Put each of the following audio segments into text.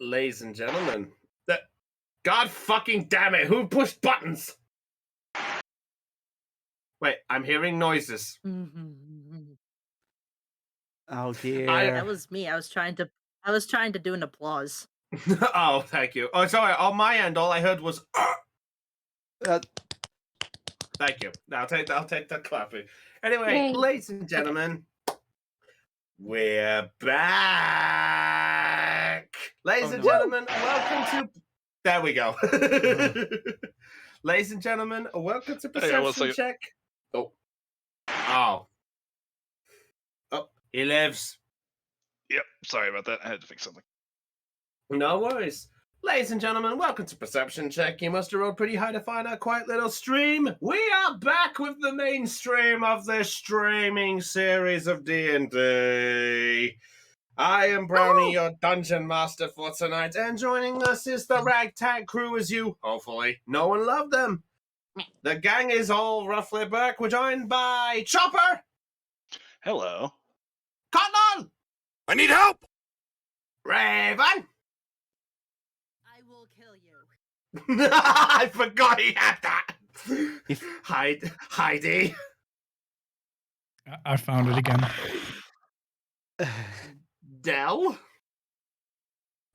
Ladies and gentlemen, God fucking damn it, who pushed buttons? Wait, I'm hearing noises. Oh dear. That was me. I was trying to do an applause. Oh, thank you. Oh, sorry. On my end, all I heard was. Thank you. I'll take that clapping. Anyway, Yay. ladies and gentlemen, we're back. Ladies and gentlemen, welcome to. There we go. Ladies and gentlemen, welcome to Perception Check. Oh, he lives. Yep, sorry about that. I had to fix something. No worries. Ladies and gentlemen, welcome to Perception Check. You must have rolled pretty high to find our quiet little stream. We are back with the mainstream of this streaming series of D&D. I am Brownie, your dungeon master for tonight, and joining us is the ragtag crew as you, hopefully, know and love them. The gang is all roughly back. We're joined by Chopper! Hello. Cotton! I need help! Raven! I will kill you. I forgot he had that. Heidi. I found it again. Dell.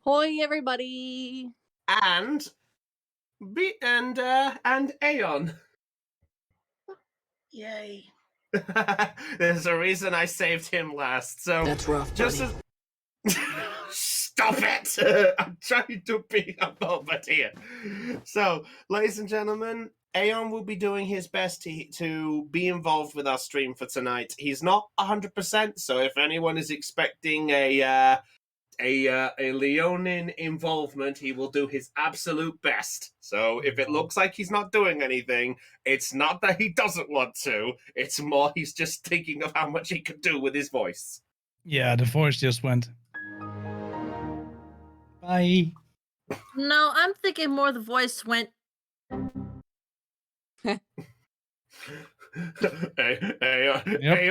Hoi, everybody! And Aeon. Yay! There's a reason I saved him last. So That's rough, just buddy. Stop it! I'm trying to be a moment here. So, ladies and gentlemen, Aeon will be doing his best to be involved with our stream for tonight. He's not 100%, so if anyone is expecting a Leonin involvement, he will do his absolute best. So if it looks like he's not doing anything, it's not that he doesn't want to, it's more he's just thinking of how much he could do with his voice. Yeah, the voice just went. Bye. No, I'm thinking more the voice went.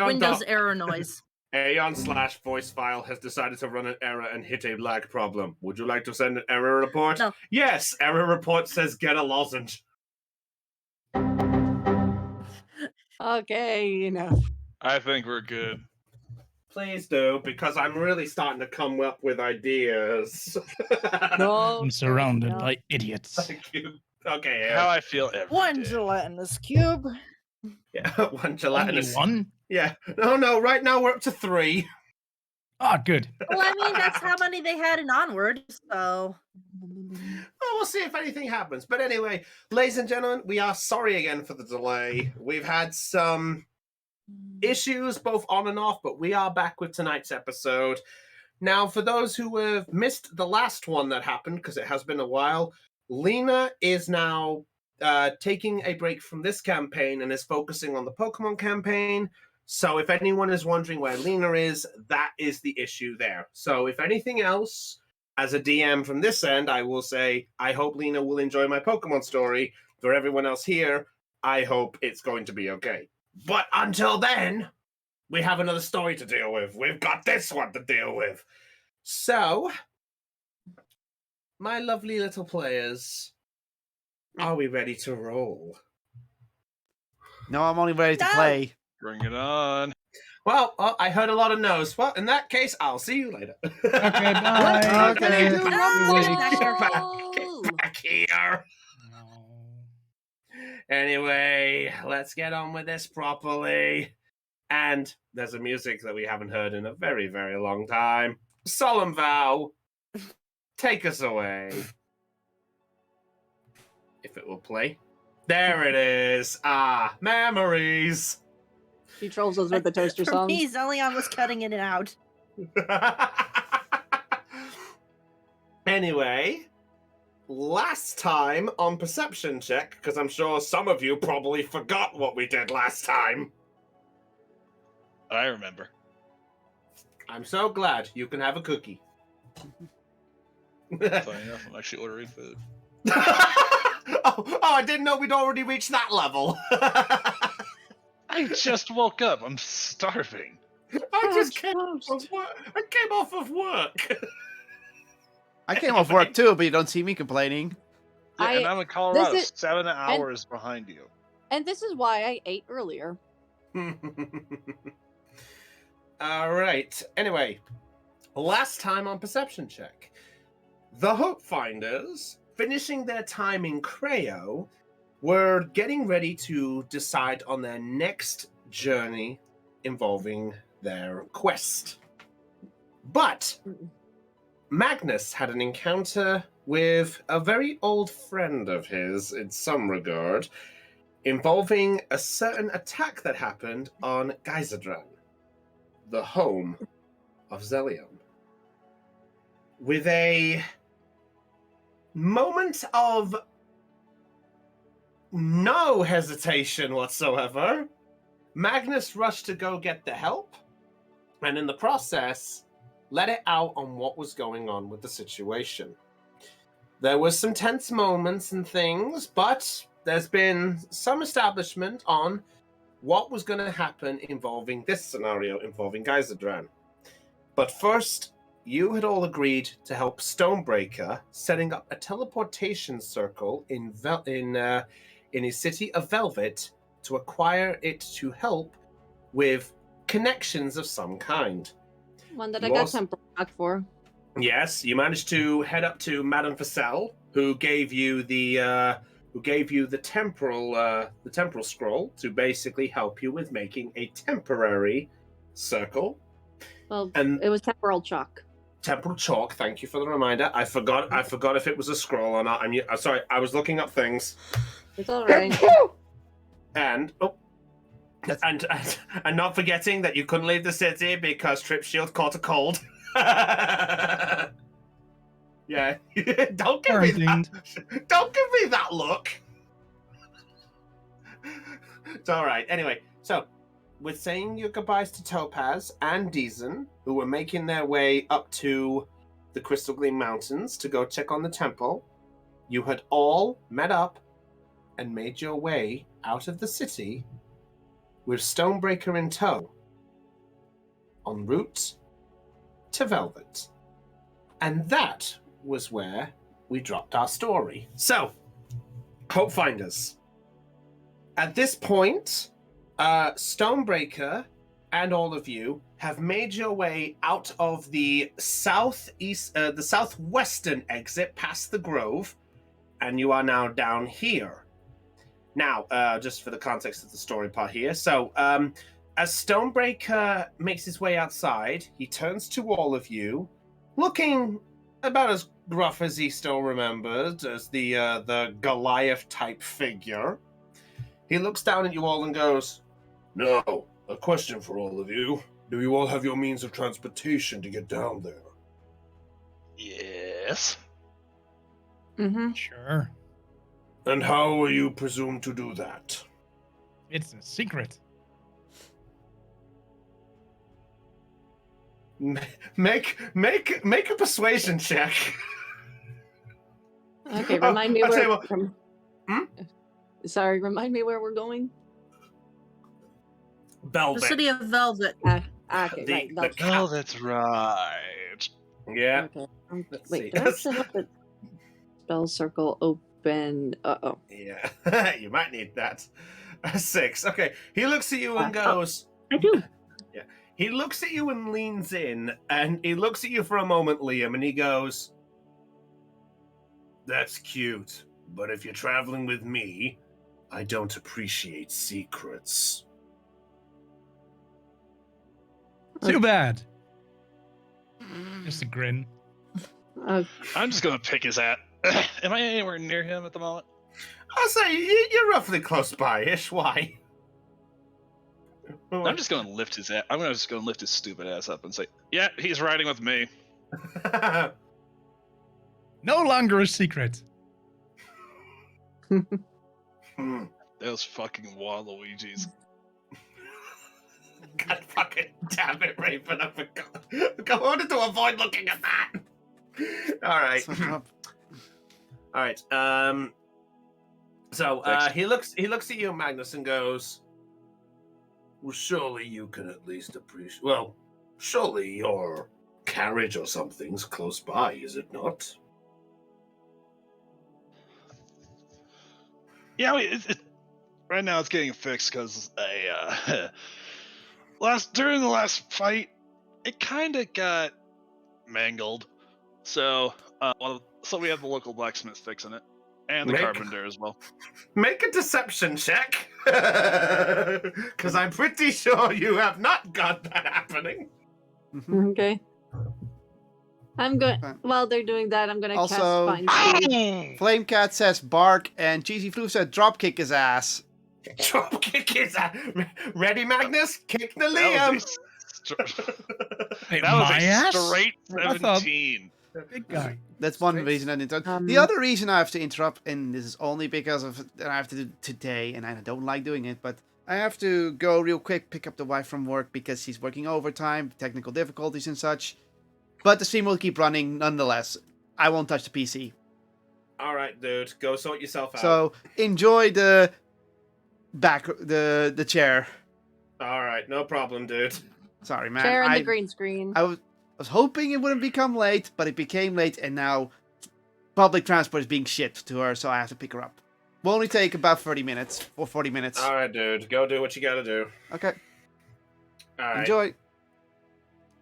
Windows error noise. Aeon/voice file has decided to run an error and hit a lag problem. Would you like to send an error report? No. Yes, error report says get a lozenge. Okay, enough. I think we're good. Please do, because I'm really starting to come up with ideas. No, I'm surrounded by idiots. Thank you. Okay. How I feel every one day. gelatinous cube. Yeah, one gelatinous. Only one? Yeah. No, right now we're up to 3. Ah, good. Well, I mean, that's how many they had in Onward, so. Well, we'll see if anything happens. But anyway, ladies and gentlemen, we are sorry again for the delay. We've had some issues both on and off, but we are back with tonight's episode. Now, for those who have missed the last one that happened, because it has been a while, Lena is now taking a break from this campaign and is focusing on the Pokemon campaign. So if anyone is wondering where Lena is, that is the issue there. So if anything else, as a DM from this end, I will say, I hope Lena will enjoy my Pokemon story. For everyone else here, I hope it's going to be okay. But until then, we have another story to deal with. We've got this one to deal with. So, my lovely little players, are we ready to roll? No, I'm only ready to play. Bring it on. Well, I heard a lot of no's. Well, in that case, I'll see you later. Okay, bye. Okay. Get No! back here. Anyway, let's get on with this properly. And there's a music that we haven't heard in a very, very long time. Solemn Vow, take us away. If it will play. There it is. Ah, memories. She trolls us with the toaster For song. me, Zelion was cutting in and out. Anyway, last time on Perception Check, because I'm sure some of you probably forgot what we did last time. I remember. I'm so glad you can have a cookie. Funny enough, I'm actually ordering food. oh, I didn't know we'd already reached that level. I just woke up. I'm starving. I just came off of work. I came off work too, but you don't see me complaining. Yeah, and I'm in Colorado, is- 7 hours behind you. And this is why I ate earlier. All right. Anyway, last time on perception check, the Hope Finders, finishing their time in Creo, were getting ready to decide on their next journey involving their quest. But Magnus had an encounter with a very old friend of his in some regard, involving a certain attack that happened on Geyserdran, the home of Zelium. With a moment of no hesitation whatsoever, Magnus rushed to go get the help, and in the process, let it out on what was going on with the situation. There was some tense moments and things, but there's been some establishment on what was going to happen involving this scenario involving Geyserdran. But first, you had all agreed to help Stonebreaker, setting up a teleportation circle in his city of Velvet to acquire it to help with connections of some kind. One that You I got also- temple back for. Yes, you managed to head up to Madame Facel, who gave you the temporal scroll to basically help you with making a temporary circle. Well, And it was temporal chalk. temporal chalk. Thank you for the reminder. I forgot if it was a scroll or not. I'm sorry. I was looking up things. It's all right. And and not forgetting that you couldn't leave the city because Trip Shield caught a cold. Yeah, don't give me that. Don't give me that look. It's all right. Anyway, so with saying your goodbyes to Topaz and Deezen, who were making their way up to the Crystal Gleam Mountains to go check on the temple, you had all met up and made your way out of the city with Stonebreaker in tow, en route to Velvet. And that was where we dropped our story. So, Hope Finders. At this point, Stonebreaker and all of you have made your way out of the southwestern exit past the Grove, and you are now down here. Now, just for the context of the story part here, so as Stonebreaker makes his way outside, he turns to all of you, looking about as gruff as he still remembered as the Goliath-type figure. He looks down at you all and goes, "Now, a question for all of you. Do you all have your means of transportation to get down there?" Yes. Mm-hmm. Sure. "And how will you presume to do that?" It's a secret. Make a persuasion check. Okay, remind me I'll tell you where. what. Sorry, remind me where we're going. Velvet. The city of Velvet. Okay, The- right. the That's, Oh, that's right. Yeah. okay. Let's Wait, see. do I still have the spell circle open? Uh-oh. Yeah. You might need that. 6. Okay. He looks at you and goes. I do. He looks at you and leans in, and he looks at you for a moment, Liam, and he goes, "That's cute, but if you're traveling with me, I don't appreciate secrets." Too bad. Just a grin. I'm just gonna pick his hat. Am I anywhere near him at the moment? I'll say you're roughly close by-ish. Why? I'm just gonna lift his ass. I'm just gonna lift his stupid ass up and say, "Yeah, he's riding with me." No longer a secret. Those fucking Waluigi's. God fucking damn it, Raven! I wanted to avoid looking at that. All right. So, All right. So he looks at you, Magnus, and goes, "Well, surely you can at least appreciate. Well, surely your carriage or something's close by, is it not?" Yeah, right now it's getting fixed because during the last fight, it kind of got mangled. So so we have the local blacksmith fixing it, and the carpenter as well. Make a deception check, because I'm pretty sure you have not got that happening. Okay. I'm going. Okay. While they're doing that, I'm gonna cast Also- Find Speed. Flamecat says bark, and Cheesy Flu said drop kick his ass. Drop kick his ass. Ready, Magnus? Kick the That Liam. Wait, That was my a ass? straight I thought- 17. Big guy. That's one reason I interrupt. Um, The other reason I have to interrupt, and this is only because of that I have to do today, and I don't like doing it, but I have to go real quick, pick up the wife from work because she's working overtime, technical difficulties and such. But the stream will keep running nonetheless. I won't touch the PC. All right, dude. Go sort yourself out. So enjoy the chair. All right, no problem, dude. Sorry, man. Share in the green screen. I was hoping it wouldn't become late, but it became late, and now public transport is being shipped to her, so I have to pick her up. Will only take about 30 minutes or 40 minutes. All right, dude. Go do what you gotta do. Okay. All right. Enjoy.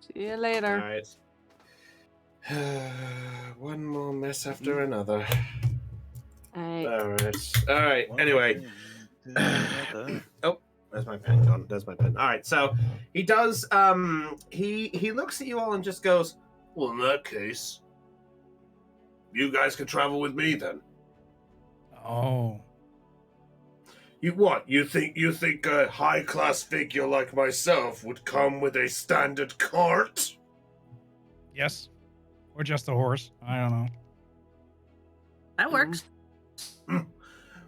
See you All later. right. One more mess after another. Alright. All right. All right. Anyway. Oh, there's my pen gone. There's my pen. All right. So he does. He looks at you all and just goes, "Well, in that case, you guys can travel with me then." Oh. You what? You think a high class figure like myself would come with a standard cart? Yes. Or just a horse. I don't know. That works.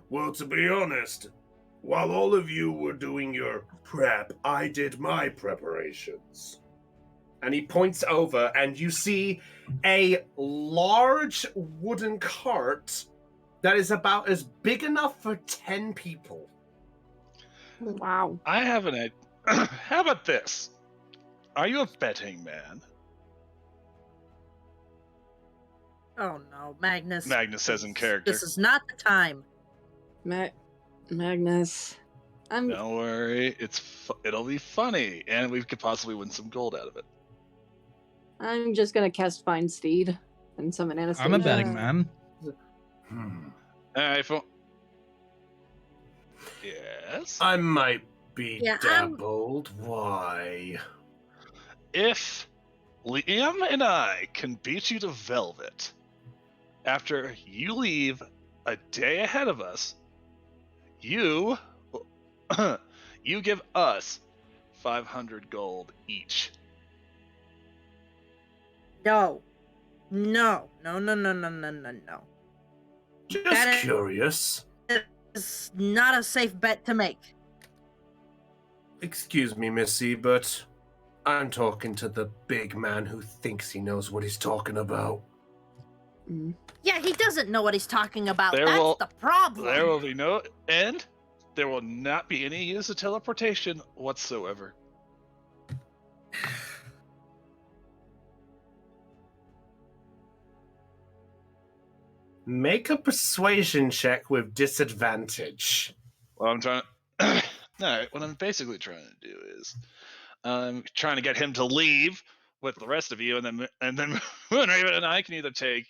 Well, to be honest, while all of you were doing your prep, I did my preparations. And he points over, and you see a large wooden cart that is about as big enough for 10 people. Wow. I have an idea. How about this? Are you a betting man? Oh no, Magnus. Magnus says in character. This is not the time. Magnus. I'm Don't worry, it'll be funny, and we could possibly win some gold out of it. I'm just gonna cast Find Steed and summon Anastasia. I'm a betting man. All right, yes. I might be Yeah, dabbled. Why? If Liam and I can beat you to Velvet after you leave a day ahead of us, you give us 500 gold each. No. No. Just That is- curious. It's not a safe bet to make. Excuse me, Missy, but I'm talking to the big man who thinks he knows what he's talking about. Yeah, he doesn't know what he's talking about. There That's will- the problem. There will be no end. There will not be any use of teleportation whatsoever. Make a persuasion check with disadvantage. Well, I'm trying. All right. What I'm basically trying to do is, I'm trying to get him to leave with the rest of you, and then Moonraven and I can either take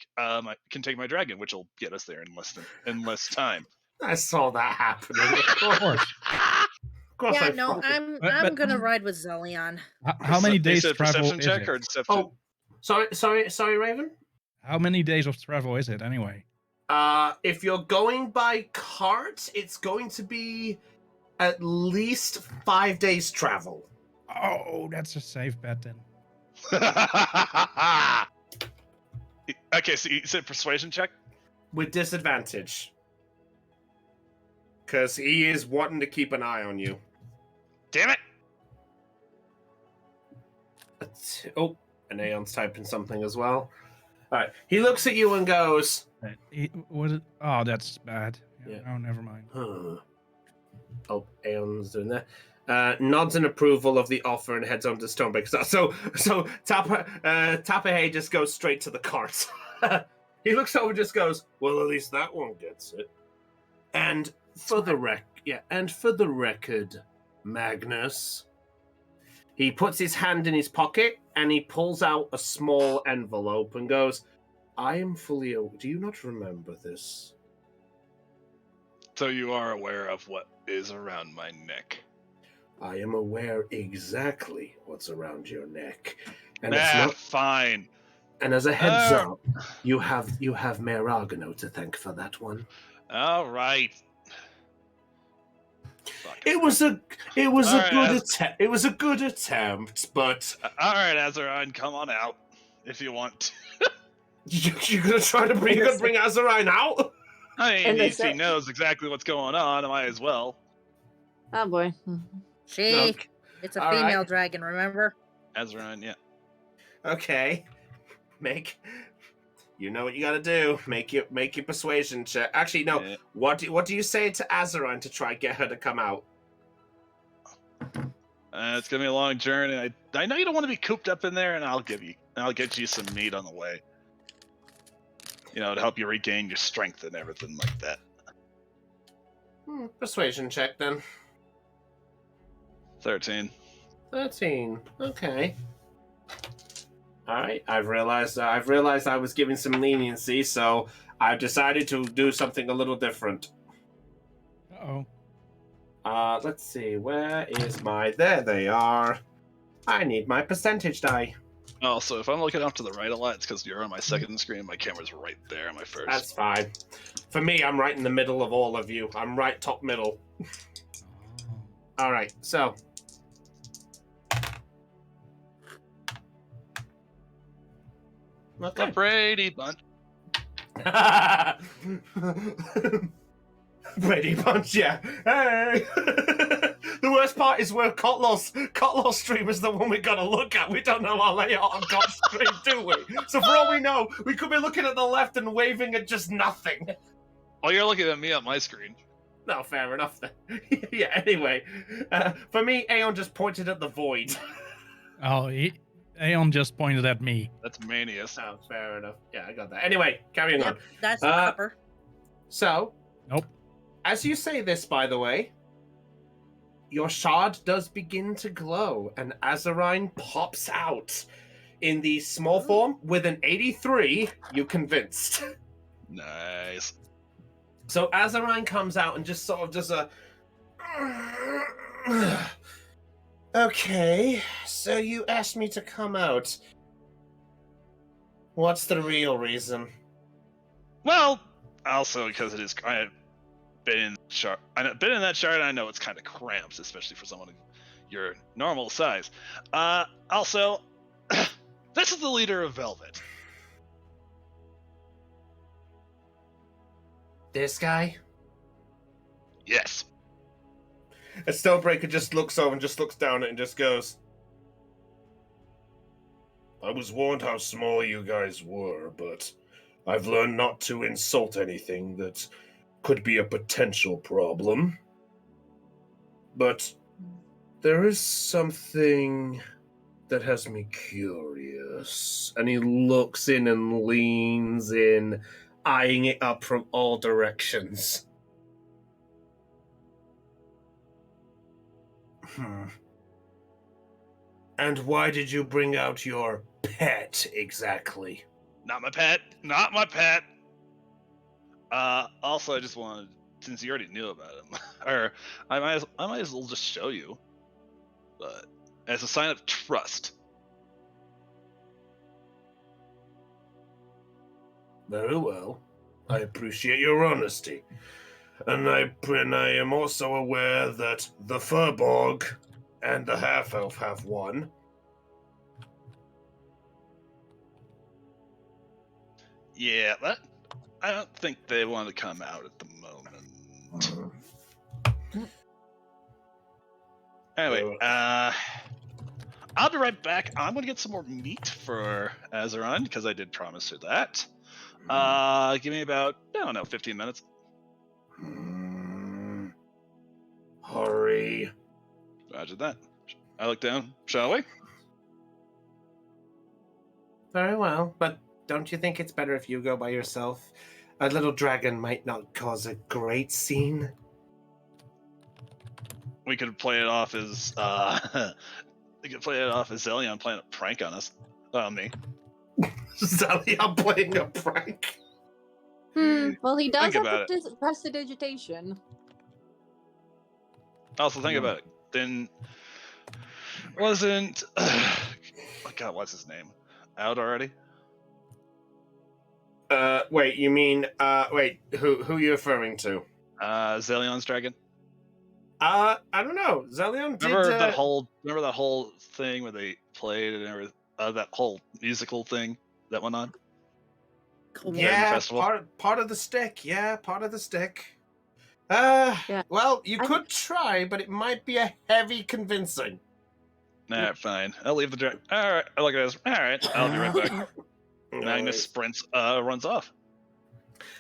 take my dragon, which will get us there in less time. I saw that happening. Of course. Of course Yeah, I no, fucking- I'm gonna ride with Zelion. How many They days said travel perception is check it? or deception? Oh, sorry, Raven. How many days of travel is it anyway? If you're going by cart, it's going to be at least 5 days travel. Oh, that's a safe bet then. Okay, so you said persuasion check? With disadvantage. Because he is wanting to keep an eye on you. Damn it! Oh, and Aeon's typing something as well. Alright, he looks at you and goes, Was it? Oh, that's bad. Yeah. Oh, never mind. huh. Oh, Aeon's doing that. Nods in approval of the offer and heads on to Stonebreaker. So Tapahe just goes straight to the cart. He looks over and just goes, well, at least that one gets it. And for the record, Magnus. He puts his hand in his pocket and he pulls out a small envelope and goes, I am fully aware. Do you not remember this? So you are aware of what is around my neck. I am aware exactly what's around your neck. And it's not fine. And as a heads up, you have Mayor Argano to thank for that one. All right. It was a good attempt, but all right, Azeron, come on out if you want. You're gonna bring Azarine out? I And mean, they he said- knows exactly what's going on. I might as well. Oh boy. It's a All female right. dragon, remember? Azeron, yeah. Okay. You know what you gotta do. Make your persuasion check. Actually, no. Yeah. What do you say to Azarine to try get her to come out? It's gonna be a long journey. I know you don't want to be cooped up in there, and I'll get you some meat on the way. You know, to help you regain your strength and everything like that. Persuasion check then. 13. 13. Okay. All right. I've realized I was giving some leniency, so I've decided to do something a little different. Uh-oh. Let's see. Where is my? There they are. I need my percentage die. Also, if I'm looking off to the right a lot, it's because you're on my second screen. My camera's right there on my first. That's fine. For me, I'm right in the middle of all of you. I'm right top middle. All right. So. The Brady Bunch. Brady Bunch, yeah. Hey! The worst part is where Cotlos stream is the one we gotta look at. We don't know our layout on Cot stream, do we? So for all we know, we could be looking at the left and waving at just nothing. Oh, you're looking at me on my screen. No, fair enough then. Yeah, anyway. For me, Aeon just pointed at the void. Oh, Aeon just pointed at me. That's Manius. Oh, fair enough. Yeah, I got that. Anyway, carrying on. That's the copper. So, Nope. as you say this, by the way, your shard does begin to glow, and Azarine pops out in the small form with an 83. You convinced? Nice. So Azarine comes out and just sort of does a. Okay, so you asked me to come out. What's the real reason? Well, also because it is. I've been in shard. I've been in that shard. And I know it's kind of cramped, especially for someone of your normal size. Also, this is the leader of Velvet. This guy? Yes. And Stonebreaker just looks over and just looks down at it and just goes, I was warned how small you guys were, but I've learned not to insult anything that could be a potential problem. But there is something that has me curious. And he looks in and leans in, eyeing it up from all directions. And why did you bring out your pet exactly? Not my pet. Not my pet. Also, I just wanted, since you already knew about him, or I might as well just show you, but as a sign of trust. Very well. I appreciate your honesty. And I am also aware that the Furbolg and the Half-Elf have one. Yeah, I don't think they want to come out at the moment. Anyway, I'll be right back. I'm gonna get some more meat for Azeron because I did promise her that. Give me about, I don't know, 15 minutes. Hurry. Roger that. I look down, shall we? Very well, but don't you think it's better if you go by yourself? A little dragon might not cause a great scene. we could play it off as we could play it off as Zelion playing a prank on us, on me. Zelion playing a prank. Well, he does Think have about prestidigitation. Also, think Yeah. about it. Then wasn't oh God, what's his name? Out already? Wait, you mean wait, who are you referring to? Zelion's dragon. I don't know. Zelion did Remember that whole thing where they played and everything, that whole musical thing that went on? Cool. yeah, Festival? part of the stick. Yeah, part of the stick. Yeah. Well, you I- could try, but it might be a heavy convincing. Alright, fine. I'll leave the dragon. Alright, I look at this. Alright, I'll be right back. Magnus sprints, runs off.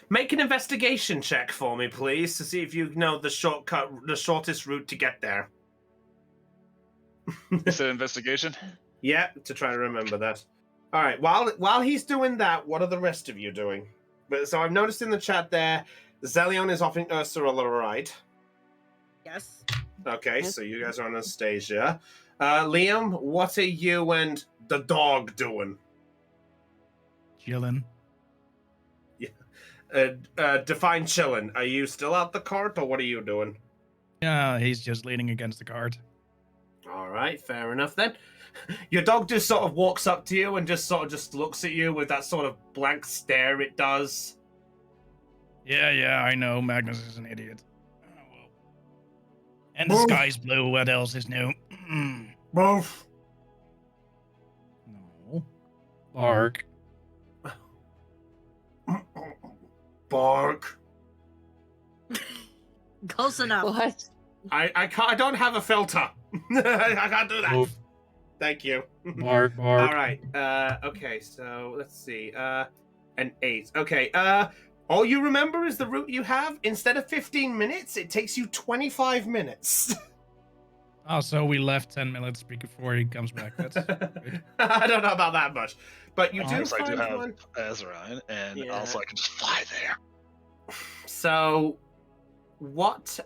Make an investigation check for me, please, to see if you know the shortest route to get there. You said investigation? Yeah, to try to remember that. All right. While he's doing that, what are the rest of you doing? But so I've noticed in the chat there, Zelion is offering Ursula a ride. Yes. Okay, Yes. so you guys are on Anastasia. Liam, what are you and the dog doing? Chilling. Define chillin'. Are you still out the cart, or what are you doing? Yeah, he's just leaning against the cart. All right, fair enough then. Your dog just sort of walks up to you and just looks at you with that sort of blank stare it does. Yeah, I know. Magnus is an idiot. Oh, well. And the Move. sky's blue. What else is new? Move. No. Bark. Bark. Close enough. What? I can't. I don't have a filter. I can't do that. Move. Thank you. Bark. All right. Okay. So let's see. An 8. Okay. All you remember is the route you have. Instead of 15 minutes, it takes you 25 minutes. Oh, so we left 10 minutes before he comes back. That's I don't know about that much, but you Oh, do Because I do find have one. Azarine, and Yeah. also I can just fly there. So, what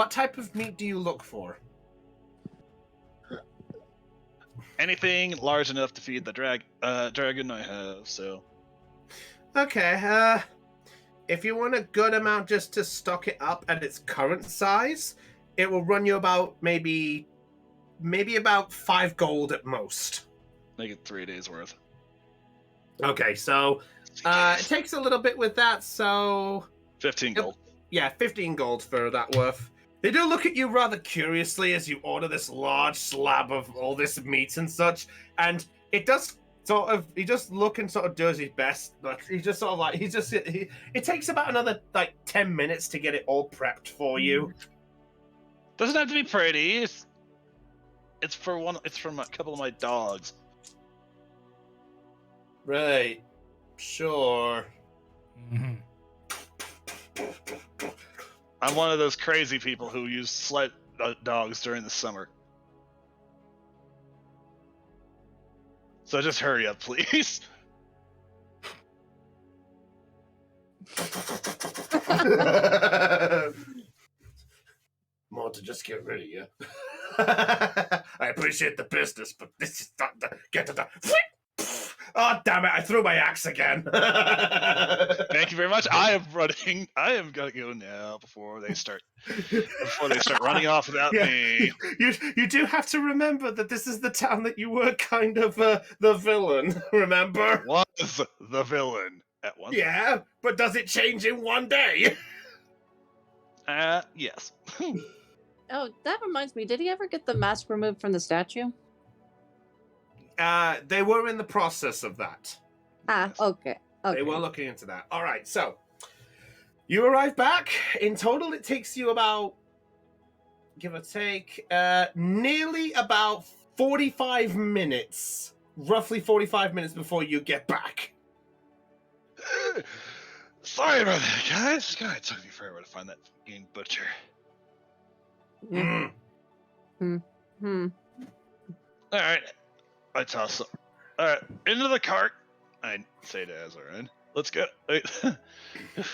type of meat do you look for? Anything large enough to feed the dragon I have, so... Okay, if you want a good amount just to stock it up at its current size, it will run you about maybe about 5 gold at most. Make it 3 days worth. Okay, so it takes a little bit with that, so 15 gold. yeah, 15 gold for that worth. They do look at you rather curiously as you order this large slab of all this meat and such, and it does sort of, he just look and sort of does his best, but he just sort of like, it takes about another like 10 minutes to get it all prepped for you. Doesn't have to be pretty. It's from a couple of my dogs. Right. Sure. Mhm. I'm one of those crazy people who use sled dogs during the summer. So just hurry up, please. More to just get rid of you. I appreciate the business, but this is not the get to the. Oh damn it! I threw my axe again. Thank you very much. I am running. I am gonna go now before they start running off without Yeah. me. You do have to remember that this is the town that you were kind of the villain. Remember? Was the villain at one? Yeah, but does it change in one day? Yes. Oh, that reminds me. Did he ever get the mask removed from the statue? They were in the process of that. Ah, Yes. okay. Okay. They were looking into that. All right, so you arrive back. In total, it takes you about, give or take, nearly about 45 minutes. Roughly 45 minutes before you get back. Sorry about that, guys. God, it took me forever to find that fucking butcher. Yeah. Hmm. All right, I toss. All right, into the cart. I say to Azarine, "Let's go." Wait.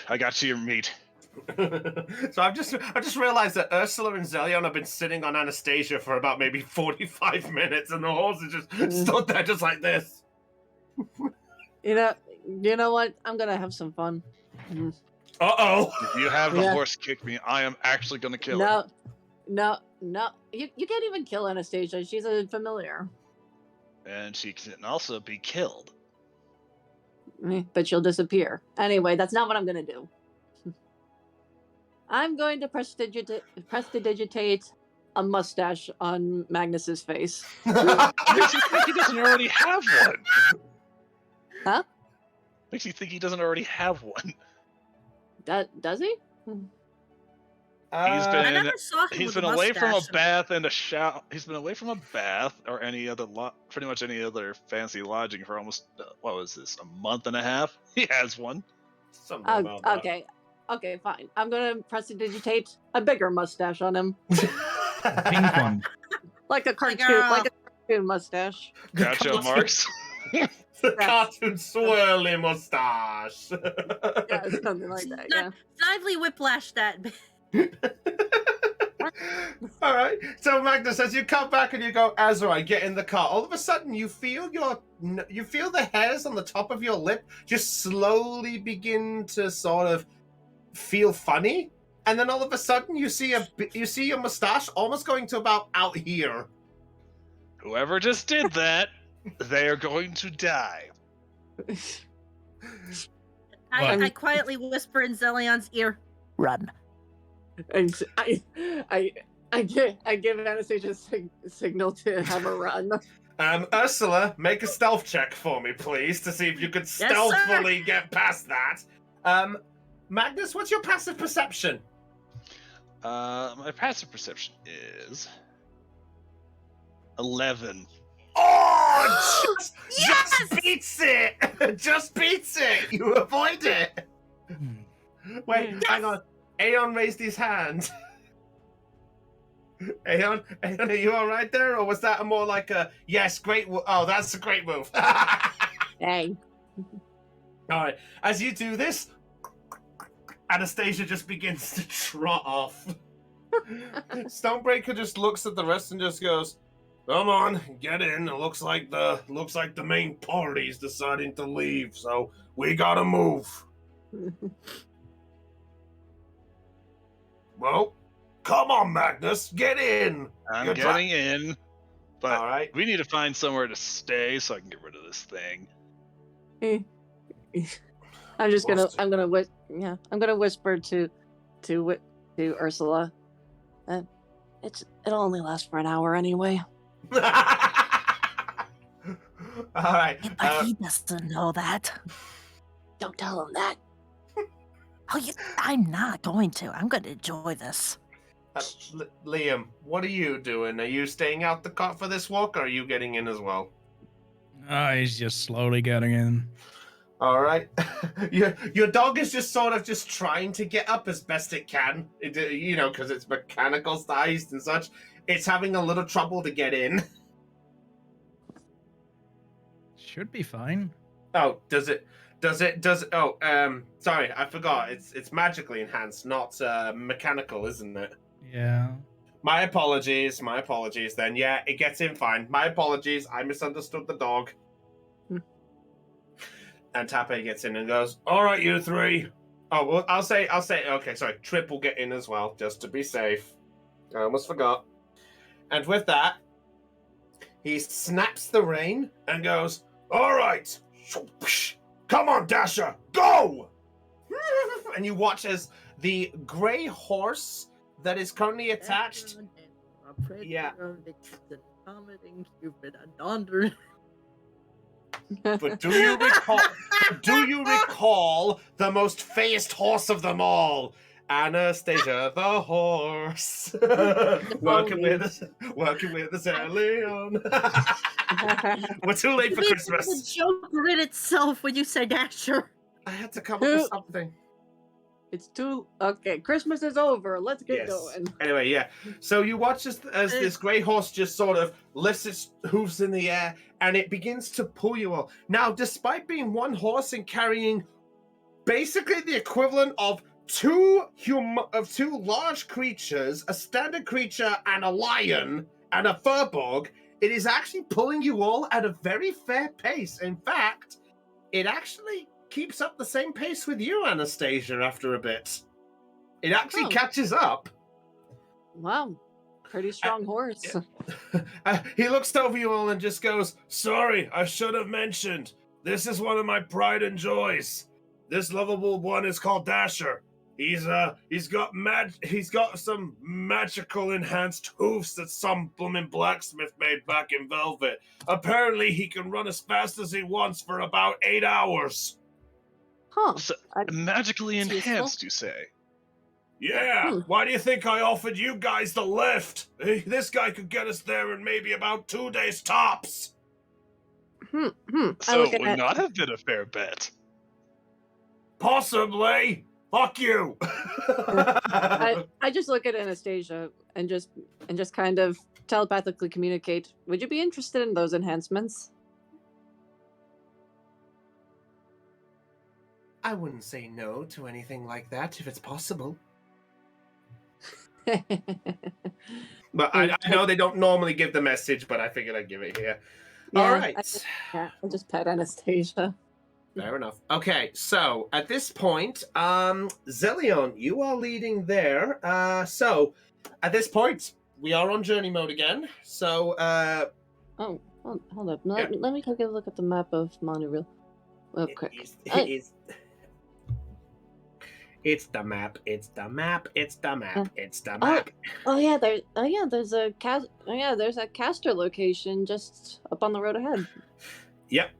I got you your meat. So I've just realized that Ursula and Zelion have been sitting on Anastasia for about maybe 45 minutes, and the horse is just stood there just like this. You know what? I'm gonna have some fun. Uh-oh. If you have the Yeah. horse kick me, I am actually gonna kill it. No. You can't even kill Anastasia. She's a familiar. And she can also be killed. But she'll disappear. Anyway, that's not what I'm gonna do. I'm going to prestidigitate a mustache on Magnus's face. Makes you think he doesn't already have one. Huh? Makes you think he doesn't already have one. Does he? I never saw him He's with been a away from a mustache. bath and a shower. He's been away from a bath or any other pretty much any other fancy lodging for almost what was this, a month and a half? He has one. Something about that. Okay, fine. I'm gonna prestidigitate a bigger mustache on him, Pink one. like a cartoon, girl. like a cartoon mustache. Gotcha, Marks. The cartoon swirly mustache. Yeah, something like that. Yeah. Snively whiplash that. All right. So Magnus, as you come back and you go, Azrai, get in the car. All of a sudden, you feel the hairs on the top of your lip just slowly begin to sort of feel funny, and then all of a sudden, you see your mustache almost going to about out here. Whoever just did that, they are going to die. I quietly whisper in Zelion's ear, "Run." And I give Anastasia a signal to have her run. Ursula, make a stealth check for me, please, to see if you could sir. stealthily get past that. Magnus, what's your passive perception? My passive perception is 11. Oh, Yes! just beats it! Just beats it! You avoid it! Wait, hang on. Aeon raised his hand. Aeon, are you alright there? Or was that more like a, yes, great oh, that's a great move. Dang. Alright, as you do this, Anastasia just begins to trot off. Stonebreaker just looks at the rest and just goes, "Come on, get in. It looks like the main party's deciding to leave, so we gotta move." Well, come on, Magnus, get in. I'm You're getting in, but All right. we need to find somewhere to stay so I can get rid of this thing. I'm just gonna Lost it. I'm gonna whisper to Ursula. It'll only last for an hour anyway. All right. But he doesn't know that. Don't tell him that. Oh, I'm not going to. I'm going to enjoy this. Liam, what are you doing? Are you staying out the car for this walk, or are you getting in as well? He's just slowly getting in. All right. Your dog is just sort of just trying to get up as best it can, because it's mechanical sized and such. It's having a little trouble to get in. Should be fine. Oh, does it? Oh, sorry, I forgot. It's magically enhanced, not mechanical, isn't it? Yeah. My apologies. Then, yeah, it gets in fine. My apologies. I misunderstood the dog. And Tape gets in and goes, "All right, you three." Oh, well, I'll say. Okay, sorry. Trip will get in as well, just to be safe. I almost forgot. And with that, he snaps the rein and goes, "All right, come on, Dasher, go!" And you watch as the gray horse that is currently attached. Yeah. But do you recall the most faced horse of them all? Anastasia the horse. working with us early on. We're too late for Christmas. The joke writ itself when you said Asher. I had to come up with something. It's too okay. Christmas is over. Let's get Yes. going. Anyway, yeah. So you watch as this grey horse just sort of lifts its hooves in the air and it begins to pull you all. Now, despite being one horse and carrying basically the equivalent of two large creatures, a standard creature and a lion and a furbolg, it is actually pulling you all at a very fair pace. In fact, it actually keeps up the same pace with you, Anastasia, after a bit. It actually catches up. Wow. Pretty strong horse. He looks over you all and just goes, "Sorry, I should have mentioned. This is one of my pride and joys. This lovable one is called Dasher. He's got some magical enhanced hoofs that some bloomin' blacksmith made back in Velvet. Apparently he can run as fast as he wants for about 8 hours." Huh. So, I- magically it's useful. enhanced, you say? Yeah, why do you think I offered you guys the lift? This guy could get us there in maybe about 2 days tops. I So look it would at not have been a fair bet. Possibly. Fuck you. I just look at Anastasia and just kind of telepathically communicate. Would you be interested in those enhancements? I wouldn't say no to anything like that if it's possible. But I know they don't normally give the message, but I figured I'd give it here. All right. I just pet Anastasia. Fair enough. Okay, so at this point, Zillion, you are leading there. So at this point, we are on journey mode again. So Oh, hold up. Let me take a look at the map of Monoreal. Oh, quick. It's the map. It's the map. It's the map. It's the map. There's a caster location just up on the road ahead. Yep.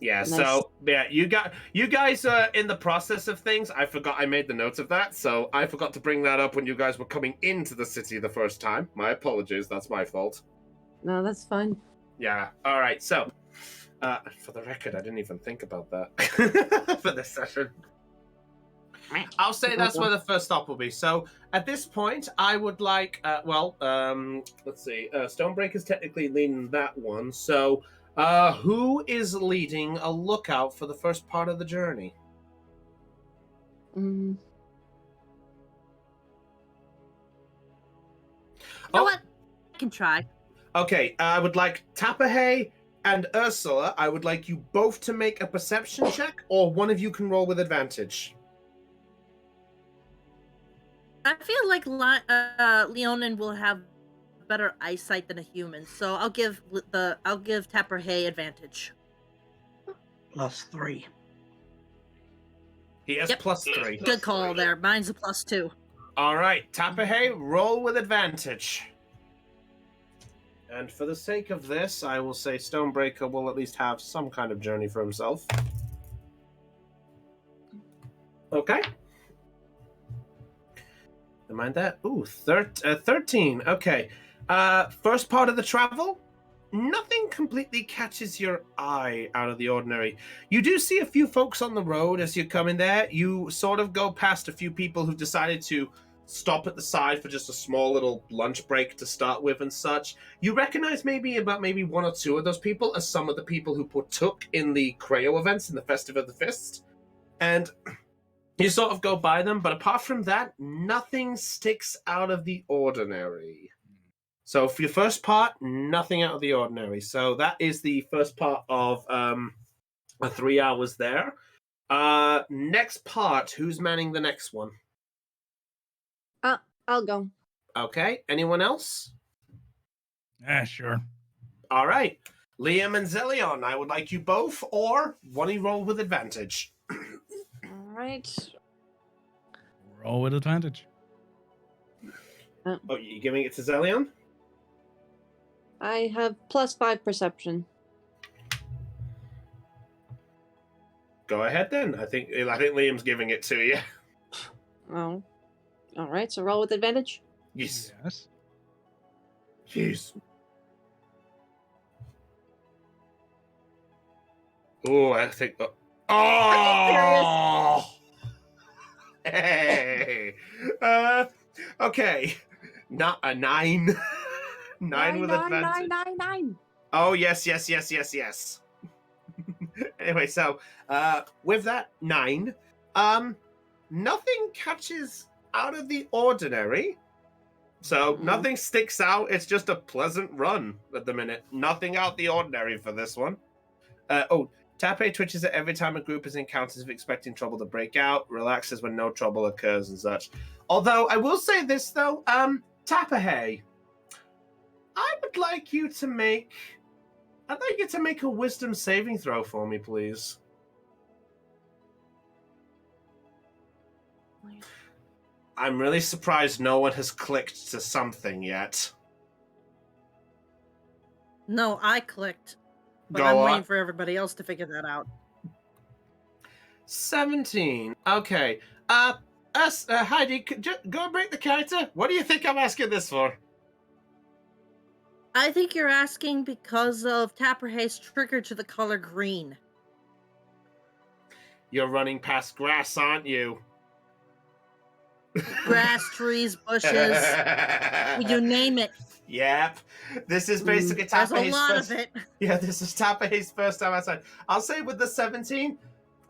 Yeah. Nice. So yeah, you guys are in the process of things. I forgot I made the notes of that, so I forgot to bring that up when you guys were coming into the city the first time. My apologies. That's my fault. No, that's fine. Yeah. All right. So, for the record, I didn't even think about that for this session. I'll say that's where the first stop will be. So at this point, I would like, let's see. Stonebreaker's technically leading that one. So who is leading a lookout for the first part of the journey? You know what? I can try. Okay, I would like Tapahay and Ursula. I would like you both to make a perception check, or one of you can roll with advantage. I feel like Leonin will have better eyesight than a human, so I'll give Tapper Hay advantage. +3. He has Yep. +3. Good call there. Mine's a +2. All right, Tapahay, roll with advantage. And for the sake of this, I will say Stonebreaker will at least have some kind of journey for himself. Okay. Don't mind that. Ooh, 13. Okay. First part of the travel, nothing completely catches your eye out of the ordinary. You do see a few folks on the road as you come in there. You sort of go past a few people who've decided to stop at the side for just a small little lunch break to start with and such. You recognize maybe one or two of those people as some of the people who partook in the Creo events in the Festive of the Fist. And you sort of go by them, but apart from that, nothing sticks out of the ordinary. So for your first part, nothing out of the ordinary. So that is the first part of 3 hours there. Next part, who's manning the next one? I'll go. Okay, anyone else? Sure. All right. Liam and Zillion, I would like you both, or one you roll with advantage. All right. Roll with advantage. Oh, you giving it to Zillion? I have +5 perception. Go ahead then. I think Liam's giving it to you. Oh. All right. So roll with advantage. Yes. Yes. Jeez. Oh, I think. Oh! Hey! Okay. Not a 9. 9 with advantage. 9. Oh, yes. Anyway, so, with that, 9. nothing catches out of the ordinary. So nothing sticks out. It's just a pleasant run at the minute. Nothing out the ordinary for this one. Tape twitches at every time a group is encountered if expecting trouble to break out. Relaxes when no trouble occurs and such. Although I will say this though, Tapahe, I'd like you to make a wisdom saving throw for me, please. I'm really surprised no one has clicked to something yet. No, I clicked. But Go I'm on. waiting for everybody else to figure that out. 17. Okay. Heidi, go and break the character. What do you think I'm asking this for? I think you're asking because of Tapperhay's trigger to the color green. You're running past grass, aren't you? Grass, trees, bushes, you name it. Yep. This is basically There's a Tapahay's lot first... of it. Yeah, this is Tapahay's first time outside. I'll say with the 17,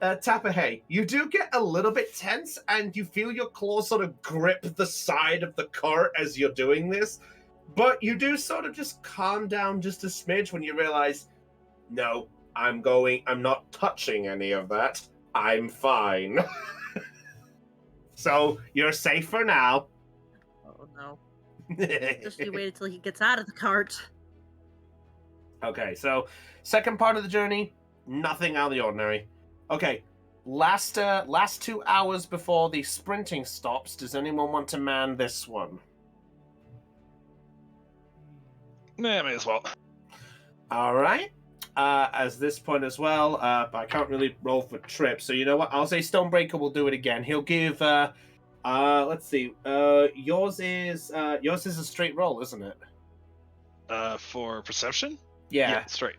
Tapahay, you do get a little bit tense and you feel your claws sort of grip the side of the cart as you're doing this. But you do sort of just calm down just a smidge when you realize, no, I'm not touching any of that. I'm fine. So you're safe for now. Oh no. Just you wait until he gets out of the cart. Okay, so second part of the journey, nothing out of the ordinary. Okay, last 2 hours before the sprinting stops, does anyone want to man this one? Yeah, may as well. All right. As this point as well, I can't really roll for trip, so you know what? I'll say Stonebreaker will do it again. He'll give. Let's see. Yours is a straight roll, isn't it? For perception? Yeah. Straight.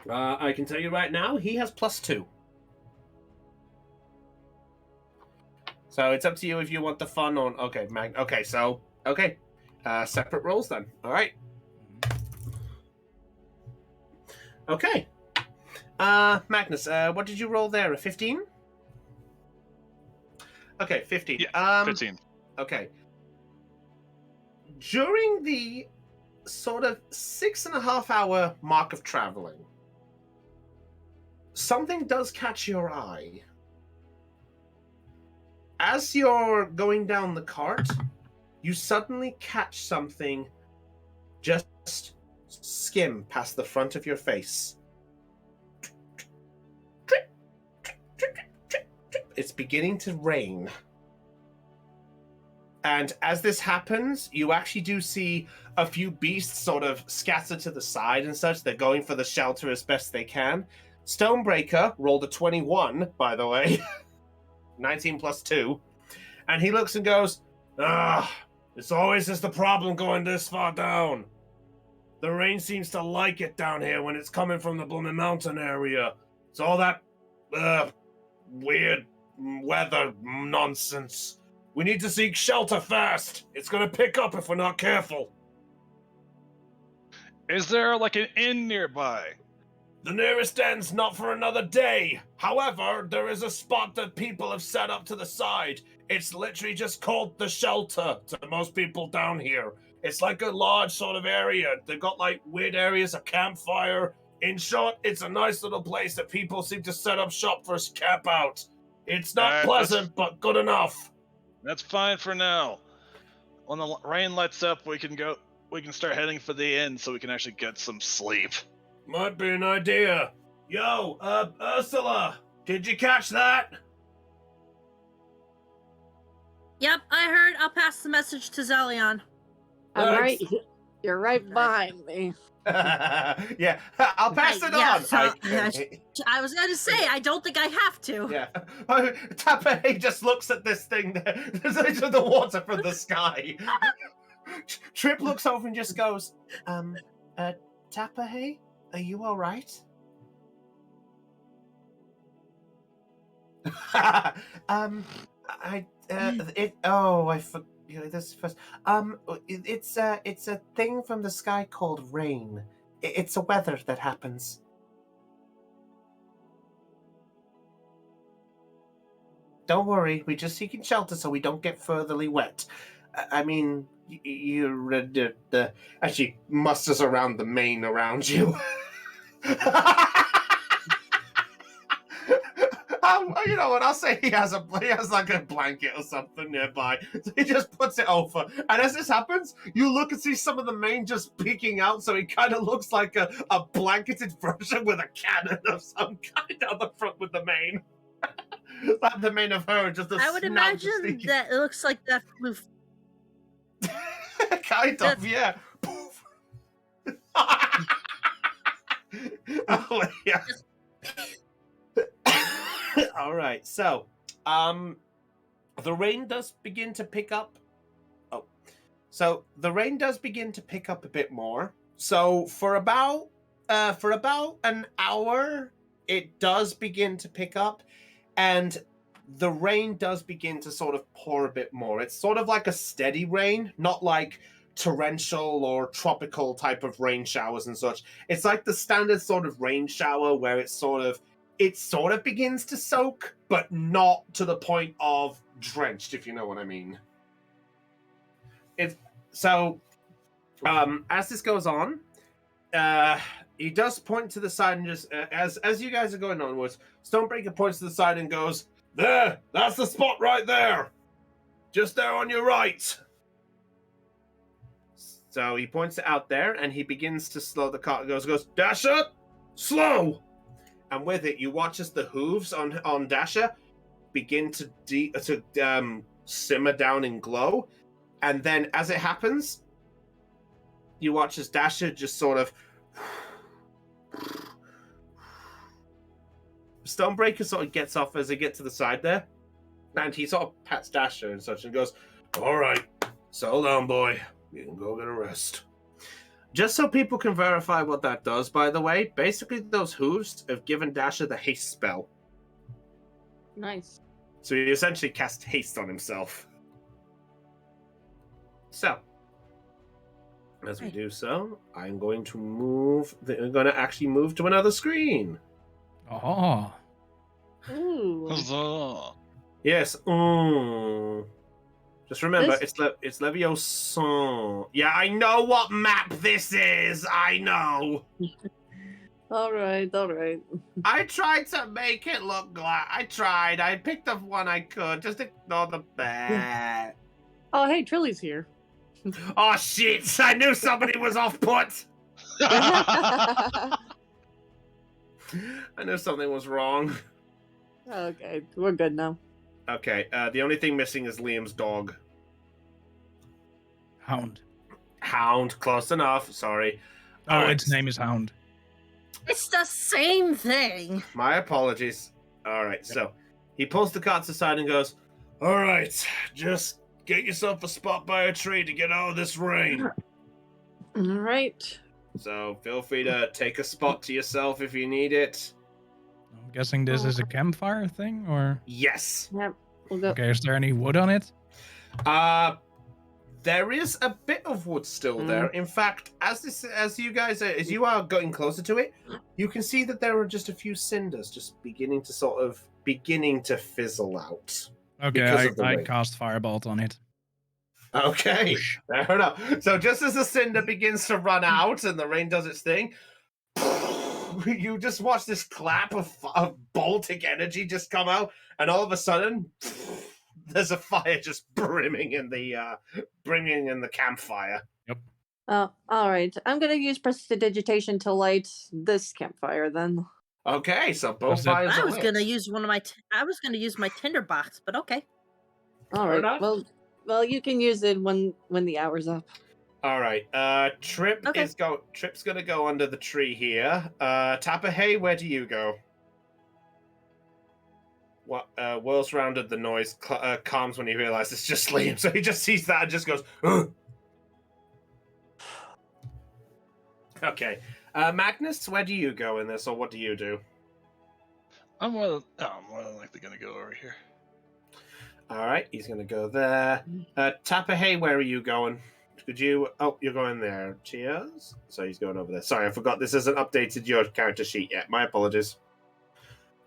I can tell you right now, he has +2. So it's up to you if you want the fun or okay, okay, so okay. Separate rolls then. All right. Okay. Magnus, what did you roll there? A 15? Okay, 15. Yeah, 15. Okay. During the sort of 6.5 hour mark of traveling, something does catch your eye. As you're going down the cart, you suddenly catch something just skim past the front of your face. It's beginning to rain. And as this happens, you actually do see a few beasts sort of scattered to the side and such. They're going for the shelter as best they can. Stonebreaker rolled a 21, by the way. 19 plus 2. And he looks and goes, it's always just the problem going this far down. The rain seems to like it down here when it's coming from the blooming mountain area. It's all that weird weather nonsense. We need to seek shelter fast. It's going to pick up if we're not careful. Is there like an inn nearby? The nearest end's not for another day. However, there is a spot that people have set up to the side. It's literally just called the shelter to most people down here. It's like a large sort of area. They've got like weird areas, a campfire. In short, it's a nice little place that people seem to set up shop for a camp out. It's not pleasant, but good enough. That's fine for now. When the rain lets up, we can start heading for the inn so we can actually get some sleep. Might be an idea. Yo, Ursula, did you catch that? Yep, I heard. I'll pass the message to Zelion. I'm right. You're right behind me. Yeah, I'll pass it yeah, on. so, I was going to say, I don't think I have to. Yeah. Tapahe just looks at this thing there. There's into the water from the sky. Trip looks over and just goes, Tapahe, are you all right? I forgot this first. It's a thing from the sky called rain. It's a weather that happens. Don't worry. We're just seeking shelter so we don't get furtherly wet. I mean, you're actually musters around the mane around you. You know what? I'll say he has like a blanket or something nearby. So he just puts it over. And as this happens, you look and see some of the mane just peeking out, so it kind of looks like a blanketed version with a cannon of some kind on the front with the mane. Like the mane of her, just a I would imagine that it looks like that flew. Kind of, yeah. Poof. Oh, yeah. All right, so the rain does begin to pick up. So the rain does begin to pick up a bit more. So for about an hour, it does begin to pick up, and the rain does begin to sort of pour a bit more. It's sort of like a steady rain, not like torrential or tropical type of rain showers and such. It's like the standard sort of rain shower where it sort of begins to soak, but not to the point of drenched, if you know what I mean. As this goes on, he does point to the side and just as you guys are going onwards, Stonebreaker points to the side and goes, "There, that's the spot right there, just there on your right." So he points it out there, and he begins to slow the car. Goes, "Dasher, slow!" And with it, you watch as the hooves on Dasher begin to simmer down in glow, and then as it happens, you watch as Dasher just sort of. Stonebreaker sort of gets off as they get to the side there, and he sort of pats Dasher and such and goes, "All right, settle down, boy. You can go get a rest." Just so people can verify what that does, by the way, basically those hooves have given Dasher the haste spell. Nice. So he essentially cast haste on himself. So, as we do so, I'm going to actually move to another screen. Oh. Ooh. Huzzah. Yes. Just remember, it's Leviosa. Yeah, I know what map this is. I know. All right. I tried to make it look I tried. I picked up one I could. Just ignore the bear. Oh, hey, Trilly's here. Oh, shit. I knew somebody was off put. I knew something was wrong. Okay, we're good now. Okay, the only thing missing is Liam's dog. Hound. Hound, close enough. Sorry. Oh, All right. its name is Hound. It's the same thing. My apologies. All right, so he pulls the carts aside and goes, "All right, just get yourself a spot by a tree to get out of this rain." All right. So feel free to take a spot to yourself if you need it. I'm guessing this is a campfire thing, or? Yes. Yep. We'll go. Okay, is there any wood on it? There is a bit of wood still there. In fact, as you are getting closer to it, you can see that there are just a few cinders just beginning to fizzle out. Okay, I cast Firebolt on it. Okay, fair enough. So just as the cinder begins to run out and the rain does its thing, you just watch this clap of Baltic energy just come out, and all of a sudden, there's a fire just brimming in the campfire. Yep. All right. I'm gonna use prestidigitation to light this campfire then. Okay, so both Was it- fires I are was lit. gonna use I was gonna use my tinderbox, but okay. All Fair right. enough. Well, you can use it when the hour's up. All right. Trip Okay. Trip's gonna go under the tree here. Tapahey, where do you go? What? Whirls round at the noise, calms when he realizes it's just Liam. So he just sees that and just goes, "Ugh." Okay. Magnus, where do you go in this, or what do you do? I'm more than likely gonna go over here. All right, he's gonna go there. Tapahey, where are you going? Could you? Oh, you're going there. Cheers. So he's going over there. Sorry, I forgot this hasn't updated your character sheet yet. My apologies.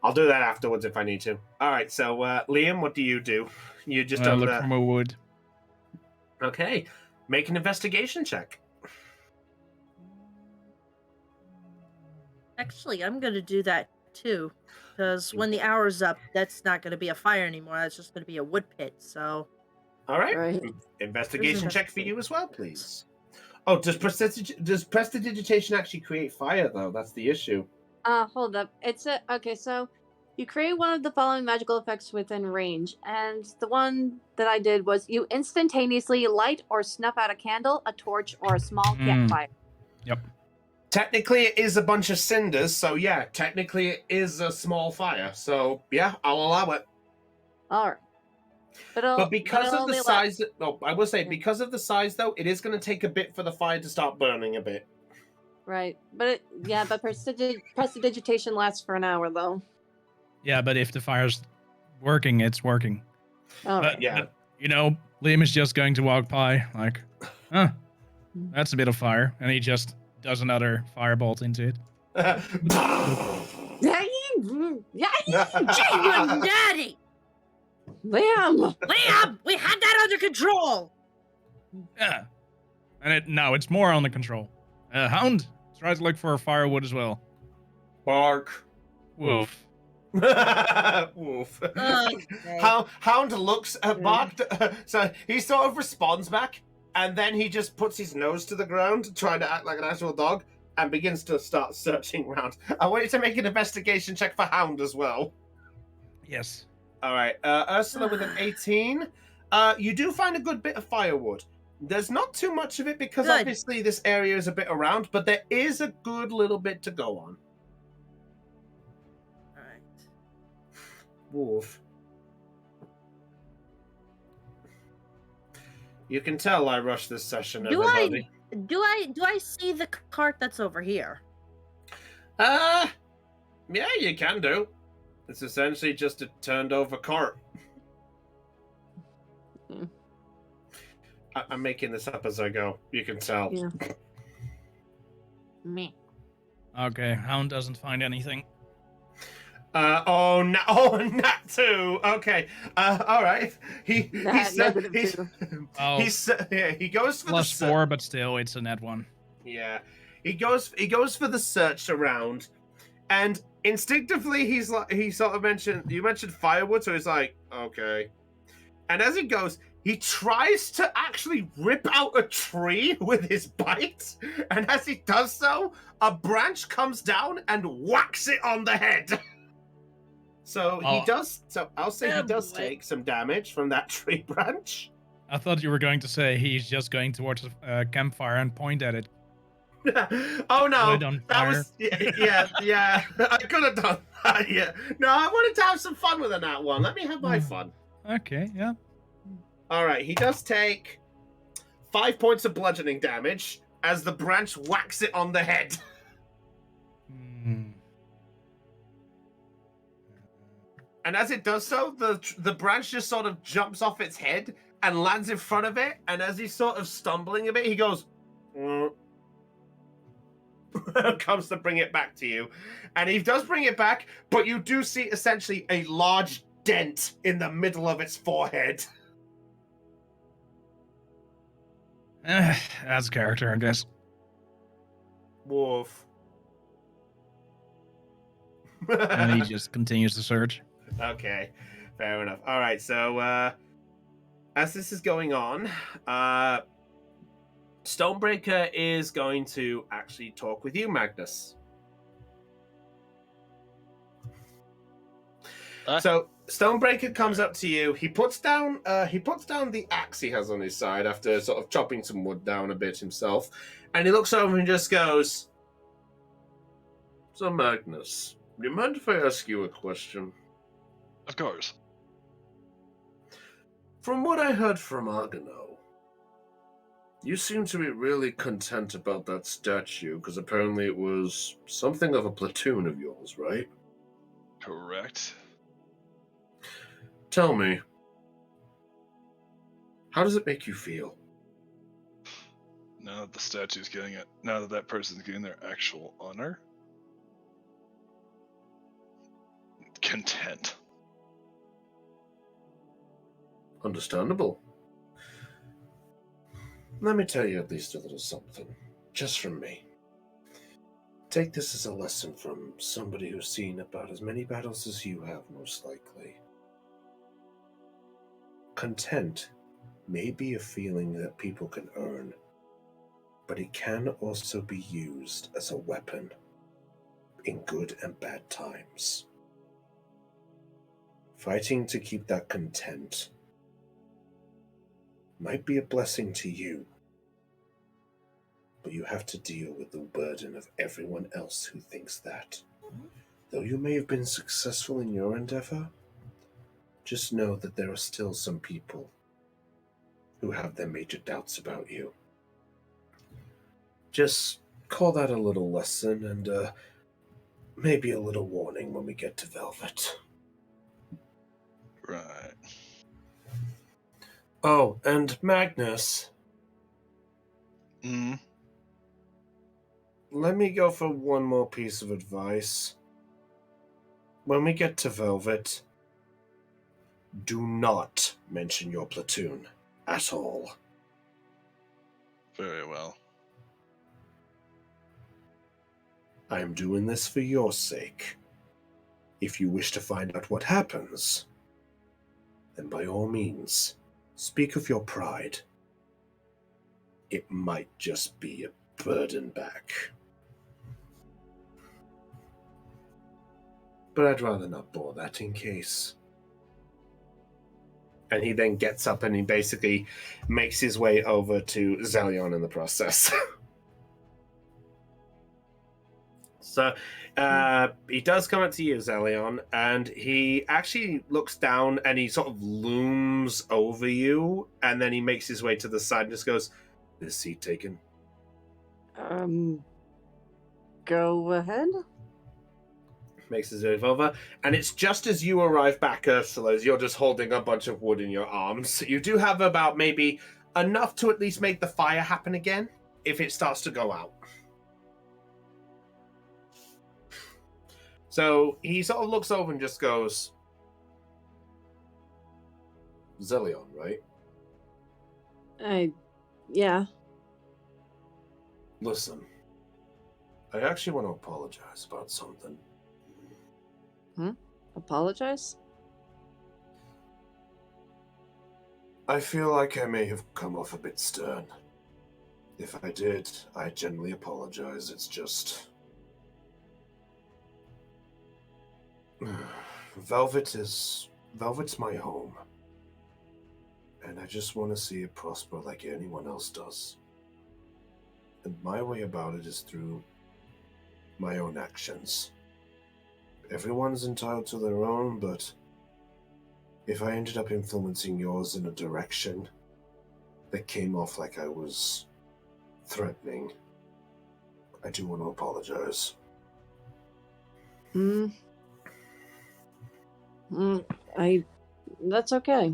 I'll do that afterwards if I need to. All right, so Liam, what do? You just don't... look for more wood. Okay, make an investigation check. Actually, I'm gonna do that too, because when the hour's up, that's not gonna be a fire anymore. That's just gonna be a wood pit. So. All right. Right. Investigation check for you as well, please. Oh, does prestidigitation actually create fire though? That's the issue. Hold up. Okay, so you create one of the following magical effects within range, and the one that I did was you instantaneously light or snuff out a candle, a torch, or a small campfire. Yep. Technically, it is a bunch of cinders, so yeah, technically it is a small fire. So yeah, I'll allow it. All right. But because of the size, I will say, Yeah. because of the size though, it is going to take a bit for the fire to start burning a bit. Right, but prestidigitation lasts for an hour though. Yeah, but if the fire's working, it's working. All right. Yeah. But, you know, Liam is just going to walk by, like, huh, that's a bit of fire. And he just does another firebolt into it. Genuine daddy! Liam! Liam, we had that under control! Yeah. And now it's more under control. Hound, try to look for firewood as well. Bark. Woof. Woof. Okay. Hound looks at Bark, so he sort of responds back, and then he just puts his nose to the ground, trying to act like an actual dog, and begins to start searching around. I want you to make an investigation check for Hound as well. Yes. All right, Ursula with an 18. You do find a good bit of firewood. There's not too much of it because Good. obviously this area is a bit around, but there is a good little bit to go on. Alright. Wolf. You can tell I rushed this session, Do everybody. Do I see the cart that's over here? Yeah, you can do. It's essentially just a turned over cart. Mm. I'm making this up as I go. You can tell. Yeah. Me. Okay, Hound doesn't find anything. Nat too. Okay. All right. He goes for Plus the 4, but still, it's a net 1. Yeah. He goes for the search around, and instinctively he sort of mentioned firewood, so he's like, okay. And as he goes, he tries to actually rip out a tree with his bite, and as he does so, a branch comes down and whacks it on the head. So he does. So I'll say he does take some damage from that tree branch. I thought you were going to say he's just going towards a campfire and point at it. Oh no, Light on that fire. was yeah. I could have done that. Yeah, no, I wanted to have some fun with a nat one. Let me have my fun. Okay, yeah. All right, he does take 5 points of bludgeoning damage as the branch whacks it on the head. Hmm. And as it does so, the branch just sort of jumps off its head and lands in front of it. And as he's sort of stumbling a bit, he goes, comes to bring it back to you. And he does bring it back, but you do see essentially a large dent in the middle of its forehead. That's a character, I guess. Wolf. And he just continues to search. Okay, fair enough. All right, so as this is going on, Stonebreaker is going to actually talk with you, Magnus. So Stonebreaker comes up to you. He puts down the axe he has on his side after sort of chopping some wood down a bit himself, and he looks over and just goes, "So Magnus, do you mind if I ask you a question?" Of course. From what I heard from Argano, you seem to be really content about that statue, because apparently it was something of a platoon of yours, right? Correct. Tell me, how does it make you feel? Now that the statue's getting it, now that that person's getting their actual honor, content. Understandable. Let me tell you at least a little something, just from me. Take this as a lesson from somebody who's seen about as many battles as you have, most likely. Content may be a feeling that people can earn, but it can also be used as a weapon in good and bad times. Fighting to keep that content might be a blessing to you, but you have to deal with the burden of everyone else who thinks that. Though you may have been successful in your endeavor, just know that there are still some people who have their major doubts about you. Just call that a little lesson and maybe a little warning when we get to Velvet. Right. Oh, and Magnus, Mm. let me go for one more piece of advice. When we get to Velvet, do not mention your platoon at all. Very well. I am doing this for your sake. If you wish to find out what happens, then by all means, speak of your pride. It might just be a burden back. But I'd rather not bore that in case. And he then gets up and he basically makes his way over to Zelion in the process. So he does come up to you, Zelion, and he actually looks down and he sort of looms over you, and then he makes his way to the side and just goes, "This seat taken?" Go ahead. Makes his way over, and it's just as you arrive back, Ursula, as you're just holding a bunch of wood in your arms. You do have about maybe enough to at least make the fire happen again if it starts to go out. So he sort of looks over and just goes, "Zelion, right? Yeah. Listen, I actually want to apologize about something." Apologize? I feel like I may have come off a bit stern. If I did, I genuinely apologize. It's just... Velvet's my home. And I just want to see it prosper like anyone else does. And my way about it is through my own actions. Everyone's entitled to their own, but if I ended up influencing yours in a direction that came off like I was threatening, I do want to apologize. That's okay.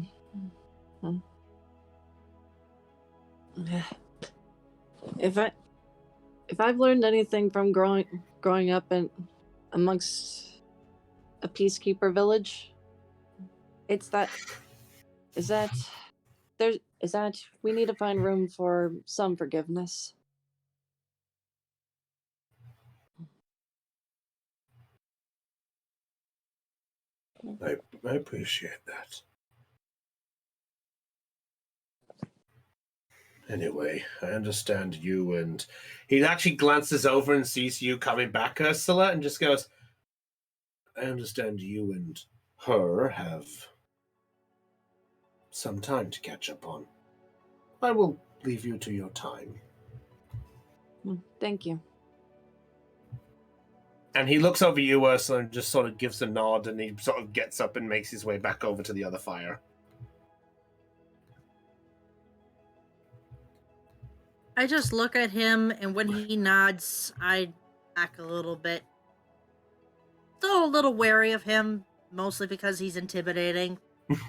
If I've learned anything from growing up amongst a peacekeeper village, is that we need to find room for some forgiveness. I appreciate that. Anyway, I understand you and... He actually glances over and sees you coming back, Ursula, and just goes, "I understand you and her have some time to catch up on. I will leave you to your time." Thank you. And he looks over you, Ursula, and just sort of gives a nod, and he sort of gets up and makes his way back over to the other fire. I just look at him, and when he nods, I back a little bit. Still a little wary of him, mostly because he's intimidating.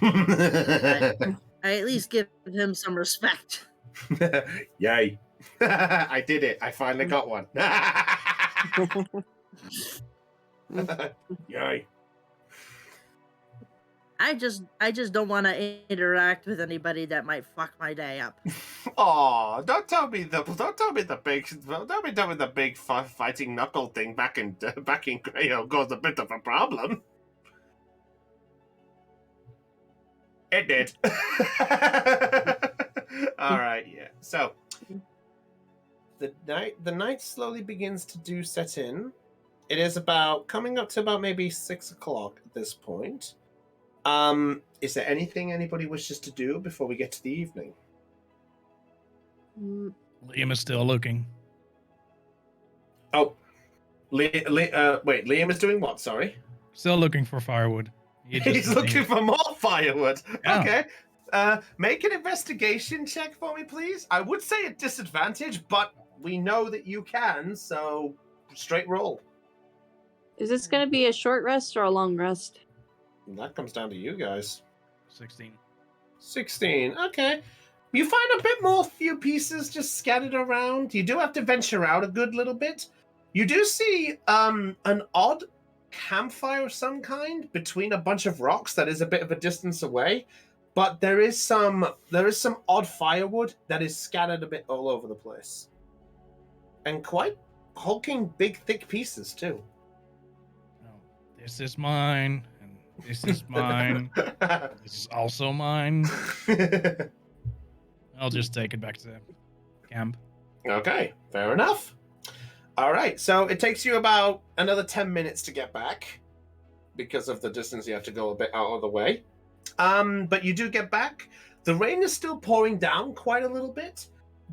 I at least give him some respect. Yay. I did it. I finally got one. Yay. I just don't want to interact with anybody that might fuck my day up. Oh, don't tell me the big fighting knuckle thing back in Grayo caused a bit of a problem. It did. All right, yeah. So the night slowly begins to set in. It is coming up to about maybe 6 o'clock at this point. Is there anything anybody wishes to do before we get to the evening? Liam is still looking. Oh, wait, Liam is doing what? Sorry. Still looking for firewood. He's looking for more firewood. Yeah. Okay. Make an investigation check for me, please. I would say at disadvantage, but we know that you can, so straight roll. Is this going to be a short rest or a long rest? And that comes down to you guys. 16. 16. Okay. You find a bit more few pieces just scattered around. You do have to venture out a good little bit. You do see an odd campfire of some kind between a bunch of rocks that is a bit of a distance away, but there is some odd firewood that is scattered a bit all over the place. And quite hulking big thick pieces too. Oh, this is mine, and this is mine. This is also mine. I'll just take it back to camp. Okay, fair enough. All right, so it takes you about another 10 minutes to get back because of the distance you have to go a bit out of the way. But you do get back. The rain is still pouring down quite a little bit,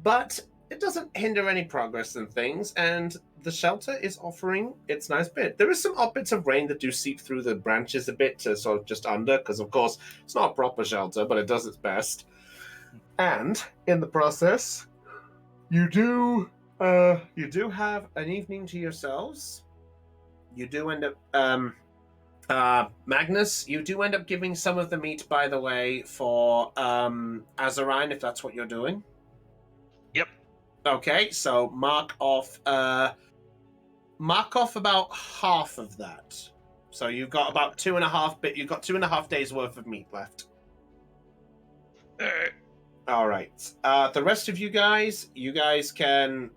but it doesn't hinder any progress and things, and the shelter is offering its nice bit. There is some odd bits of rain that do seep through the branches a bit to sort of just under, because of course it's not a proper shelter, but it does its best. And in the process, you do have an evening to yourselves. You do end up, Magnus, you do end up giving some of the meat, by the way, for Azarine, if that's what you're doing. Yep. Okay, so mark off about half of that. So you've got about 2.5 you've got 2.5 days worth of meat left. All right. The rest of you guys can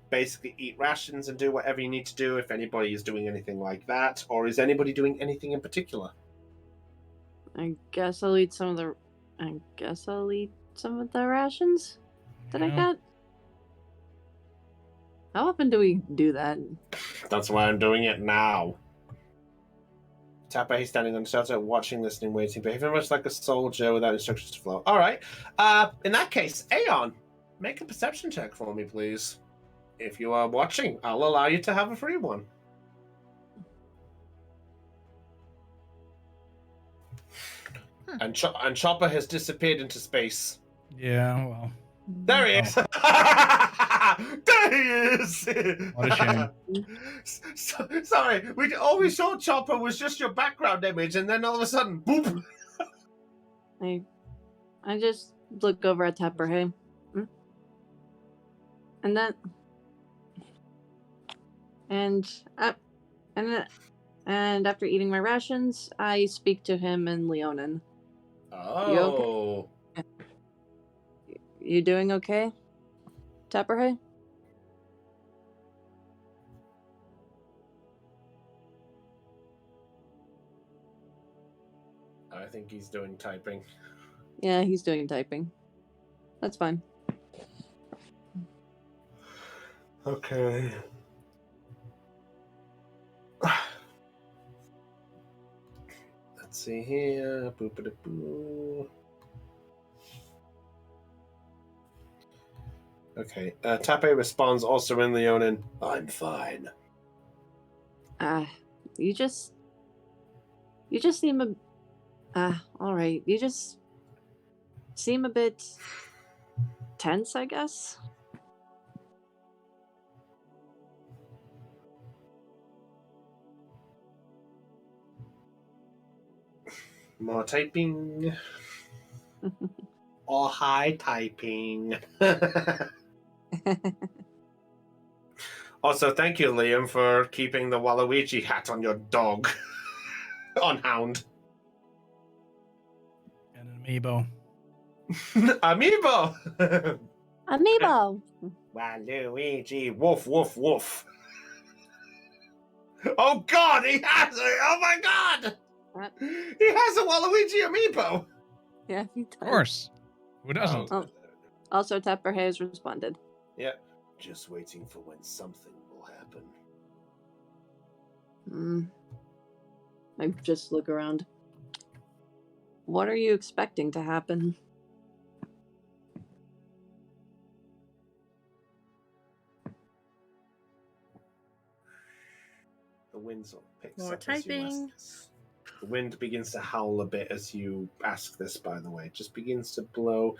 basically eat rations and do whatever you need to do if anybody is doing anything like that, or is anybody doing anything in particular? I guess I'll eat some of the rations that I Yeah. got. How often do we do that? That's why I'm doing it now. Tapper, he's standing on the shelter, watching, listening, waiting, behaving much like a soldier without instructions to flow. All right. In that case, Aeon, make a perception check for me, please. If you are watching, I'll allow you to have a free one. And Chopper has disappeared into space. Yeah, well, There he is. There he is. what a shame. Sorry, all we saw Chopper was just your background image, and then all of a sudden, boop. I just look over at Tepper, hey. And then and after eating my rations, I speak to him in Leonin. Oh. You doing okay? Tepper, hey? I think he's doing typing. Yeah, he's doing typing. That's fine. Okay. Let's see here. Boop-a-da-boo. Okay. Tape responds also in Leonin. I'm fine. You just seem alright. You just seem a bit tense, I guess. More typing. Or high typing. Also, thank you, Liam, for keeping the Waluigi hat on your dog. On Hound. And an amiibo. Amiibo! Amiibo. Waluigi, woof, woof, woof. Oh God, he has it! Oh my God! What? He has a Waluigi amiibo! Yeah, he does. Of course. Who doesn't? Oh. Also, Tepper has responded. Yeah. Just waiting for when something will happen. I just look around. What are you expecting to happen? The wind sort of picks More up as you ask typing. this. The wind begins to howl a bit as you ask this, by the way. It just begins to blow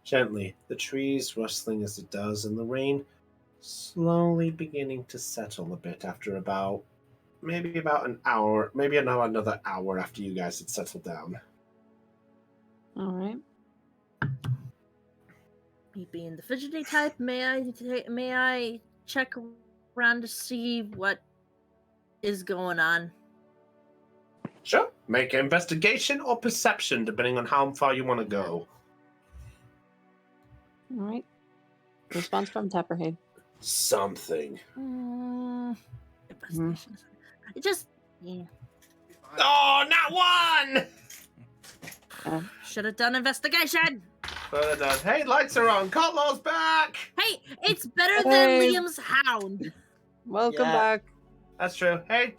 gently. The trees rustling as it does, and the rain slowly beginning to settle a bit after maybe about an hour, maybe another hour after you guys had settled down. All right. Me being the fidgety type, may I check around to see what is going on? Sure. Make an investigation or perception, depending on how far you want to go. All right. Response from Tepperhead. Something. Investigation. It just Oh, not one! should have done investigation. But hey, lights are on. Cotlaw's back! Hey, it's better Hey. than Liam's hound. Welcome Yeah. back. That's true. Hey,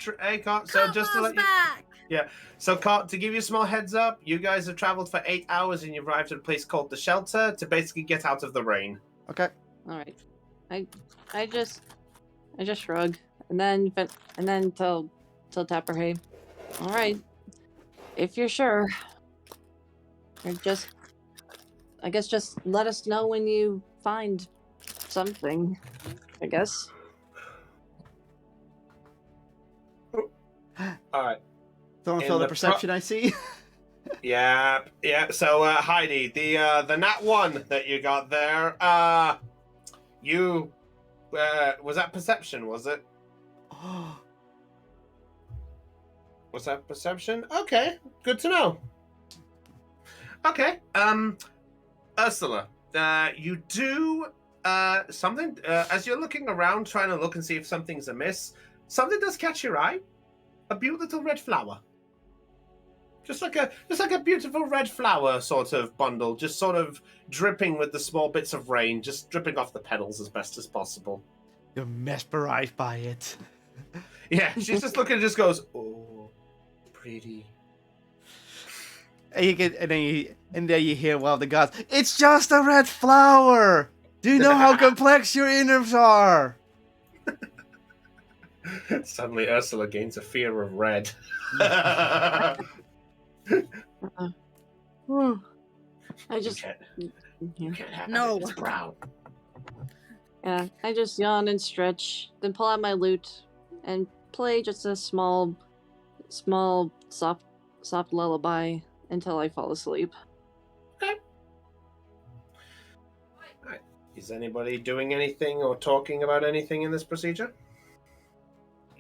Cot. So just to Cotlaw's let you, back. so Cot, to give you a small heads up, you guys have traveled for 8 hours and you've arrived at a place called the Shelter to basically get out of the rain. Okay. All right. I just shrug and then tell Tepperhead. All right. If you're sure, or I guess just let us know when you find something. I guess. All right. Don't In feel the the perception I see. Yeah. So Heidi, the nat one that you got there, you was that perception? Was it? Was that perception? Okay, good to know. Okay, Ursula, you do something as you're looking around, trying to look and see if something's amiss. Something does catch your eye. A beautiful little red flower. Just like a beautiful red flower sort of bundle, just sort of dripping with the small bits of rain, just dripping off the petals as best as possible. You're mesmerized by it. Yeah, she's just looking and just goes, oh, pretty. And you get, and then you hear one of the gods. It's just a red flower. Do you know how complex your innards are? Suddenly, Ursula gains a fear of red. Whew. I just You can't have No. it. It's brown. yeah. I just yawn and stretch, then pull out my lute and play just a small, soft lullaby until I fall asleep. Right. Is anybody doing anything or talking about anything in this procedure?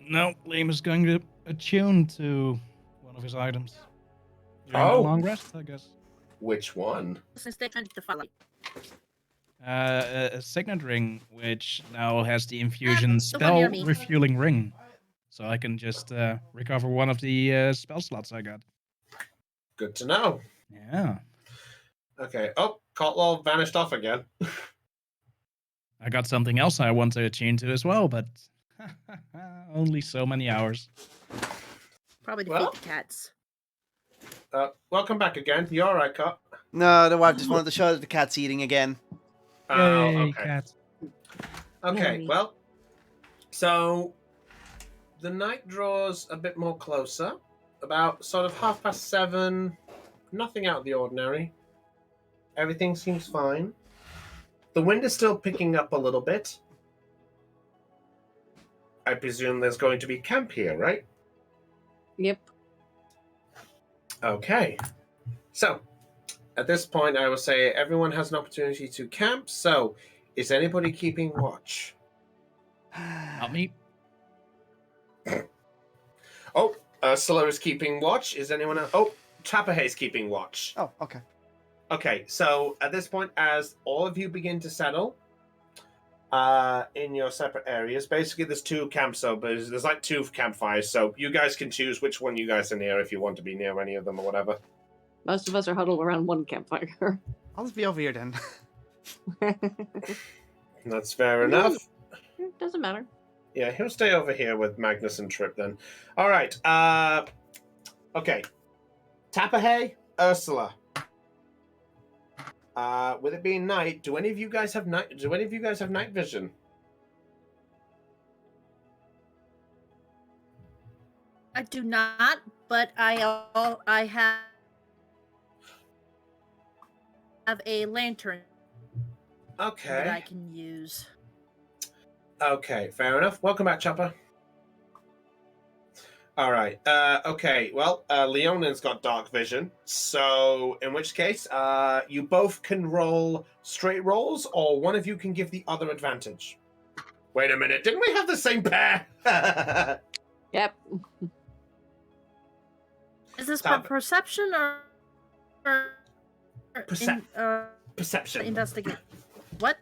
No, Liam is going to attune to one of his items. During Oh. the long rest, I guess. Which one? Since they turned to follow. A signet ring, which now has the infusion the one near spell me. refueling ring. So I can just recover one of the spell slots I got. Good to know. Yeah. Okay. Oh, Cotlaw vanished off again. I got something else I want to attune to as well, but only so many hours. Probably defeat Well. the cats. Welcome back again. You alright, Cot? No, the wife just wanted to show that the cat's eating again. Oh, Yay, okay. cat. Okay, Yay. well, so the night draws a bit more closer. About sort of 7:30. Nothing out of the ordinary. Everything seems fine. The wind is still picking up a little bit. I presume there's going to be camp here, right? Yep. Okay. So, at this point, I will say everyone has an opportunity to camp. So, is anybody keeping watch? Not me. Oh, Ursula is keeping watch. Is anyone else? Oh, Trapperhay's keeping watch. Oh, okay. Okay, so at this point, as all of you begin to settle in your separate areas, basically there's two camps, so there's like two campfires, so you guys can choose which one you guys are near if you want to be near any of them or whatever. Most of us are huddled around one campfire. I'll just be over here then. That's fair enough. It doesn't matter. Yeah, he'll stay over here with Magnus and Trip then. All right. Okay. Tapperhay, Ursula. With it being night, do any of you guys have night vision? I do not, but I have a lantern Okay. that I can use. Okay, fair enough. Welcome back, Chopper. All right. Okay. Well, Leonan's got dark vision, so in which case, you both can roll straight rolls, or one of you can give the other advantage. Wait a minute. Didn't we have the same pair? Yep. Is this Stop. perception or Perception. investigate? What?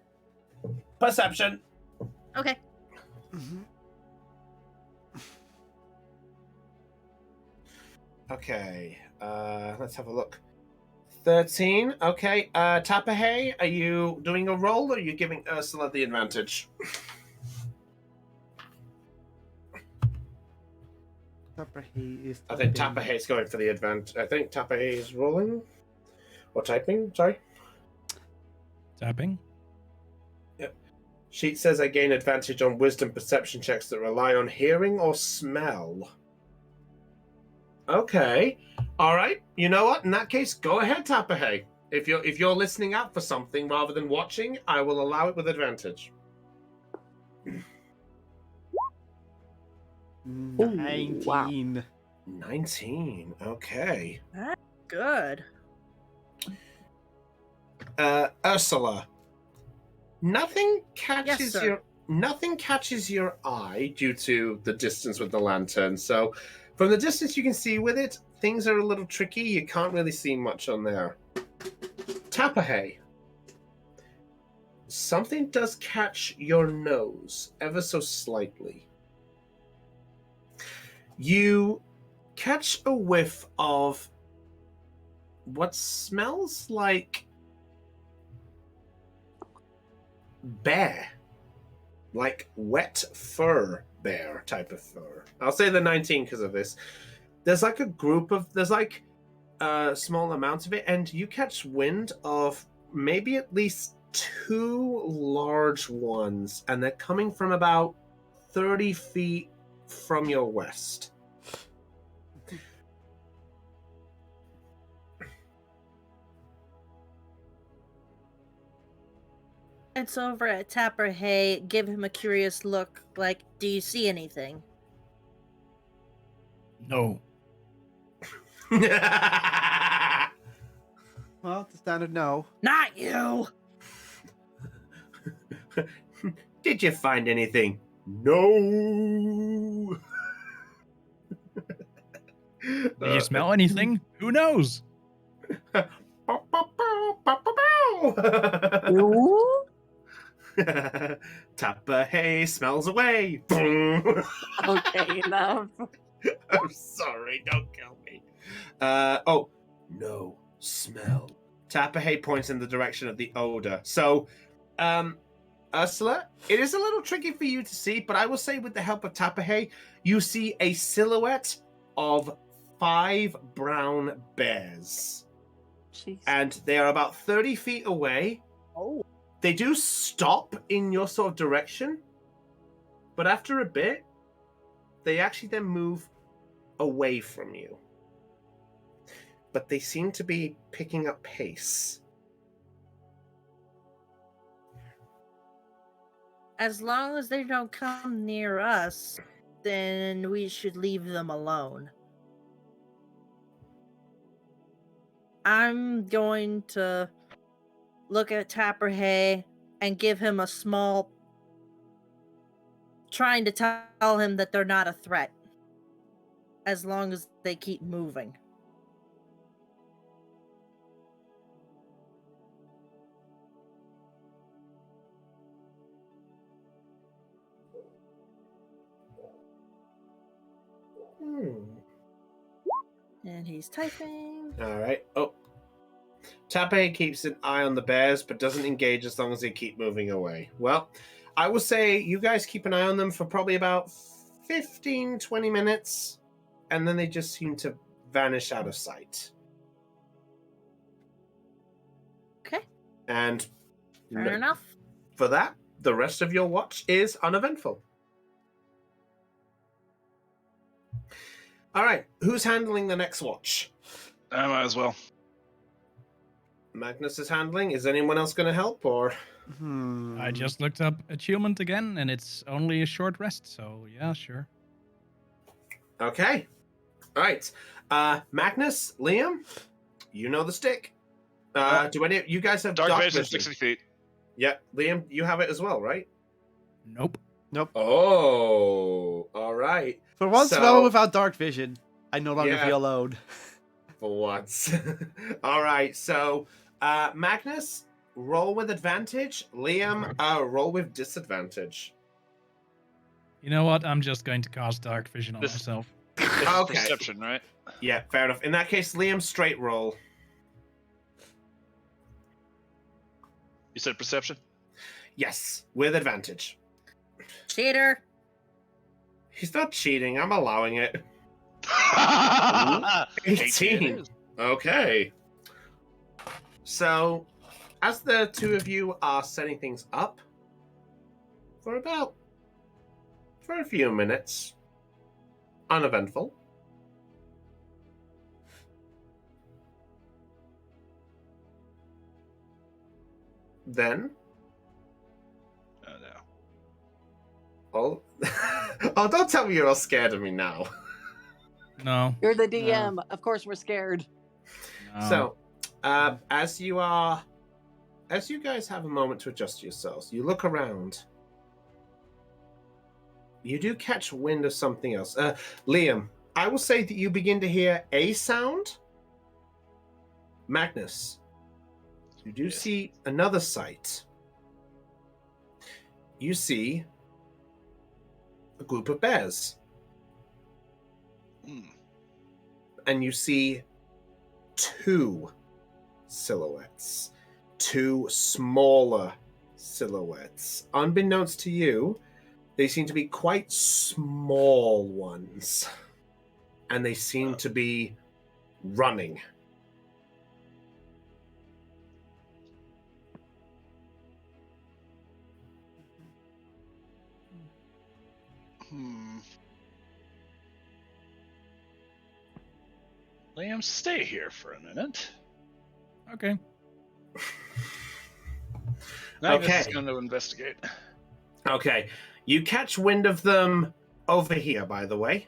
Perception. Okay. Okay. Let's have a look. 13. Okay. Tapperhay, are you doing a roll, or are you giving Ursula the advantage? Tapperhay is. I think Tapperhay's going for the advantage. I think Tapperhay is rolling or typing. Sorry. Tapping. Sheet says I gain advantage on wisdom perception checks that rely on hearing or smell. Okay. All right. You know what? In that case, go ahead, Tapperhay. If you're listening out for something rather than watching, I will allow it with advantage. 19. wow. 19. Okay. Good. Ursula. Nothing catches sir. nothing catches your eye due to the distance with the lantern. So from the distance you can see with it, things are a little tricky. You can't really see much on there. Tapperhay. Something does catch your nose ever so slightly. You catch a whiff of what smells like bear, like wet fur bear type of fur. I'll say the 19 because of this. There's like a small amount of it, and you catch wind of maybe at least 2 large ones, and they're coming from about 30 feet from your west. It's over at Tapperhay. Give him a curious look. Like, do you see anything? No. Well, the standard no. Not you. Did you find anything? No. Did you smell anything? Who knows? Ooh. Tapperhay smells away. Okay, enough. I'm sorry, don't kill me. Oh, no, smell. Tapperhay points in the direction of the odor. So, Ursula, it is a little tricky for you to see, but I will say with the help of Tapperhay, you see a silhouette of 5 brown bears. Jeez. And they are about 30 feet away. Oh. They do stop in your sort of direction, but after a bit, they actually then move away from you. But they seem to be picking up pace. As long as they don't come near us, then we should leave them alone. I'm going to look at Tapperhay and give him a small, trying to tell him that they're not a threat as long as they keep moving. And he's typing. All right. Oh. Tape keeps an eye on the bears, but doesn't engage as long as they keep moving away. Well, I will say you guys keep an eye on them for probably about 15, 20 minutes, and then they just seem to vanish out of sight. Okay. And Fair enough. for that, the rest of your watch is uneventful. All right. Who's handling the next watch? I might as well. Magnus is handling. Is anyone else going to help, or? I just looked up attunement again, and it's only a short rest, so yeah, sure. Okay. All right. Magnus, Liam, you know the stick. Do any you guys have Dark vision, vision? 60 feet. Yeah, Liam, you have it as well, right? Nope. Oh, all right. For once, So- well, without dark vision, I no longer Yeah. feel alone. For once. All right. So, Magnus, roll with advantage. Liam, roll with disadvantage. You know what? I'm just going to cast dark vision on This- myself. This is Okay. perception, right? Yeah, fair enough. In that case, Liam, straight roll. You said perception? Yes, with advantage. Cheater. He's not cheating. I'm allowing it. 18. Okay. So, as the two of you are setting things up for a few minutes, uneventful. Then, Oh, no. oh, don't tell me you're all scared of me now. No. You're the DM. Of course, we're scared. no. So, as you guys have a moment to adjust yourselves, you look around. You do catch wind of something else. Liam, I will say that you begin to hear a sound. Magnus, you do Yes. see another sight. You see a group of bears, Hmm. and you see two silhouettes, two smaller silhouettes. Unbeknownst to you, they seem to be quite small ones, and they seem to be running. Hmm. Liam, stay here for a minute. Okay. Magnus Okay. is going to investigate. Okay, you catch wind of them over here, by the way.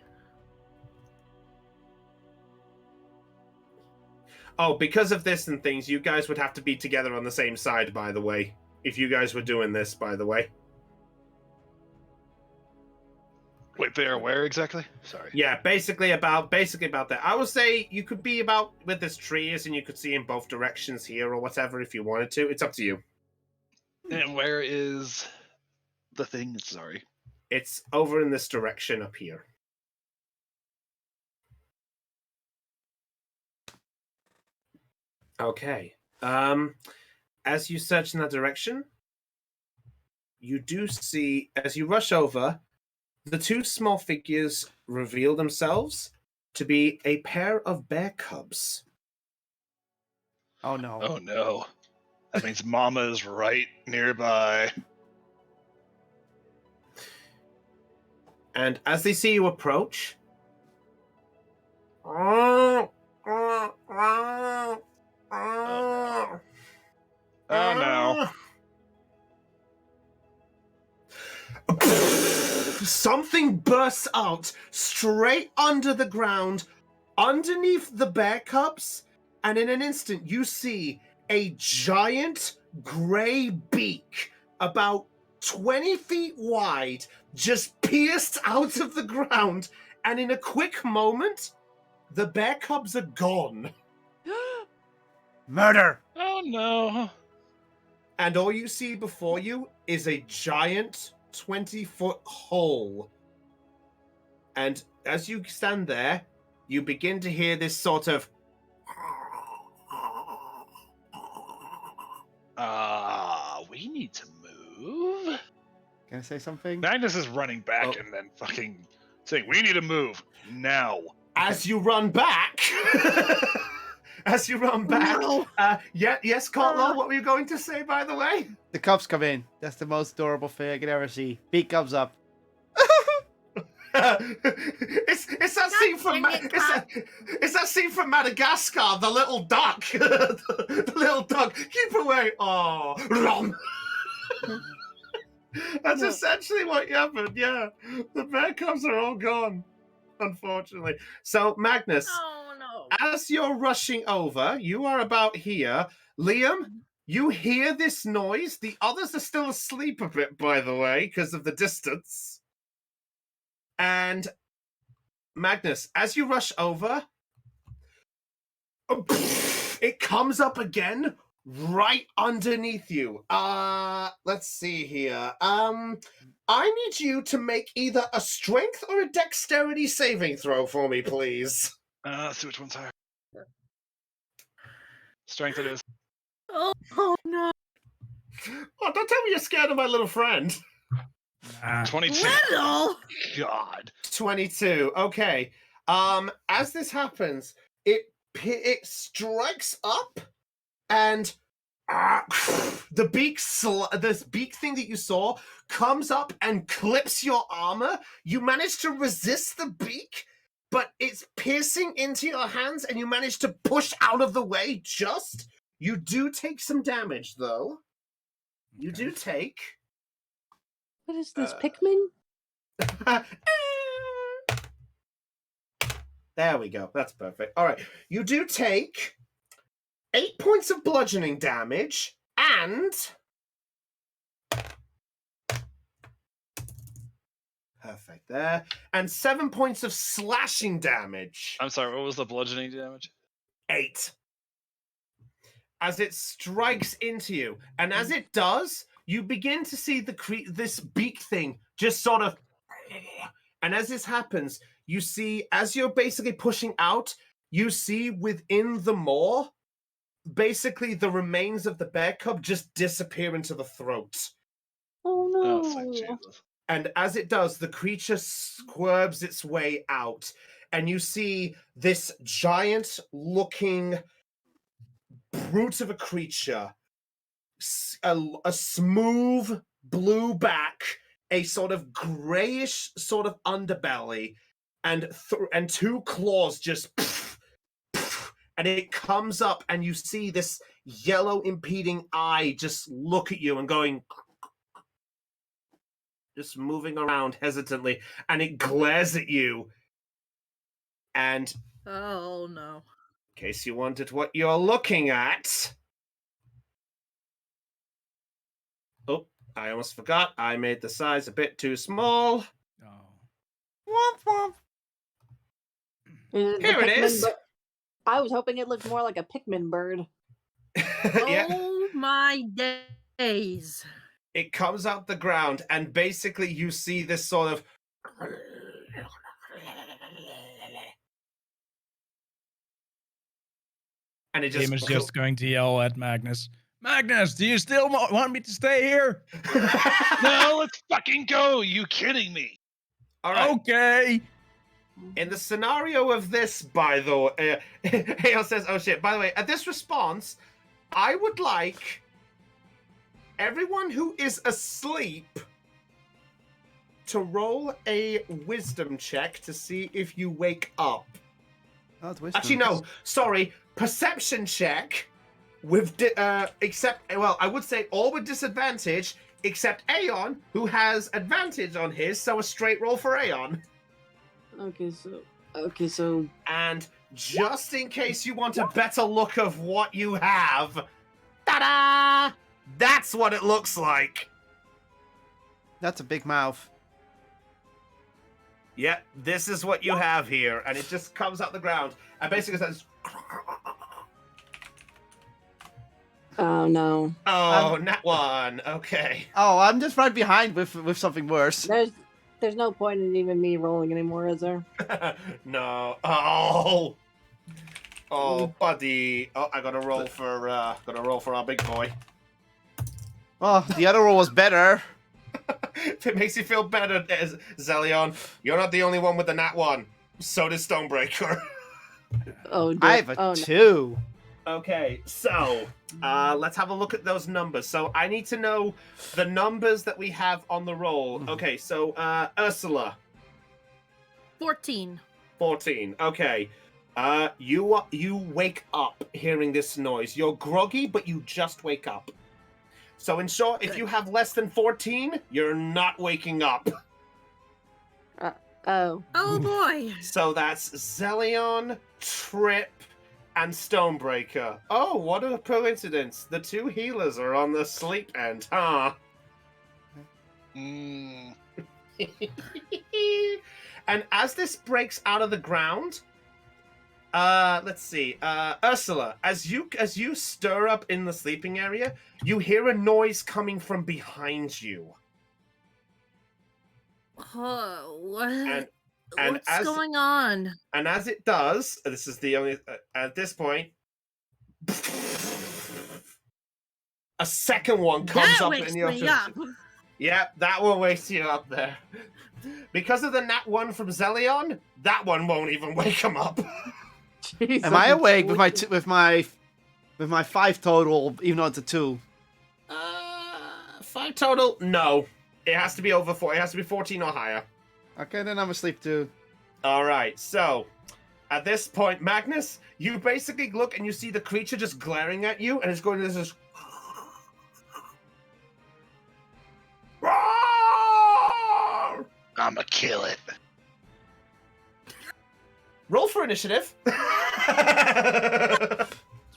Oh, because of this and things, you guys would have to be together on the same side, by the way. If you guys were doing this, by the way. Wait, they are where exactly? Sorry. Yeah, basically about that. I would say you could be about where this tree is, and you could see in both directions here or whatever if you wanted to. It's up to you. And where is the thing? Sorry. It's over in this direction up here. Okay. As you search in that direction, you do see, as you rush over, the two small figures reveal themselves to be a pair of bear cubs. Oh no. Oh no. That means Mama is right nearby. And as they see you approach, Oh no. Something bursts out straight under the ground, underneath the bear cubs, and in an instant you see a giant gray beak about 20 feet wide just pierced out of the ground, and in a quick moment, the bear cubs are gone. Murder! Oh no. And all you see before you is a giant 20-foot hole. And as you stand there, you begin to hear this sort of we need to move. Can I say something? Magnus is running back Oh. and then fucking saying, "We need to move now." as you run back. As you run back. No. Yes, Cotlow, what were you going to say, by the way? The cubs come in. That's the most adorable thing I can ever see. Beak comes up. It's that scene from it's that scene from Madagascar, the little duck. The little duck. Keep away. Oh, Rom. That's essentially what happened, yeah. The bear cubs are all gone, unfortunately. So, Magnus, Oh no. as you're rushing over, you are about here. Liam, you hear this noise. The others are still asleep a bit, by the way, because of the distance. And Magnus, as you rush over, it comes up again right underneath you. Let's see here. I need you to make either a strength or a dexterity saving throw for me, please. Let's see which one's higher. Strength it is. Oh no. Oh, don't tell me you're scared of my little friend. Nah. 22. Little. God. 22. Okay. As this happens, it strikes up, and the this beak thing that you saw comes up and clips your armor. You manage to resist the beak, but it's piercing into your hands, and you manage to push out of the way. Just you do take some damage, though. You do take. What is this, Pikmin? There we go. That's perfect. All right. You do take 8 points of bludgeoning damage and perfect there, and 7 points of slashing damage. I'm sorry, what was the bludgeoning damage? 8. As it strikes into you, and as it does, you begin to see this beak thing just sort of, and as this happens, you see, as you're basically pushing out, you see within the maw, basically the remains of the bear cub just disappear into the throat. Oh Oh, no. thank Jesus. And as it does, the creature squirms its way out, and you see this giant-looking brute of a creature, a smooth blue back, a sort of grayish sort of underbelly, and two claws just, and it comes up, and you see this yellow impeding eye just look at you and going, just moving around hesitantly, and it glares at you. And Oh no. in case you wondered what you're looking at, oh, I almost forgot. I made the size a bit too small. Oh. Womp womp. Here it is. I was hoping it looked more like a Pikmin bird. Yeah. Oh my days. It comes out the ground, and basically you see this sort of, and it Tim is just just going to yell at Magnus. Magnus, do you still want me to stay here? No, let's fucking go! You kidding me? All right. Okay. In the scenario of this, by the way, Hale says, oh shit, by the way, at this response, I would like everyone who is asleep to roll a wisdom check to see if you wake up. Oh, it's wisdom. Actually, no, sorry, perception check with, I would say all with disadvantage, except Aeon, who has advantage on his, so a straight roll for Aeon. Okay, so And just in case you want a better look of what you have, ta-da! That's what it looks like. That's a big mouth. Yeah, this is what you have here, and it just comes out the ground, and basically says, oh no. "Oh, not one." Okay. Oh, I'm just right behind with something worse. there's no point in even me rolling anymore, is there? No. Oh, buddy. Oh, I gotta roll for our big boy. Oh, the other roll was better. If it makes you feel better, Zelion, you're not the only one with the nat 1. So does Stonebreaker. Oh, I have a no. 2. Okay, so let's have a look at those numbers. So I need to know the numbers that we have on the roll. Okay, so Ursula, 14. 14. Okay. You wake up hearing this noise. You're groggy, but you just wake up. So in short, if you have less than 14, you're not waking up. Oh. Oh boy. So that's Zelion, Trip, and Stonebreaker. Oh, what a coincidence. The 2 healers are on the sleep end, huh? Mm. And as this breaks out of the ground, let's see. Ursula, as you stir up in the sleeping area, you hear a noise coming from behind you. Oh, what? And What's as going on? and as it does, this is the only at this point, a second one comes That up wakes in your me up. Yep, that one wakes you up there. Because of the nat 1 from Zelion, that one won't even wake him up. Jeez, Am I I'm awake with my sleeping. with my 5 total, even though it's a 2? 5 total? No. It has to be over 4. It has to be 14 or higher. Okay, then I'm asleep too. All right, so at this point, Magnus, you basically look and you see the creature just glaring at you, and it's going to this. I'ma kill it. Roll for initiative. 20.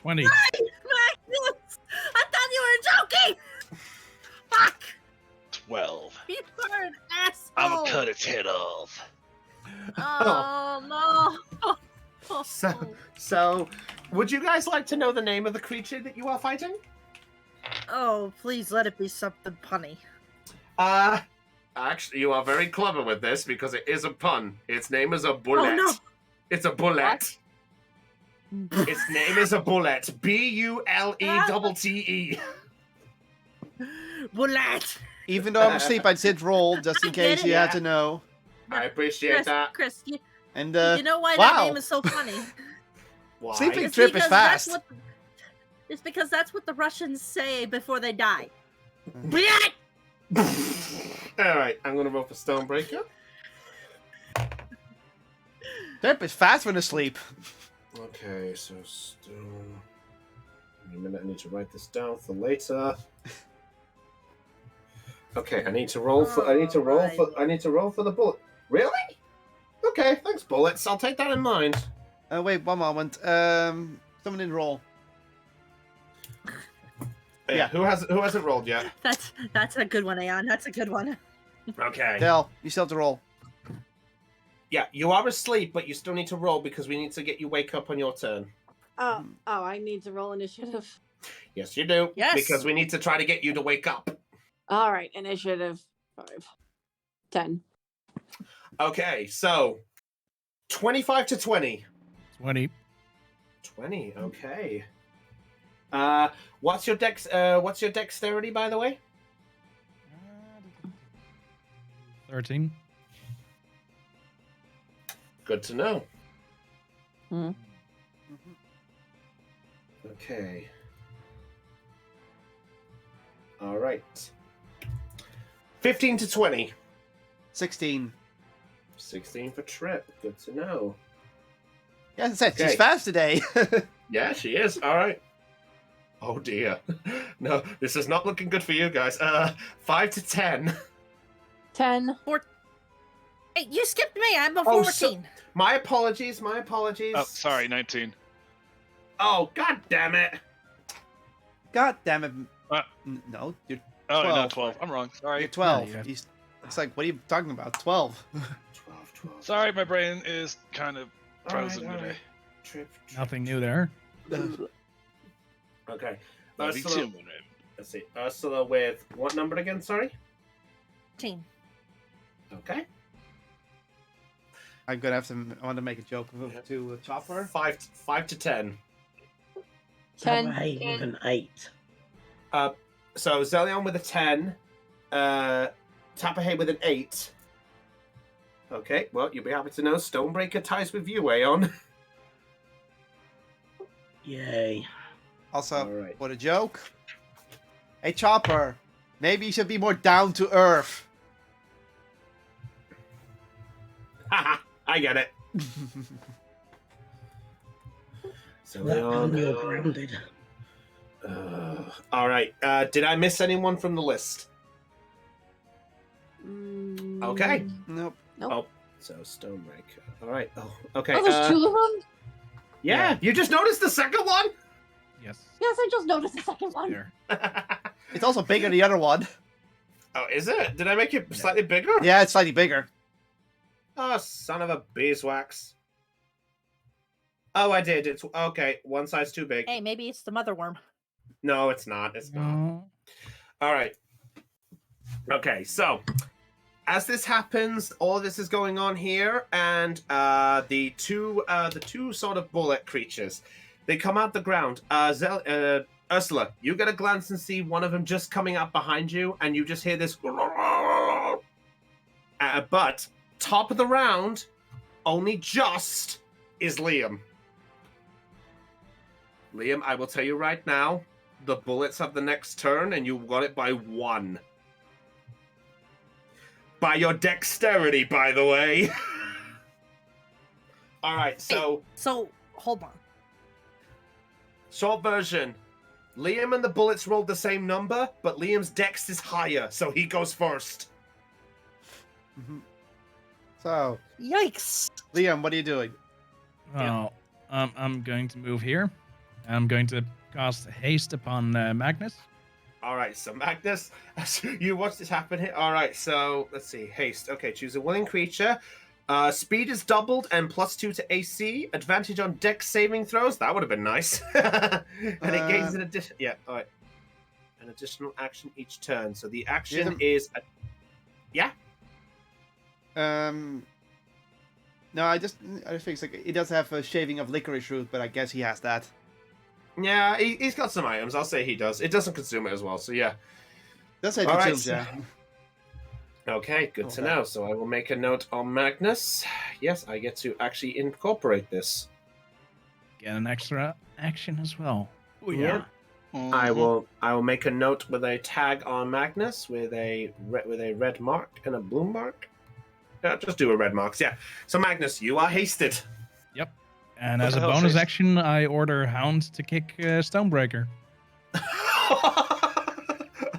Magnus! I thought you were joking! Fuck! 12. You are an asshole! I'ma cut its head off. Oh, no! So, would you guys like to know the name of the creature that you are fighting? Oh, please let it be something punny. Actually, you are very clever with this because it is a pun. Its name is a bullet. Oh, no. It's a bullet. Its name is a bullet. BULETTE. Bullet! Even though I'm asleep, I did roll just in I get case it. you had to know. I appreciate that. Chris, And you know why wow. that name is so funny? Why? Sleeping It's Trip is because fast. It's because that's what the Russians say before they die. All right, I'm gonna roll for Stonebreaker. Trip is fast when asleep. Okay, so Stone. Give me a minute. I need to write this down for later. Okay, I need to roll for. I need to roll for the bullet. Really? Okay, thanks, bullets. I'll take that in mind. Wait, one moment. Someone didn't roll. Yeah. Who hasn't rolled yet? That's a good one, Aeon. That's a good one. Okay. Del, you still have to roll. Yeah, you are asleep, but you still need to roll because we need to get you wake up on your turn. Oh, I need to roll initiative. Yes, you do. Yes. Because we need to try to get you to wake up. All right, initiative 5. 10. Okay, so 25 to 20. 20. 20. Okay. What's your dexterity, by the way? 13. Good to know. Hmm. Okay. All right. 15 to 20. 16. 16 for Trip. Good to know. Yeah, as I said, Okay. she's fast today. Yeah, she is. All right. Oh dear. No, this is not looking good for you guys. 5 to 10. 10. Hey, you skipped me. I'm a Oh, 14. so- My apologies. My apologies. Oh, sorry, 19. Oh, god damn it. God damn it. What? No, you're Oh, no, 12. 12. I'm wrong. Sorry. You're 12. Yeah, you It's like, what are you talking about? 12. 12. Sorry, my brain is kind of frozen All right. today. Trip. Nothing new there. Okay. Love you Ursula, too, let's see. Ursula with what number again? Sorry. 14. Okay. I'm gonna have to. I want to make a joke to Chopper. 5 to 10. 10. Alright, with an 8. So Zelion with a 10. Tapahey with an 8. Okay, well, you'll be happy to know Stonebreaker ties with you, Aeon. Yay. Also, All right. what a joke. Hey, Chopper. Maybe you should be more down to earth. Haha, I get it. That you're Zelion. grounded. All right. Did I miss anyone from the list? Okay. Nope. Oh, so Stonebreaker. All right. Oh, okay. Oh, there's 2 of them? Yeah, you just noticed the second one? Yes. Yes, I just noticed the second one. There. It's also bigger than the other one. Oh, is it? Did I make it slightly bigger? Yeah, it's slightly bigger. Oh, son of a beeswax. Oh, I did. It's okay. One size too big. Hey, maybe it's the mother worm. No, it's not. It's not. No. All right. Okay, so as this happens, all this is going on here, and the two sort of bullet creatures, they come out the ground. Ursula, you get a glance and see one of them just coming up behind you, and you just hear this. But top of the round, only just is Liam. Liam, I will tell you right now, the bullets have the next turn, and you won it by 1. By your dexterity, by the way. All right, so So, hold on. short version. Liam and the bullets rolled the same number, but Liam's dex is higher, so he goes first. So, Yikes. Liam, what are you doing? Oh, I'm going to move here. I'm going to cast haste upon Magnus. All right, so Magnus, you watch this happen here. All right, so let's see. Haste. Okay, choose a willing creature. Speed is doubled and +2 to AC. Advantage on dex saving throws. That would have been nice. And it gains an addition. Yeah, all right. An additional action each turn. So the action is. Yeah. No, I think it's like he does have a shaving of licorice root, but I guess he has that. Yeah, he's got some items. I'll say he does. It doesn't consume it as well, so yeah. That's how it All right, consumes, yeah. Okay, good to know. So I will make a note on Magnus. Yes, I get to actually incorporate this. Get an extra action as well. Oh Yeah. Mhm. I will make a note with a tag on Magnus with a red mark and a blue mark. Yeah, just do a red marks. Yeah. So Magnus, you are hasted. Yep. And What as the a hell is bonus haste? action, I order Hound to kick Stonebreaker.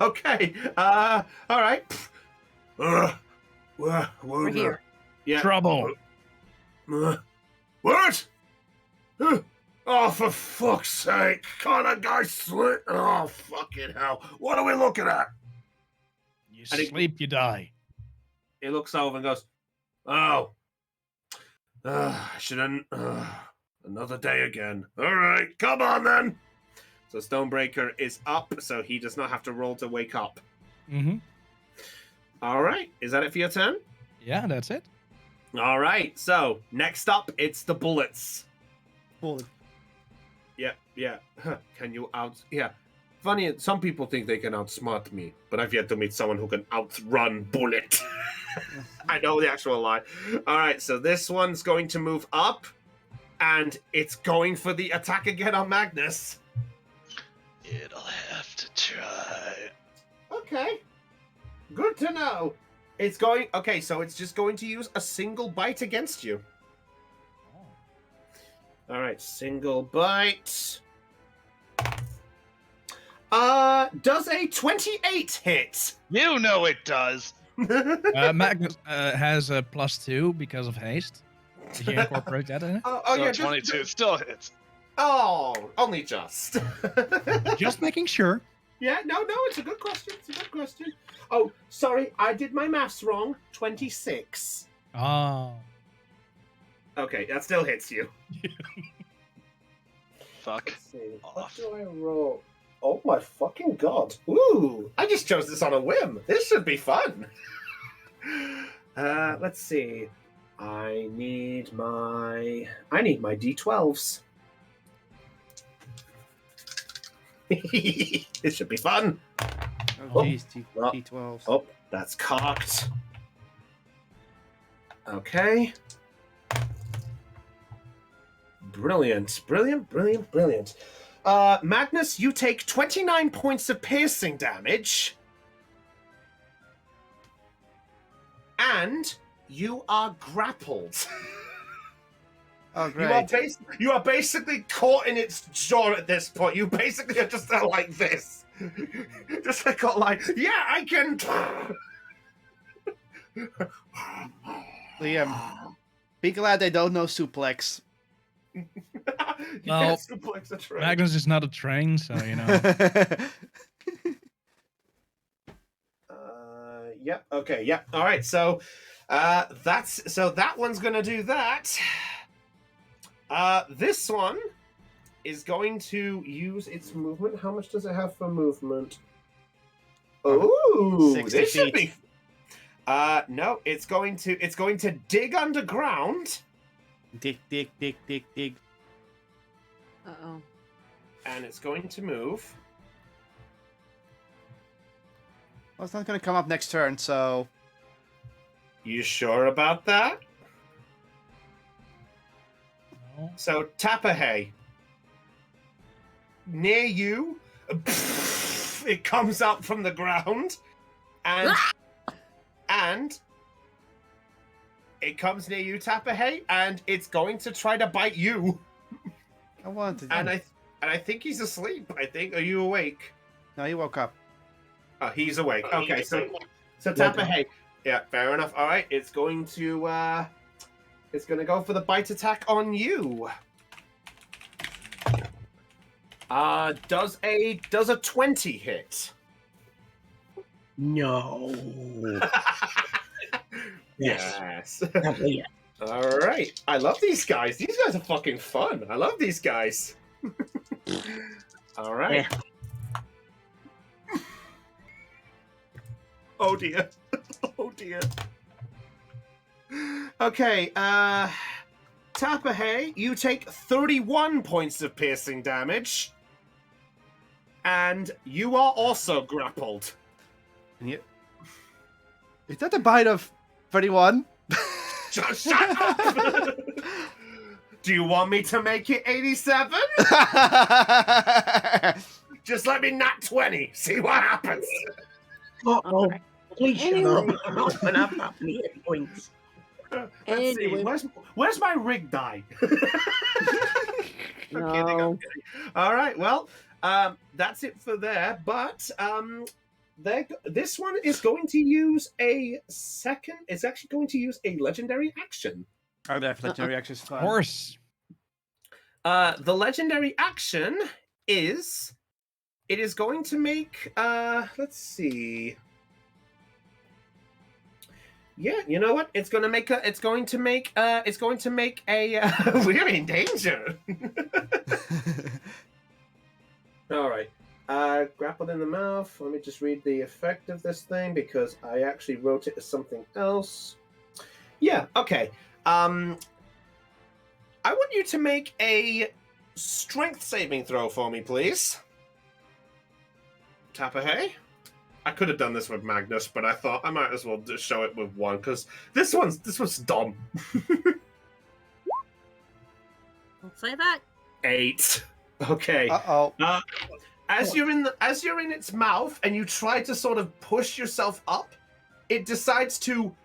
Okay. All right. We're here. Yeah. Trouble. What? Oh, for fuck's sake! Can't a guy slit? Oh, fucking hell! What are we looking at? You And it- sleep, you die. He looks over and goes, "Oh, I shouldn't. Another day again. All right, come on then." So Stonebreaker is up, so he does not have to roll to wake up. Mm-hmm. All right, is that it for your turn? Yeah, that's it. All right, so next up, it's the bullets. Bullet. Yeah. Can you Yeah. Funny, some people think they can outsmart me, but I've yet to meet someone who can outrun Bullet. I know the actual line. All right, so this one's going to move up, and it's going for the attack again on Magnus. It'll have to try. Okay. Good to know. It's going... Okay, so it's just going to use a single bite against you. All right, single bite. Does a 28 hit? You know it does. Magnus has a +2 because of haste. Did you incorporate that in it? Oh, So yeah, 22 still hits. Oh, only just. Just making sure. Yeah, no, it's a good question. It's a good question. Oh, sorry, I did my maths wrong. 26. Oh. Okay, that still hits you. Fuck. Let's see. What Off. do I roll? Oh my fucking god. Ooh, I just chose this on a whim. This should be fun. Let's see. I need my D12s. This should be fun. Oh, geez, well, D12s. Oh, that's cocked. Okay. Brilliant. Magnus, you take 29 points of piercing damage. And you are grappled. Oh, great. You are basically caught in its jaw at this point. You basically are just there like this. Just got like, yeah, I can. Liam, be glad they don't know suplex. Well, suplex a train. Magnus is not a train, so you know. Yep. Okay. Yep. All right. So, that one's gonna do that. This one is going to use its movement. How much does it have for movement? Oh, 60 this should feet. be. No, it's going to dig underground. Dig. Uh-oh. And it's going to move. Well, it's not going to come up next turn, so... You sure about that? No. So, Tapahay. Near you, it comes up from the ground, and it comes near you, Tapahay, and it's going to try to bite you. I wanted to... And I think he's asleep. Are you awake? No, he woke up. Oh, he's awake. Okay, so Tapahay. Yeah, fair enough. All right, it's going to go for the bite attack on you. Does a 20 hit? No. Yes. Yeah. All right. I love these guys. These guys are fucking fun. I love these guys. All right. Yeah. Oh dear. Oh dear. Okay, Tapahay, you take 31 points of piercing damage. And you are also grappled. And you... Is that the bite of 31? Shut up! Do you want me to make it 87? Just let me nat 20. See what happens. Oh, Alright. please shut Anyway. up. I'm not going to have that many hit points. Let's see. Anyway. Where's my rig die? I'm kidding. No. All right. Well, that's it for there. But this one is going to use a second. It's actually going to use a legendary action. Oh, that legendary action is Of fun. course. The legendary action is. It is going to make. Let's see. Yeah, you know what? It's going to make a. It's going to make a. We're in danger. All right. Grappled in the mouth. Let me just read the effect of this thing because I actually wrote it as something else. Yeah. Okay. I want you to make a strength saving throw for me, please. Tapahay. I could have done this with Magnus, but I thought I might as well just show it with one because this one's dumb. Don't say that. 8. Okay. Uh-oh. As you're in its mouth and you try to sort of push yourself up, it decides to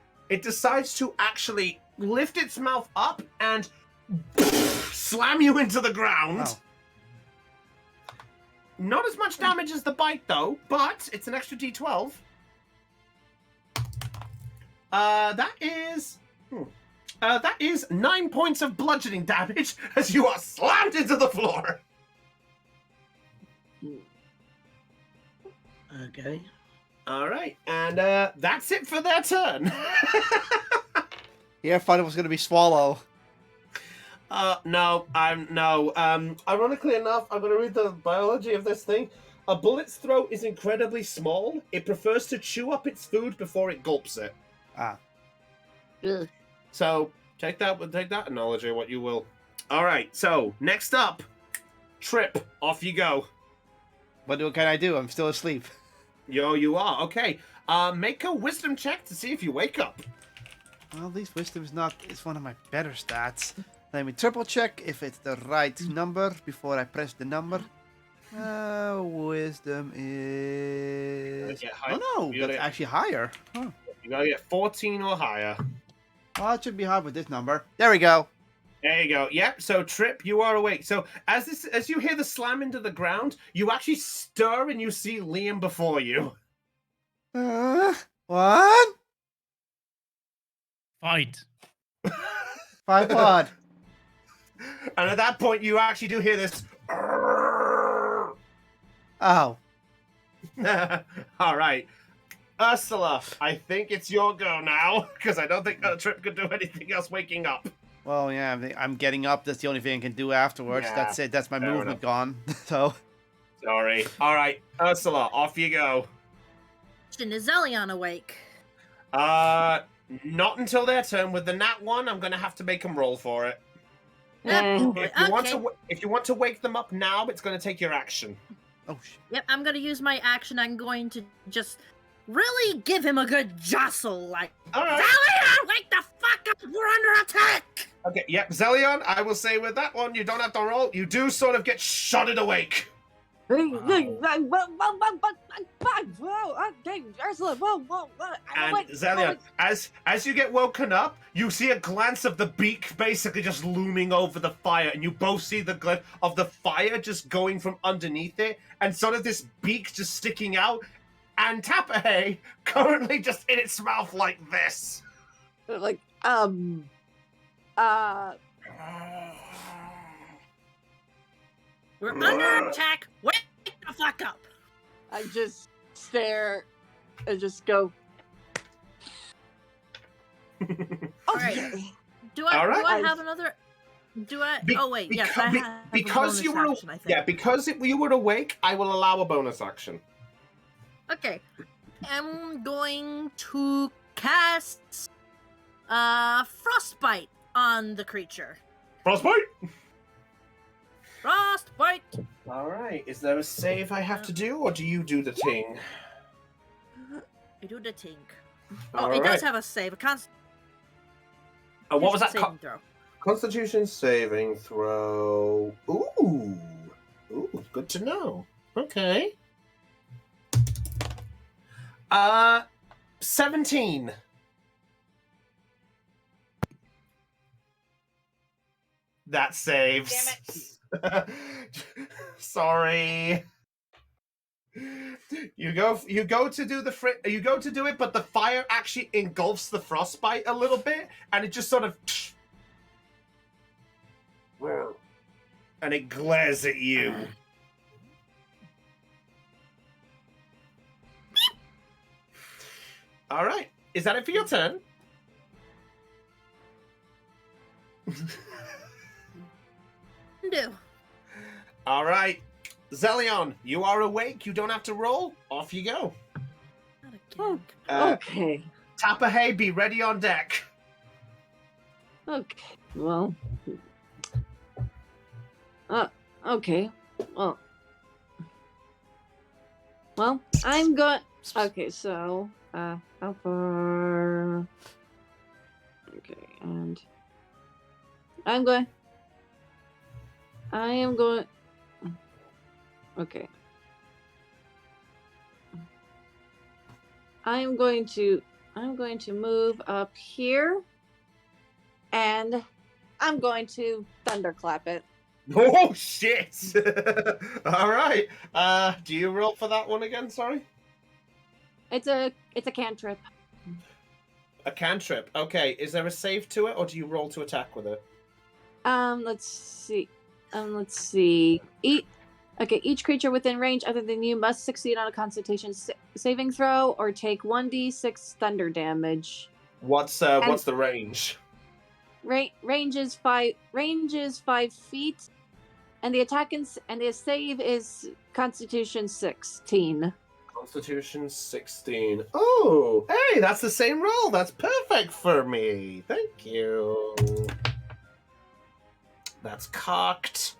actually lift its mouth up and slam you into the ground. Wow. Not as much damage as the bite though, but it's an extra D12. That is 9 points of bludgeoning damage as you are slammed into the floor. Okay. All right, and that's it for their turn. Yeah, I thought it was going to be Swallow. No. Ironically enough, I'm going to read the biology of this thing. A bullet's throat is incredibly small. It prefers to chew up its food before it gulps it. Ah. Ugh. So take that analogy, what you will. All right. So next up, Trip. Off you go. What can I do? I'm still asleep. Yo, you are okay. Make a wisdom check to see if you wake up. Well, at least wisdom is one of my better stats. Let me triple check if it's the right number before I press the number. Wisdom is... Get high. Oh no, You that's gotta- actually higher. Huh. You gotta get 14 or higher. Well, it should be hard with this number. There we go. There you go. Yep. So Trip, you are awake. So as you hear the slam into the ground, you actually stir and you see Liam before you. What? Fight. Five what? And at that point, you actually do hear this. Oh. All right. Ursula, I think it's your go now, because I don't think Trip could do anything else waking up. Well, yeah, I'm getting up. That's the only thing I can do afterwards. Yeah, That's it. That's my fair movement enough. gone. So, Sorry. All right, Ursula, off you go. Is Zelion awake? Not until their turn. With the nat 1, I'm gonna have to make them roll for it. Eh. Oh, If you want to wake them up now, it's gonna take your action. oh shit. Yep, I'm gonna use my action. I'm going to just really give him a good jostle. Like, All right. Zelion, wake the fuck up! We're under attack! Okay. Yep. Zelion, I will say with that one, you don't have to roll. You do sort of get shotted awake. Okay, Ursula, whoa. And Zelion, as you get woken up, you see a glance of the beak basically just looming over the fire, and you both see the glint of the fire just going from underneath it, and sort of this beak just sticking out, and Tapahay currently just in its mouth like this. Like, We're under attack. Wake the fuck up! I just stare and just go. Alright. Do I All right. do I have another? Do I? Oh wait, yes, I have because a you bonus were action, I think. yeah, because you were awake, I will allow a bonus action. Okay. I'm going to cast Frostbite on the creature. Frostbite. Frostbite! All right. Is there a save I have to do, or do you do the thing? I do the tink. All Oh, it right. does have a save. A What was that? saving throw. Constitution saving throw. Ooh, good to know. Okay. 17. That saves. Sorry. You go to do it, but the fire actually engulfs the frostbite a little bit, and it just sort of, and it glares at you. All right, is that it for your turn? Do. All right, Zelion, you are awake. You don't have to roll. Off you go. Not again. Okay. Tapahay, be ready on deck. Okay. Well. Okay. Well, I'm going. Okay, so how far? Okay, and I am going. Okay. I'm going to move up here, and I'm going to thunderclap it. Oh shit! All right. Do you roll for that one again? Sorry. It's a cantrip. A cantrip. Okay. Is there a save to it, or do you roll to attack with it? Let's see. Each creature within range other than you must succeed on a Constitution saving throw or take 1d6 thunder damage. What's the range? Range is 5 feet, and the attack and the save is Constitution 16. Constitution 16. Oh, hey, that's the same roll. That's perfect for me. Thank you. That's cocked.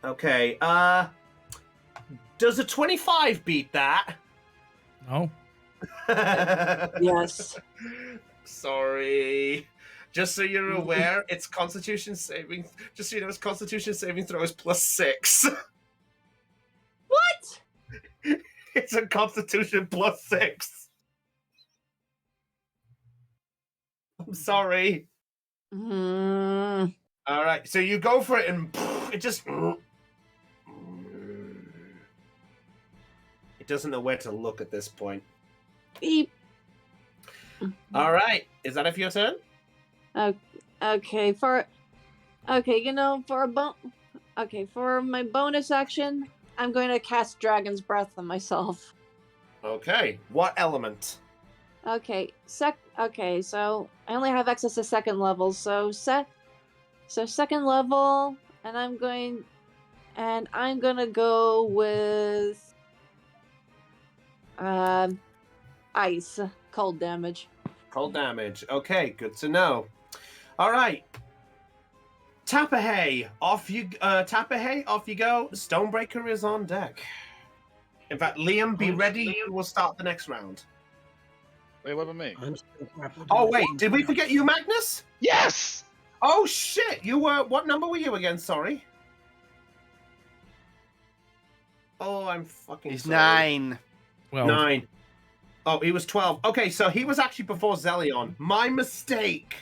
Okay, does a 25 beat that? No. Yes. Sorry. Just so you're aware, it's Constitution saving. Just so you know, it's Constitution saving throw is +6. What? It's a Constitution +6. I'm sorry. Mm. All right, so you go for it, and it just. It doesn't know where to look at this point. Beep. All right, is that it for your turn? Okay, for my bonus action, I'm going to cast Dragon's Breath on myself. Okay, what element? Okay, so I only have access to second level, so second level, and I'm gonna go with ice, cold damage. Cold damage. Okay, good to know. All right. Tapahey, off you go. Stonebreaker is on deck. In fact, Liam, be ready. We'll start the next round. Wait, what about me? I'm still grappled. Oh, wait, did we forget you, Magnus? Yes! Oh, shit. You were, what number were you again? Sorry. Oh, I'm fucking He's sorry. 9. Well, 9. Oh, he was 12. Okay, so he was actually before Zelion. My mistake.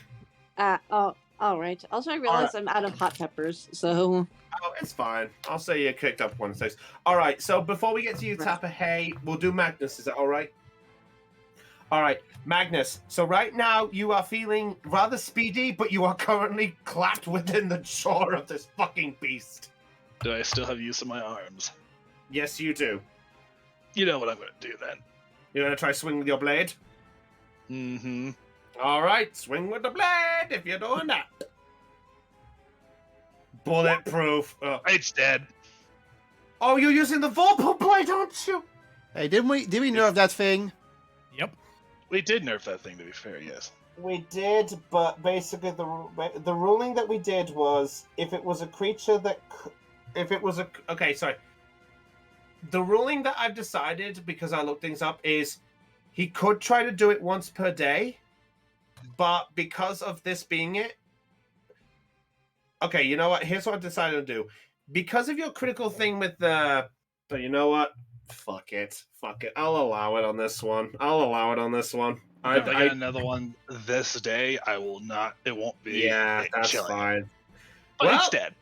All right. Also, I realized I'm out of hot peppers, so. Oh, it's fine. I'll say you kicked up 1-6. All right, so before we get to you, Tapahey, we'll do Magnus. Is that all right? All right, Magnus. So right now you are feeling rather speedy, but you are currently clapped within the jaw of this fucking beast. Do I still have use of my arms? Yes, you do. You know what I'm going to do then. You're gonna try swing with your blade? Mm-hmm. All right, swing with the blade if you're doing that. Bulletproof. It's dead. Oh, you're using the Vorpal blade, aren't you? Hey, did we nerf that thing? yep. We did nerf that thing, to be fair, yes. We did, but basically the ruling that we did was if it was a creature that, okay, sorry. The ruling that I've decided, because I looked things up, is he could try to do it once per day, but because of this being it, okay, you know what? Here's what I've decided to do. Because of your critical thing with the, but you know what? Fuck it. I'll allow it on this one. If I get another one this day, I will not. It won't be. Yeah, that's killing. fine. But Well, it's dead.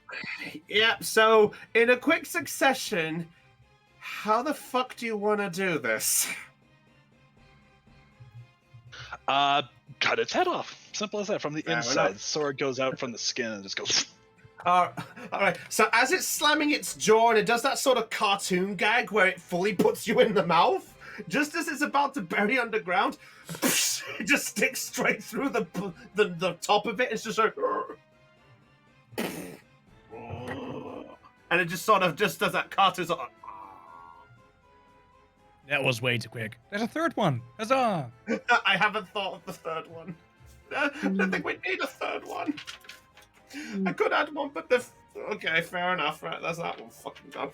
Yeah, so in a quick succession, how the fuck do you want to do this? Cut its head off. Simple as that. From the Fair inside, enough. sword goes out from the skin and just goes. All right, so as it's slamming its jaw and it does that sort of cartoon gag where it fully puts you in the mouth, just as it's about to bury underground, it just sticks straight through the top of it. It's just like, and it just sort of just does that cartoon sort of. That was way too quick. There's a third one. Huzzah! I haven't thought of the third one. I think we need a third one. I could add one, but okay, fair enough. Right, that's that one fucking done.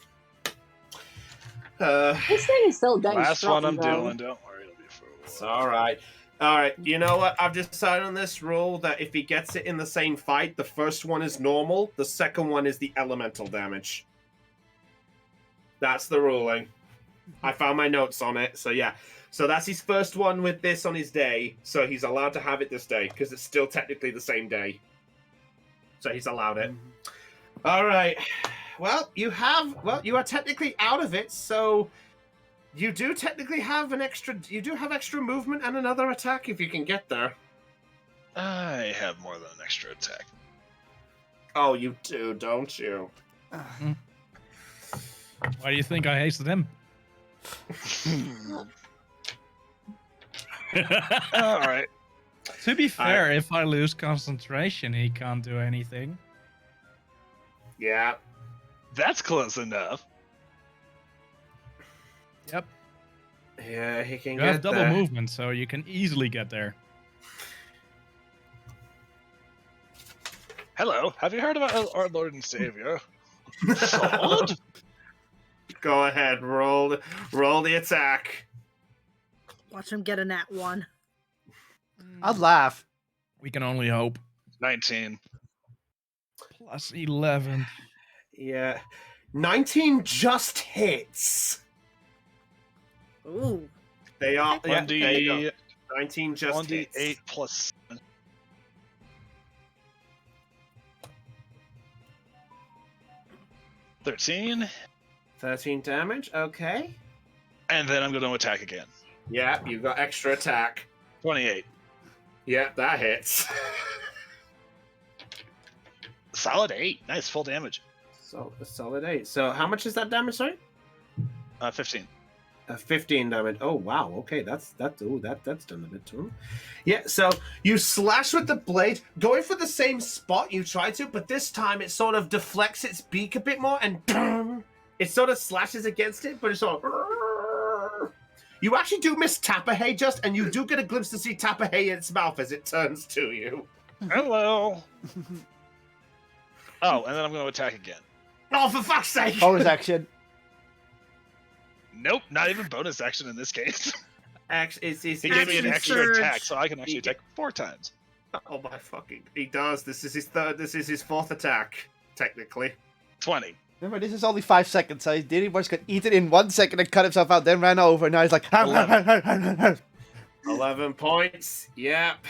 This thing is still dang Last strong, one I'm though. doing. Don't worry, it'll be for a while. It's all right. All right. You know what? I've decided on this rule that if he gets it in the same fight, the first one is normal. The second one is the elemental damage. That's the ruling. I found my notes on it. So yeah. So that's his first one with this on his day. So he's allowed to have it this day because it's still technically the same day. So he's allowed it. All right. Well, you are technically out of it. So you do technically have extra movement and another attack if you can get there. I have more than an extra attack. Oh, you do, don't you? Why do you think I hasted him? All right. To be fair, if I lose concentration, he can't do anything. Yeah. That's close enough. Yep. Yeah, he can You get have double there. movement, so you can easily get there. Hello, have you heard about our Lord and Savior? Sword? Go ahead, roll the attack. Watch him get a nat 1. I'd laugh. We can only hope. 19. Plus 11. Yeah. 19 just hits. Ooh. They are. Yeah, 1d, there you go. 19 just 1d8 hits. plus 7. 13. 13 damage. Okay. And then I'm going to attack again. Yeah, you got extra attack. 28. Yeah, that hits. Solid 8. Nice, full damage. So a solid 8. So how much is that damage? Sorry. 15. 15 damage. Oh wow. Okay, that's done a bit to him. Yeah. So you slash with the blade, going for the same spot you tried to, but this time it sort of deflects its beak a bit more, and it sort of slashes against it, but it's sort of. You actually do miss Tapahey just, and you do get a glimpse to see Tapahey in its mouth as it turns to you. Hello. Oh, and then I'm going to attack again. Oh, for fuck's sake! Bonus action. Nope, not even bonus action in this case. He He gave me an Action extra surge. attack, so I can actually attack 4 times. Oh my fucking! He does. This is his third. This is his fourth attack, technically. 20. Remember, this is only 5 seconds, so Diddy Boys got eaten in 1 second and cut himself out, then ran over, and now he's like, 11 points. Yep.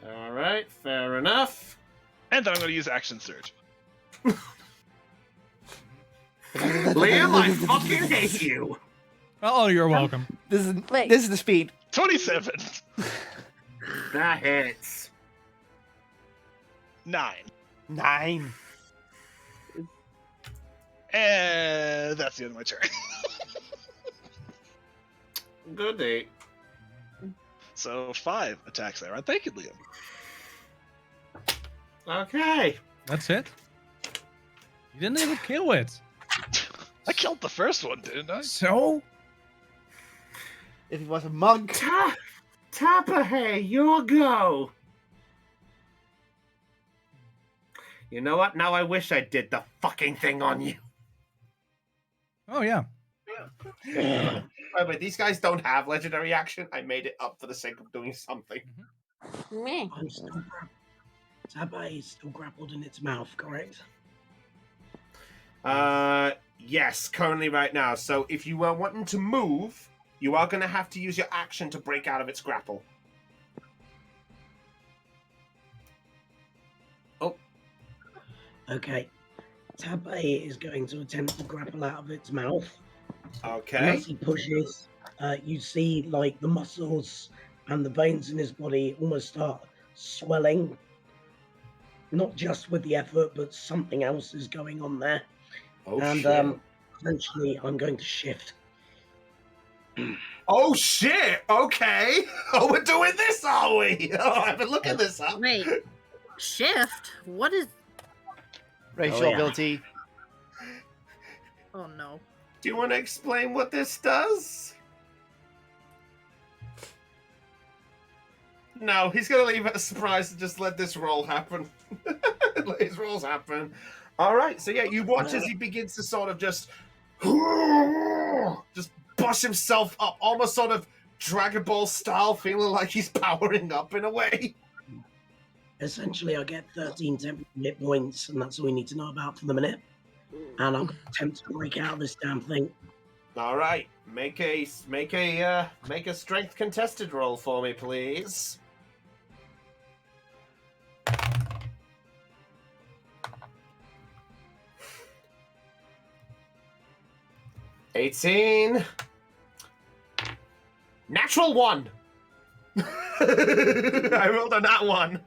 All right. Fair enough. And then I'm going to use action surge. Liam, I fucking hate you. Oh, you're welcome. This is Wait. this is the speed. 27. That hits. 9. 9. And that's the end of my turn. Good day. So 5 attacks there. Thank you, Liam. Okay. That's it. You didn't even kill it. I killed the first one, didn't I? So? If he was a monk. Tapahey, your go. You know what? Now I wish I did the fucking thing on you. Oh, yeah. By the way, these guys don't have legendary action. I made it up for the sake of doing something. Meh. I'm still Tapahey is still grappled in its mouth, correct? Yes, currently right now. So if you were wanting to move, you are going to have to use your action to break out of its grapple. Oh. Okay. Tapahey is going to attempt to grapple out of its mouth. And Okay. as he pushes, you see like the muscles and the veins in his body almost start swelling. Not just with the effort, but something else is going on there. Oh, And shit. eventually I'm going to shift. Oh, shit. Okay. Oh, we're doing this, are we? Oh, I've been looking this up. Wait. Shift? What is. Racial yeah. ability. Oh no. Do you want to explain what this does? No, he's going to leave it a surprise and just let this roll happen. Let his rolls happen. All right, so yeah, you watch as he begins to sort of just push himself up, almost sort of Dragon Ball style, feeling like he's powering up in a way. Essentially, I get 13 temporary hit points, and that's all we need to know about for the minute. And I'm going to attempt to break out of this damn thing. All right, make a strength contested roll for me, please. $18. Natural 1. I rolled a nat 1.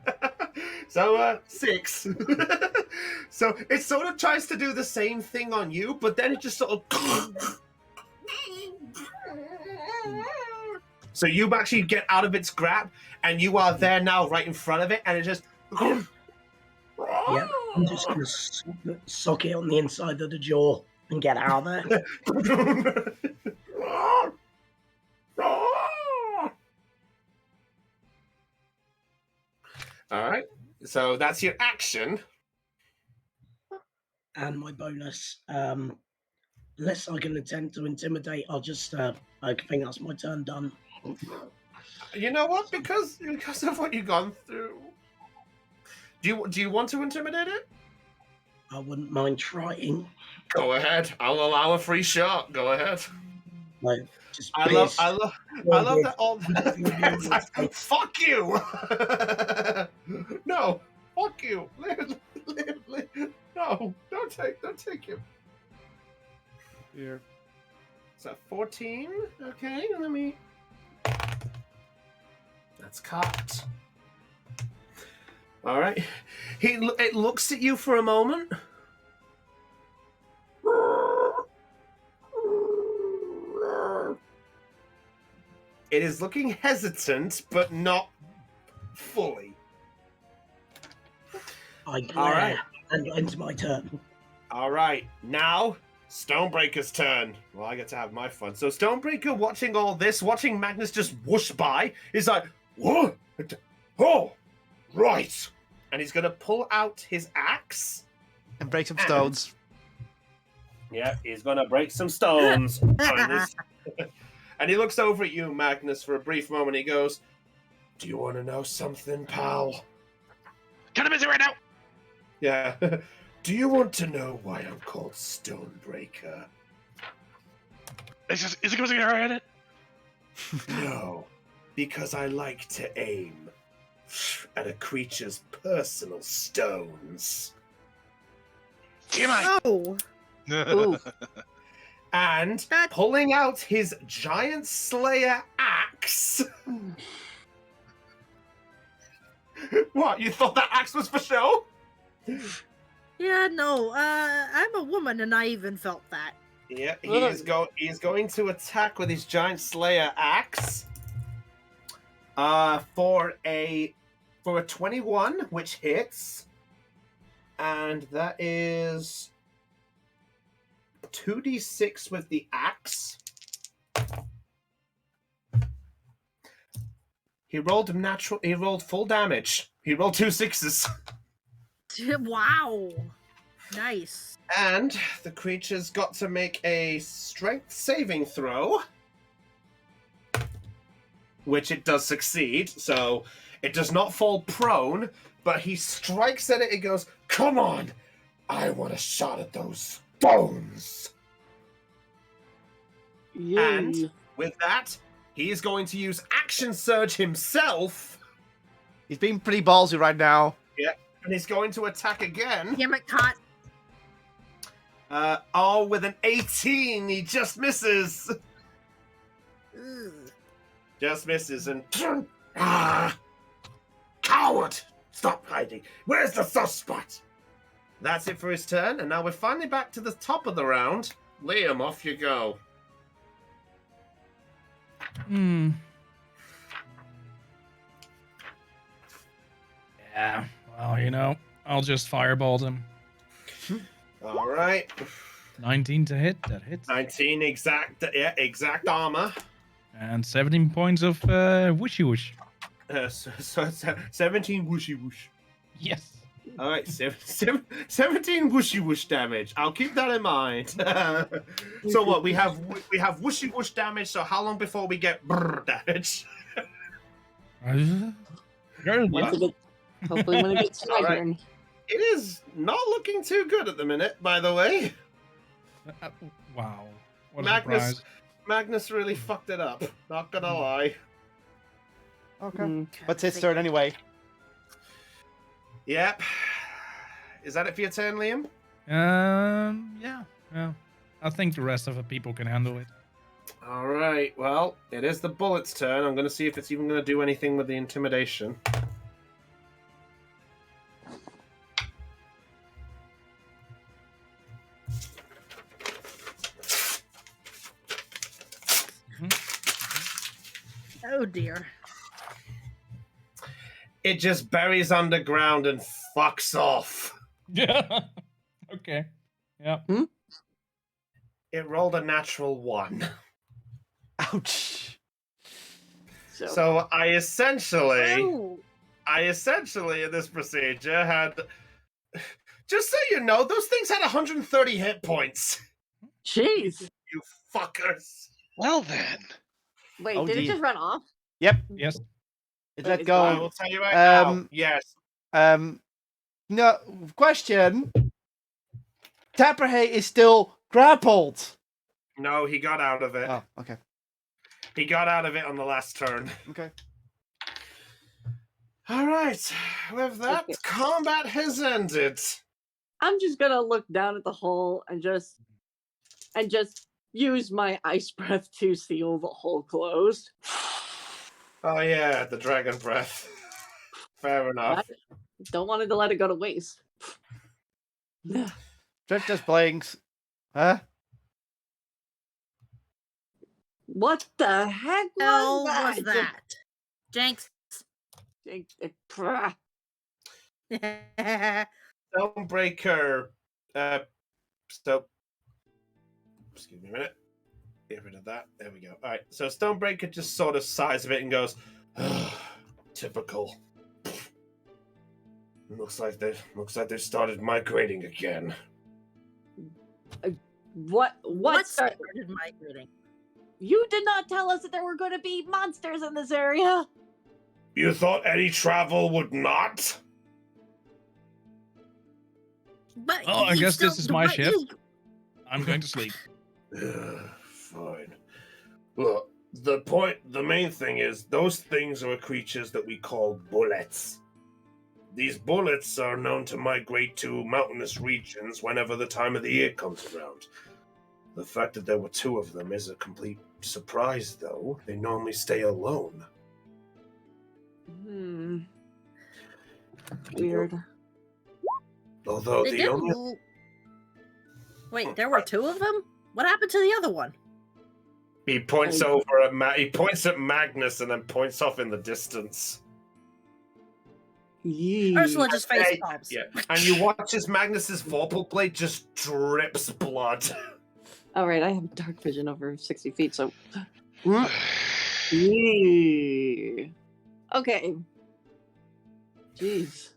So 6. So it sort of tries to do the same thing on you, but then it just sort of so you actually get out of its grab, and you are there now, right in front of it, and it just. Yeah, I'm just going to sock it on the inside of the jaw and get out of there. All right. So that's your action. And my bonus, unless I can attempt to intimidate, I'll just, I think that's my turn done. You know what? Because of what you've gone through, do you want to intimidate it? I wouldn't mind trying. Go ahead. I'll allow a free shot. Go ahead. Like, just I love that all. Fuck you! No, fuck you! No, don't take him. Here. So 14. Okay, let me. That's cocked. All right. It looks at you for a moment. It is looking hesitant, but not fully. I glare, All right. and it's my turn. All right. Now, Stonebreaker's turn. Well, I get to have my fun. So Stonebreaker, watching all this, watching Magnus just whoosh by, is like, "What? Oh, right." And he's going to pull out his axe. And break some stones. Yeah, he's going to break some stones. And he looks over at you, Magnus, for a brief moment. He goes, "Do you want to know something, pal?" Kind of busy right now. Yeah. "Do you want to know why I'm called Stonebreaker?" Is it going to get her at it? No, because I like to aim at a creature's personal stones. Damn Oh, Ooh. And That- pulling out his giant slayer axe. What, you thought that axe was for show? yeah, no. I'm a woman, and I even felt that. Yeah, he is going to attack with his giant slayer axe. For a 21, which hits. And that is 2d6 with the axe. He rolled full damage. He rolled 2 6s. Wow, nice. And the creature's got to make a strength saving throw. Which it does succeed, so it does not fall prone, but he strikes at it and goes, "Come on! I want a shot at those bones!" And with that, he is going to use Action Surge himself. He's being pretty ballsy right now. And he's going to attack again. Damn it, Cot. With an 18, he just misses. Ugh. Just misses and... Coward! Stop hiding. Where's the soft spot? That's it for his turn, and now we're finally back to the top of the round. Liam, off you go. Yeah. Well, I'll just fireball them. All right. 19 to hit. That hits. 19 exact armor. And 17 points of whooshy whoosh. So 17 whooshy whoosh. Yes. All right, 17 whooshy whoosh damage. I'll keep that in mind. So what we have whooshy whoosh damage. So how long before we get brrr damage? Hopefully when it gets to my All right. turn. It is not looking too good at the minute, by the way. Wow. What a Magnus, surprise. Magnus really fucked it up. Not gonna lie. Okay. But it's his turn anyway. Yep. Is that it for your turn, Liam? Yeah. I think the rest of the people can handle it. All right. Well, it is the bullet's turn. I'm going to see if it's even going to do anything with the intimidation. Oh dear. It just buries underground and fucks off. Yeah. Okay. Yeah. It rolled a natural 1. Ouch. So I essentially Oh, I essentially, in this procedure, had... Just so you know, those things had 130 hit points. Jeez. You fuckers. Well then. Wait, Oh, did it dear. just run off? Yep, Yes. it Wait, let it's go. I gone? will tell you right now. Um, Yes. No, question. Tapperhay is still grappled. No, he got out of it. Oh, okay. He got out of it on the last turn. Okay. All right. With that, Okay. combat has ended. I'm just gonna look down at the hole and just use my ice breath to seal the hole closed. Oh yeah, the dragon breath. Fair enough. Don't want to let it go to waste. Drift just blinks. Huh? What the heck hell was was that? that? Jenks. Stonebreaker. So. Excuse me a minute. Get rid of that. There we go. All right. So Stonebreaker just sort of sighs a bit and goes, "Typical. Looks like they started migrating again." What started migrating? You did not tell us that there were going to be monsters in this area. You thought any travel would not? But Oh, I you guess this still- is my but ship. you- I'm going to sleep. Fine. Look, the main thing is, those things are creatures that we call bullets. These bullets are known to migrate to mountainous regions whenever the time of the year comes around. The fact that there were two of them is a complete surprise, though. They normally stay alone. Weird. Although They the didn't. only... Wait, there were two of them? What happened to the other one? He points over at he points at Magnus and then points off in the distance. Ursula just face Hey, palms. Yeah, and you watch as Magnus's vorpal blade just drips blood. All right, I have dark vision over 60 feet, so. Yeah. Okay. Jeez.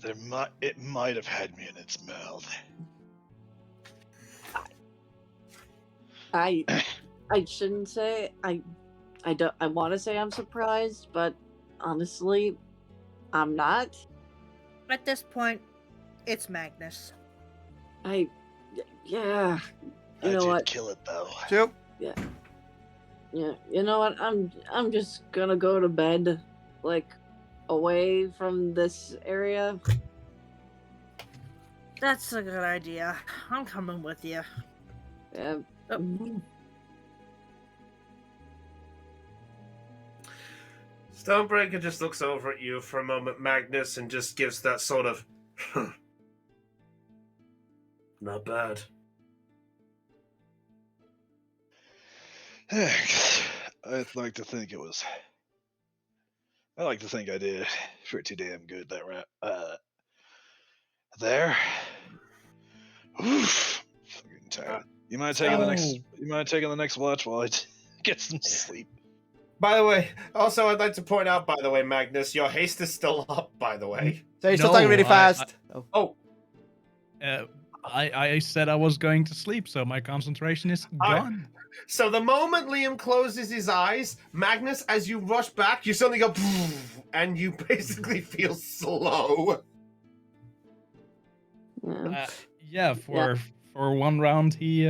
It might have had me in its mouth. I shouldn't say I want to say I'm surprised, but honestly, I'm not. At this point, it's Magnus. Yeah. You I know did what? kill it though. Two. Yeah. You know what? I'm just gonna go to bed, like, away from this area. That's a good idea. I'm coming with you. Yeah. Stonebreaker just looks over at you for a moment, Magnus, and just gives that sort of, not bad. Thanks. I'd like to think I like to think I did pretty damn good that round. There. Oof. Fucking tired. You mind taking the next watch while I get some sleep? By the way, also I'd like to point out, by the way, Magnus, your haste is still up, by the way. So he's still talking really No, fast. I said I was going to sleep, so my concentration is gone. So the moment Liam closes his eyes, Magnus, as you rush back, you suddenly go, and you basically feel slow. Yeah. For one round, he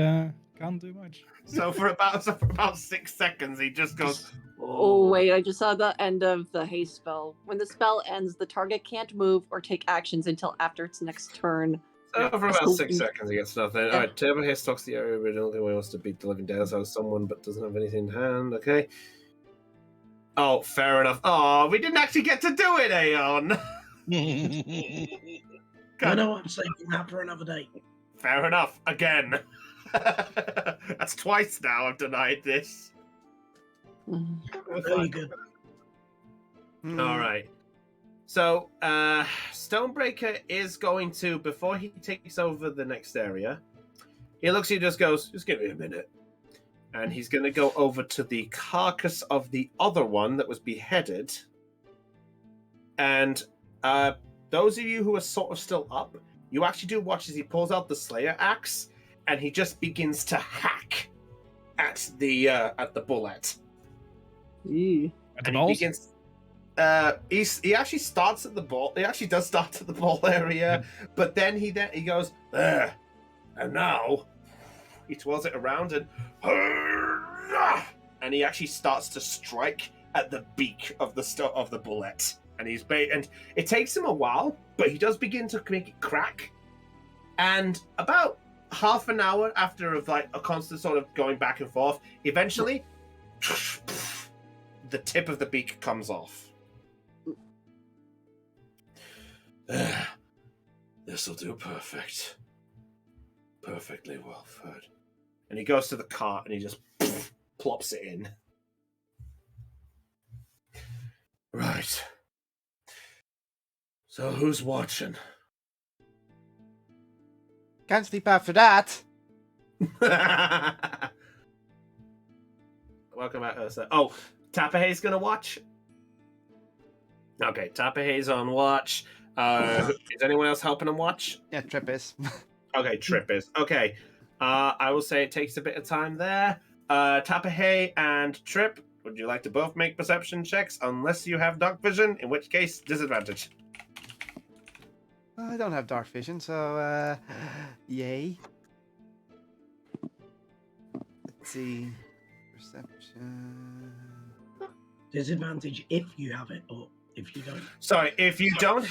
can't do much. So for about 6 seconds, he just goes. Oh wait, I just saw the end of the haste spell. When the spell ends, the target can't move or take actions until after its next turn. So for about 6 seconds, he gets nothing. Yeah. All right, Turbo here stalks the area originally when he wants to beat the living dead out of someone, but doesn't have anything in hand. Okay. Oh, fair enough. Oh, we didn't actually get to do it, Aeon. I know I'm saving that for another day. Fair enough. Again. That's twice now I've denied this. Very good. All right. So, Stonebreaker is going to, before he takes over the next area, he looks at you and just goes, just give me a minute. And he's going to go over to the carcass of the other one that was beheaded And those of you who are sort of still up, you actually do watch as he pulls out the Slayer axe, and he just begins to hack at the bullet. Eee. At the And balls? he begins. He actually starts at the ball. He actually does start at the ball area, but then he goes there, and now he twirls it around and he actually starts to strike at the beak of the bullet. And and it takes him a while, but he does begin to make it crack. And about half an hour after of like a constant sort of going back and forth, eventually the tip of the beak comes off. This'll do perfect. Perfectly well fed. And he goes to the cart and he just plops it in. Right. So who's watching? Can't sleep after that. Welcome out, Ursa. Oh, Tapahay's gonna watch? Okay, Tapahay's on watch. Is anyone else helping him watch? Yeah, Trip is. Okay, Trip is. Okay. I will say it takes a bit of time there. Tapahay and Trip, would you like to both make perception checks unless you have dark vision, in which case disadvantage. I don't have dark vision, so yay. Let's see. Perception. Disadvantage if you have it, or if you don't. Sorry, if you don't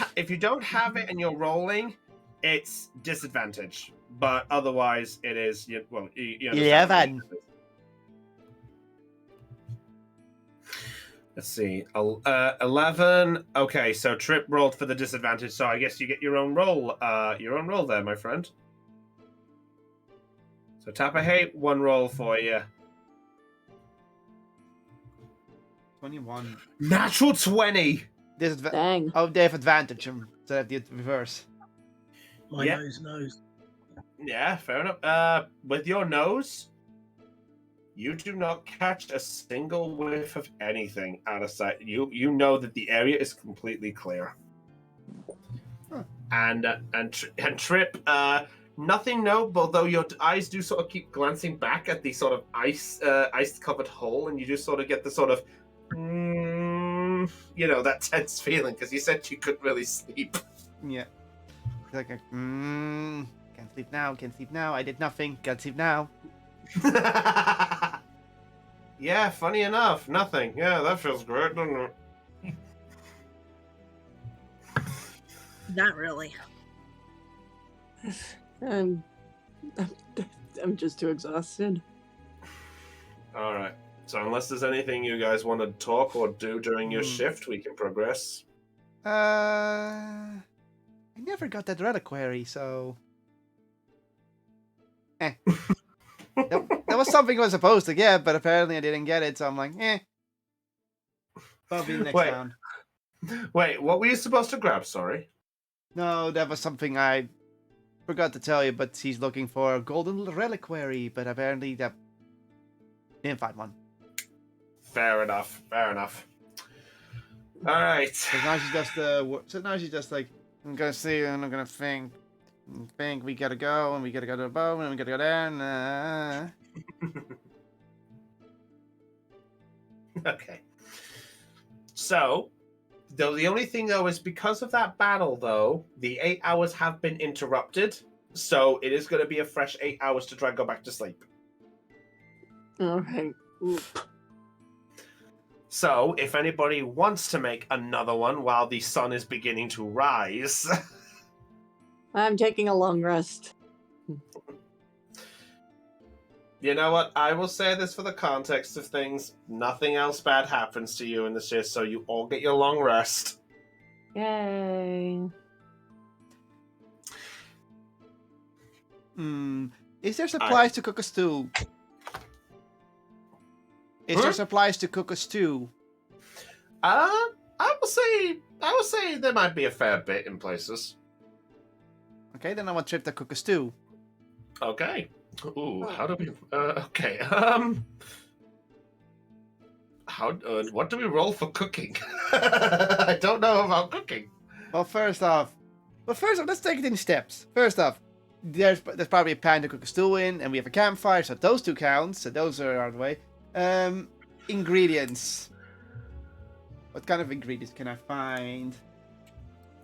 have it and you're rolling, it's disadvantage. But otherwise, it is you understand what it is. Let's see. 11. Okay, so Trip rolled for the disadvantage, so I guess you get your own roll. Your own roll there, my friend. So Tapahay, one roll for you. 21. Natural 20. Dang. Oh, they have advantage instead of the reverse. My Yeah. nose knows. Yeah, fair enough. With your nose, you do not catch a single whiff of anything out of sight. You know that the area is completely clear. Huh. And Trip, nothing notable, though your eyes do sort of keep glancing back at the sort of ice-covered hole, and you just sort of get the sort of, that tense feeling, because you said you couldn't really sleep. Yeah. It's like, can't sleep now, can't sleep now. I did nothing, can't sleep now. Yeah, funny enough, nothing. Yeah, that feels great, doesn't it? Not really. I'm just too exhausted. All right. So unless there's anything you guys want to talk or do during your shift, we can progress. I never got that reliquary, so... That was something I was supposed to get, but apparently I didn't get it, so I'm like, Probably next Wait. round. Wait, what were you supposed to grab? Sorry. No, that was something I forgot to tell you, but he's looking for a golden reliquary, but apparently that didn't find one. Fair enough. Fair enough. All right. So now she's just like, I'm gonna see and I'm gonna think we gotta go and we gotta go to the boat and we gotta go there and Okay. So, though the only thing though is because of that battle though, the 8 hours have been interrupted. So it is going to be a fresh 8 hours to try and go back to sleep. Okay. Ooh. So if anybody wants to make another one while the sun is beginning to rise, I'm taking a long rest. you know what? I will say this for the context of things. Nothing else bad happens to you in this year, so you all get your long rest. Yay. Is there supplies to cook a stew? Is there supplies to cook a stew? I would say there might be a fair bit in places. Okay, then I want Trip to cook a stew. Okay. Ooh, how do we? Okay. How what do we roll for cooking? I don't know about cooking. Well, first off, let's take it in steps. First off, there's probably a pan to cook a stew in, and we have a campfire, so those 2 count. So those are out of the way. Ingredients. What kind of ingredients can I find?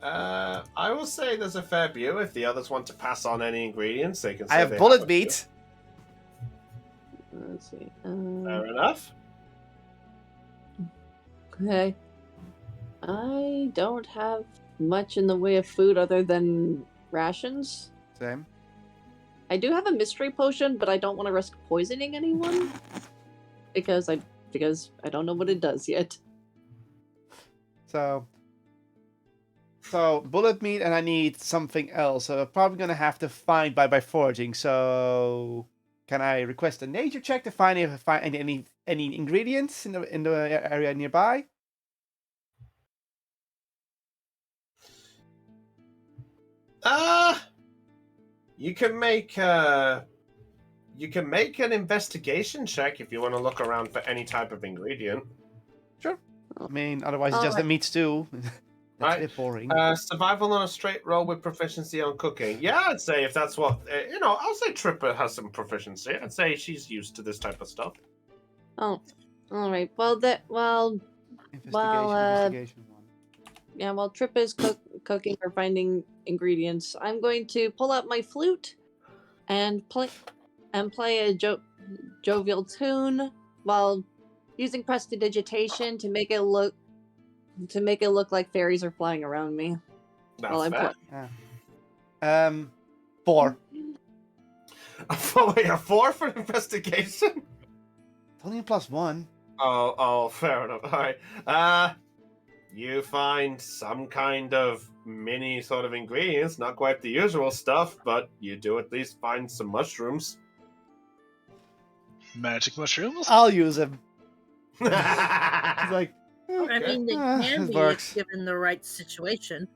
I will say there's a fair few. If the others want to pass on any ingredients, they can. Say I have they bullet a meat. Let's see. Fair enough. Okay. I don't have much in the way of food other than rations. Same. I do have a mystery potion, but I don't want to risk poisoning anyone because I don't know what it does yet. So bullet meat, and I need something else. So I'm probably gonna have to find by foraging. So can I request a nature check to find if I find any ingredients in the area nearby? You can make an investigation check if you want to look around for any type of ingredient. Sure. I mean, otherwise it's just a meat stew. That's a bit boring. Survival on a straight roll with proficiency on cooking. Yeah, I'd say if that's what I'll say Tripper has some proficiency. I'd say she's used to this type of stuff. Oh, all right. Investigation one. Yeah, while Trip is cooking or finding ingredients, I'm going to pull out my flute and play a jovial tune while using prestidigitation to make it look like fairies are flying around me. That's while I'm fair. playing. 4. Wait, a 4 for investigation? It's only a +1. Oh, fair enough. All right. You find some kind of mini sort of ingredients, not quite the usual stuff, but you do at least find some mushrooms. Magic mushrooms? I'll use them. It's All like, I mean, they can it be works. given the right situation.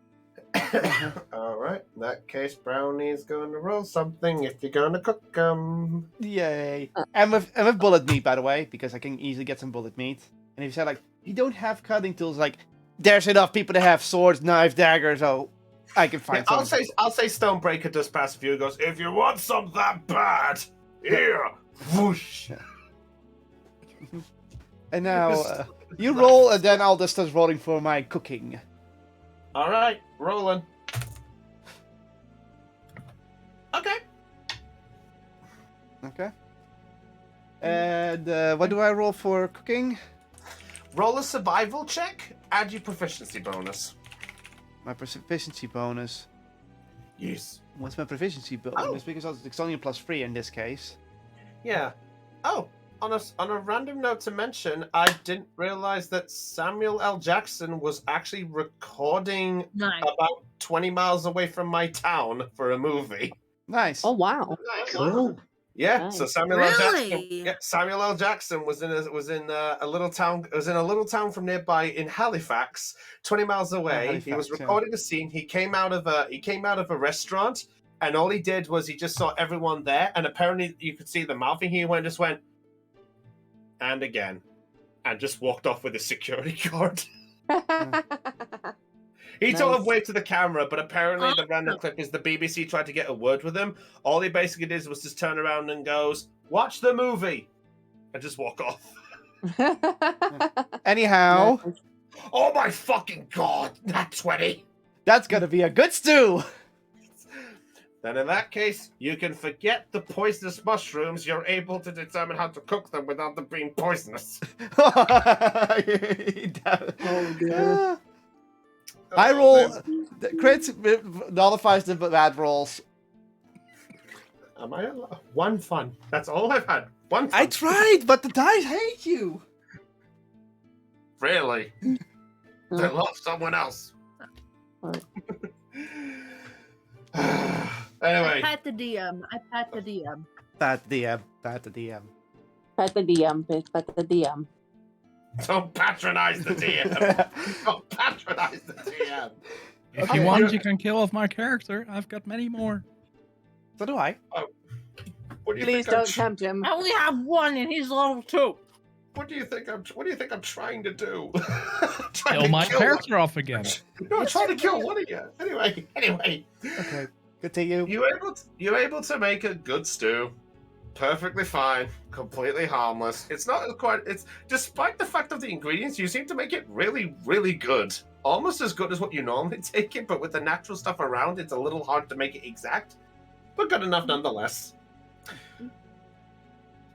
right. In that case, Brownie's going to roll something if you're going to cook them. Yay. And with bullet meat, by the way, because I can easily get some bullet meat. And if you say, like, you don't have cutting tools, like, there's enough people that have swords, knives, daggers, so I can find I'll something. say Stonebreaker does pass a few. Goes, if you want some that bad, here, whoosh. And now, you roll, and then I'll just start rolling for my cooking. All right, rolling. Okay. Okay. And what do I roll for cooking? Roll a survival check. Add your proficiency bonus. My proficiency bonus. Yes. What's my proficiency bonus? Because it's only a +3 in this case. Yeah. Oh, on a random note to mention, I didn't realize that Samuel L. Jackson was actually recording Nice. about 20 miles away from my town for a movie. Nice. Oh wow! Cool. Yeah, Nice. so Samuel L. Jackson. Really? Yeah, Samuel L. Jackson was in a little town. Was in a little town from nearby in Halifax, 20 miles away. He was Halifax, yeah. recording a scene. He came out of a restaurant, and all he did was he just saw everyone there, and apparently you could see the mouthing. He just went, and again, and just walked off with a security guard. He sort of Nice. waved to the camera, but apparently the random Awesome. clip is the BBC tried to get a word with him. All he basically did was just turn around and goes, "Watch the movie," and just walk off. Anyhow, Oh my fucking god, not 20. that's gonna be a good stew. Then in that case, you can forget the poisonous mushrooms. You're able to determine how to cook them without them being poisonous. Oh dear. I roll. The crits nullifies the bad rolls. Am I one fun? That's all I've had. One fun. I tried, but the dice hate you. Really? They love someone else. Anyway. I pat the DM. Pat the DM. Pat the DM, bitch. Pat the DM. Don't patronize the DM. Don't patronize the DM. If you want, you can kill off my character. I've got many more. So do I. What do you Please think don't tempt him. I only have one, and he's level 2. What do you think I'm trying to do? Kill my character off again. No, I'm trying to kill one of you. Anyway. Okay, continue. You're able to make a good stew. Perfectly fine, completely harmless. It's despite the fact of the ingredients, you seem to make it really, really good. Almost as good as what you normally take it, but with the natural stuff around, it's a little hard to make it exact, but good enough nonetheless.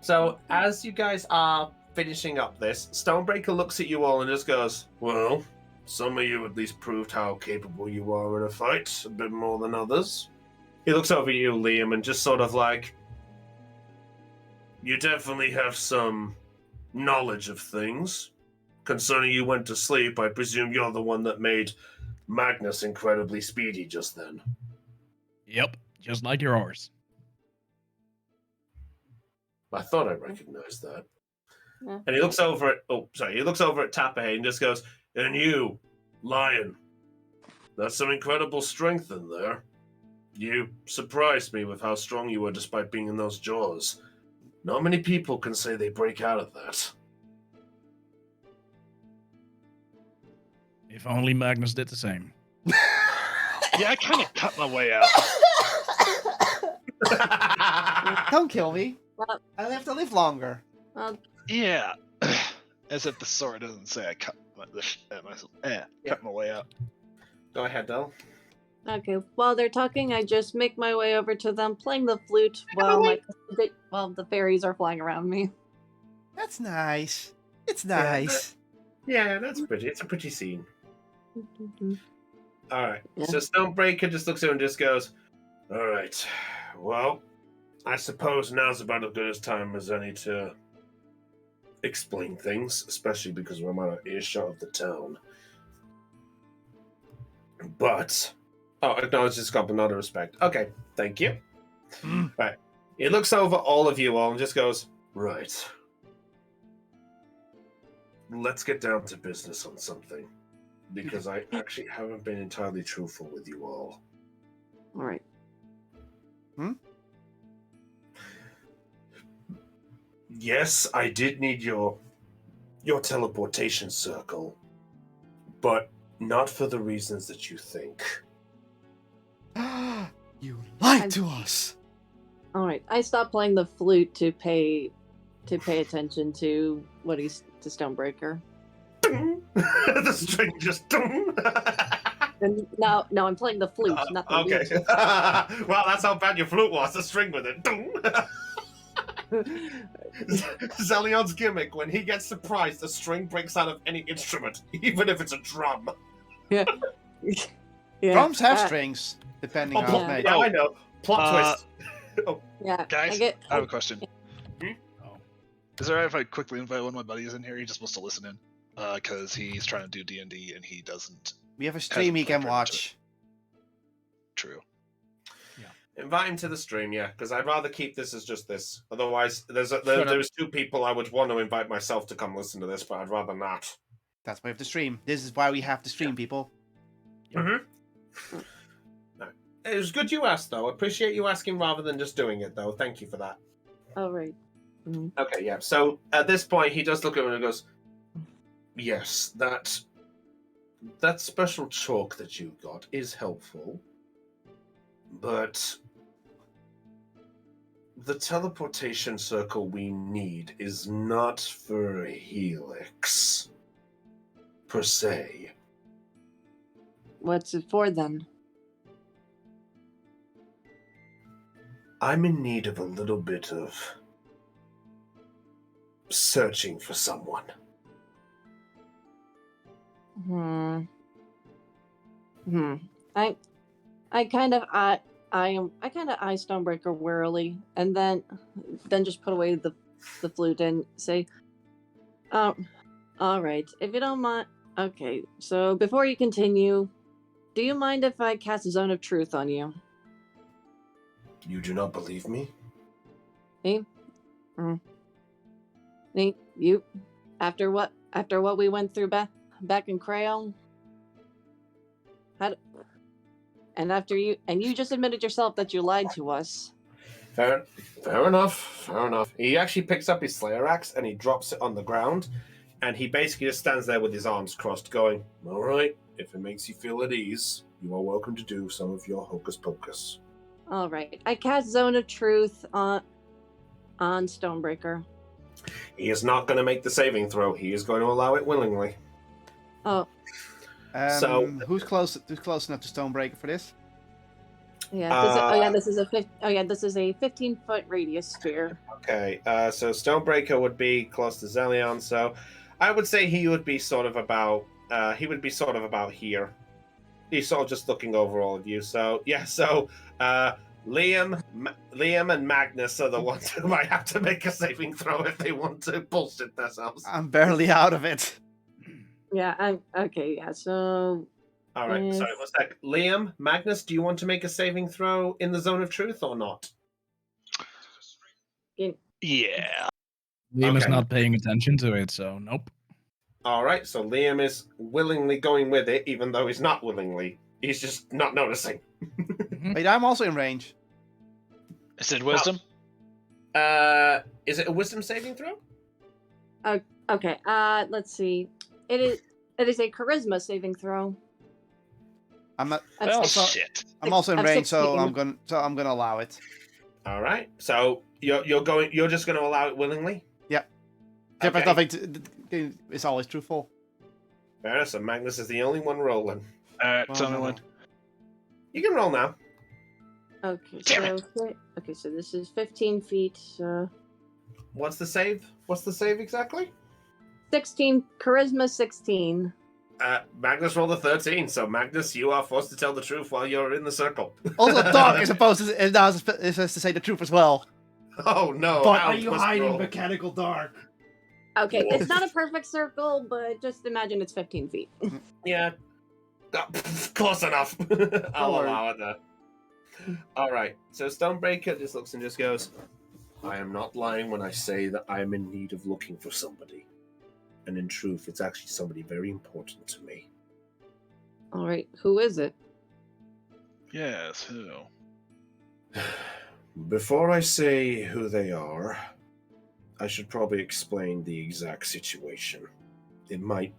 So, as you guys are finishing up this, Stonebreaker looks at you all and just goes, well, some of you at least proved how capable you are in a fight, a bit more than others. He looks over at you, Liam, and just sort of like, you definitely have some knowledge of things. Concerning you went to sleep, I presume you're the one that made Magnus incredibly speedy just then. Yep, just like your horse. I thought I recognized that. Yeah. And he looks over at Tapahade and just goes, and you, Lion, that's some incredible strength in there. You surprised me with how strong you were despite being in those jaws. Not many people can say they break out of that. If only Magnus did the same. Yeah, I kind of cut my way out. Don't kill me. Well- I'll have to live longer. Yeah. As if the story doesn't say I cut my way out. Go ahead, Del. Okay, while they're talking, I just make my way over to them, playing the flute while the fairies are flying around me. That's nice. It's nice. Yeah, that's pretty. It's a pretty scene. All right. Yeah. So Stonebreaker just looks at him and just goes, all right. Well, I suppose now's about as good a time as any to explain things, especially because we're out of earshot of the town. But, acknowledge this got another respect. Okay, thank you. Right. He looks over all of you all and just goes, right. Let's get down to business on something. Because I actually haven't been entirely truthful with you all. All right. Yes, I did need your teleportation circle, but not for the reasons that you think. You lied to us. All right. I stopped playing the flute to pay attention to what he's to Stonebreaker. The string just. And no, I'm playing the flute, not the Okay. lute. Well, that's how bad your flute was. The string with it. Zelion's gimmick: when he gets surprised, the string breaks out of any instrument, even if it's a drum. Yeah. Drums have strings, depending on how it's made. Yeah, I know. Plot twist. Yeah. Guys, I have a question. Oh. Is it alright if I quickly invite one of my buddies in here? He just wants to listen in. Because he's trying to do D&D and he doesn't. We have a stream he can watch. True. Invite him to the stream, yeah, because I'd rather keep this as just this. Otherwise, there's two people I would want to invite myself to come listen to this, but I'd rather not. That's why we have to stream. This is why we have to stream, people. Mm-hmm. No. It was good you asked, though. I appreciate you asking rather than just doing it, though. Thank you for that. All right. Mhm. Okay, yeah. So at this point, he does look at him and goes, "Yes, that special chalk that you got is helpful, but the teleportation circle we need is not for a helix, per se. What's it for then? I'm in need of a little bit of searching for someone." I kind of eye Stonebreaker warily, and then just put away the flute and say, all right, if you don't mind. Okay, so before you continue, do you mind if I cast a Zone of Truth on you? You do not believe me? Me? Me? You? After what we went through back in Crayon? And you just admitted yourself that you lied to us. Fair enough. Fair enough. He actually picks up his Slayer axe and he drops it on the ground, and he basically just stands there with his arms crossed, going, "All right, if it makes you feel at ease, you are welcome to do some of your hocus pocus." All right. I cast Zone of Truth on Stonebreaker. He is not going to make the saving throw. He is going to allow it willingly. Oh, So- who's close enough to Stonebreaker for this? yeah. This is a 15-foot radius sphere. Okay, so Stonebreaker would be close to Zelion, so I would say he would be sort of about here. He's sort of just looking over all of you. So yeah, Liam and Magnus are the ones who might have to make a saving throw if they want to bullshit themselves. I'm barely out of it. Yeah. I'm okay. Yeah. So. All right, Yes. sorry, one sec. Liam, Magnus, do you want to make a saving throw in the zone of truth or not? Yeah. Liam is Okay. not paying attention to it, so nope. All right, so Liam is willingly going with it, even though he's not willingly. He's just not noticing. Wait, I'm also in range. Is it wisdom? Is it a wisdom saving throw? Okay. Let's see. It is a charisma saving throw. I'm not. Well, also- shit. I'm also in I'm range, so 16. I'm gonna allow it. All right, so you're just going to allow it willingly? There's Okay. nothing. It's always truthful. Fair enough. So Magnus is the only one rolling. Tell me when. You can roll now. Okay. Damn So this is 15 feet. What's the save? What's the save exactly? 16 charisma 16. Magnus rolled a 13, so Magnus, you are forced to tell the truth while you're in the circle. Also, dog is supposed to is supposed to say the truth as well. Oh no! But Al are you must hiding roll. mechanical dark? Okay, it's not a perfect circle, but just imagine it's 15 feet. Yeah. Close enough. I'll worry. allow it there. All right. So Stonebreaker just looks and just goes, "I am not lying when I say that I am in need of looking for somebody. And in truth, it's actually somebody very important to me." All right, who is it? Yes, who? Before I say who they are, I should probably explain the exact situation. It might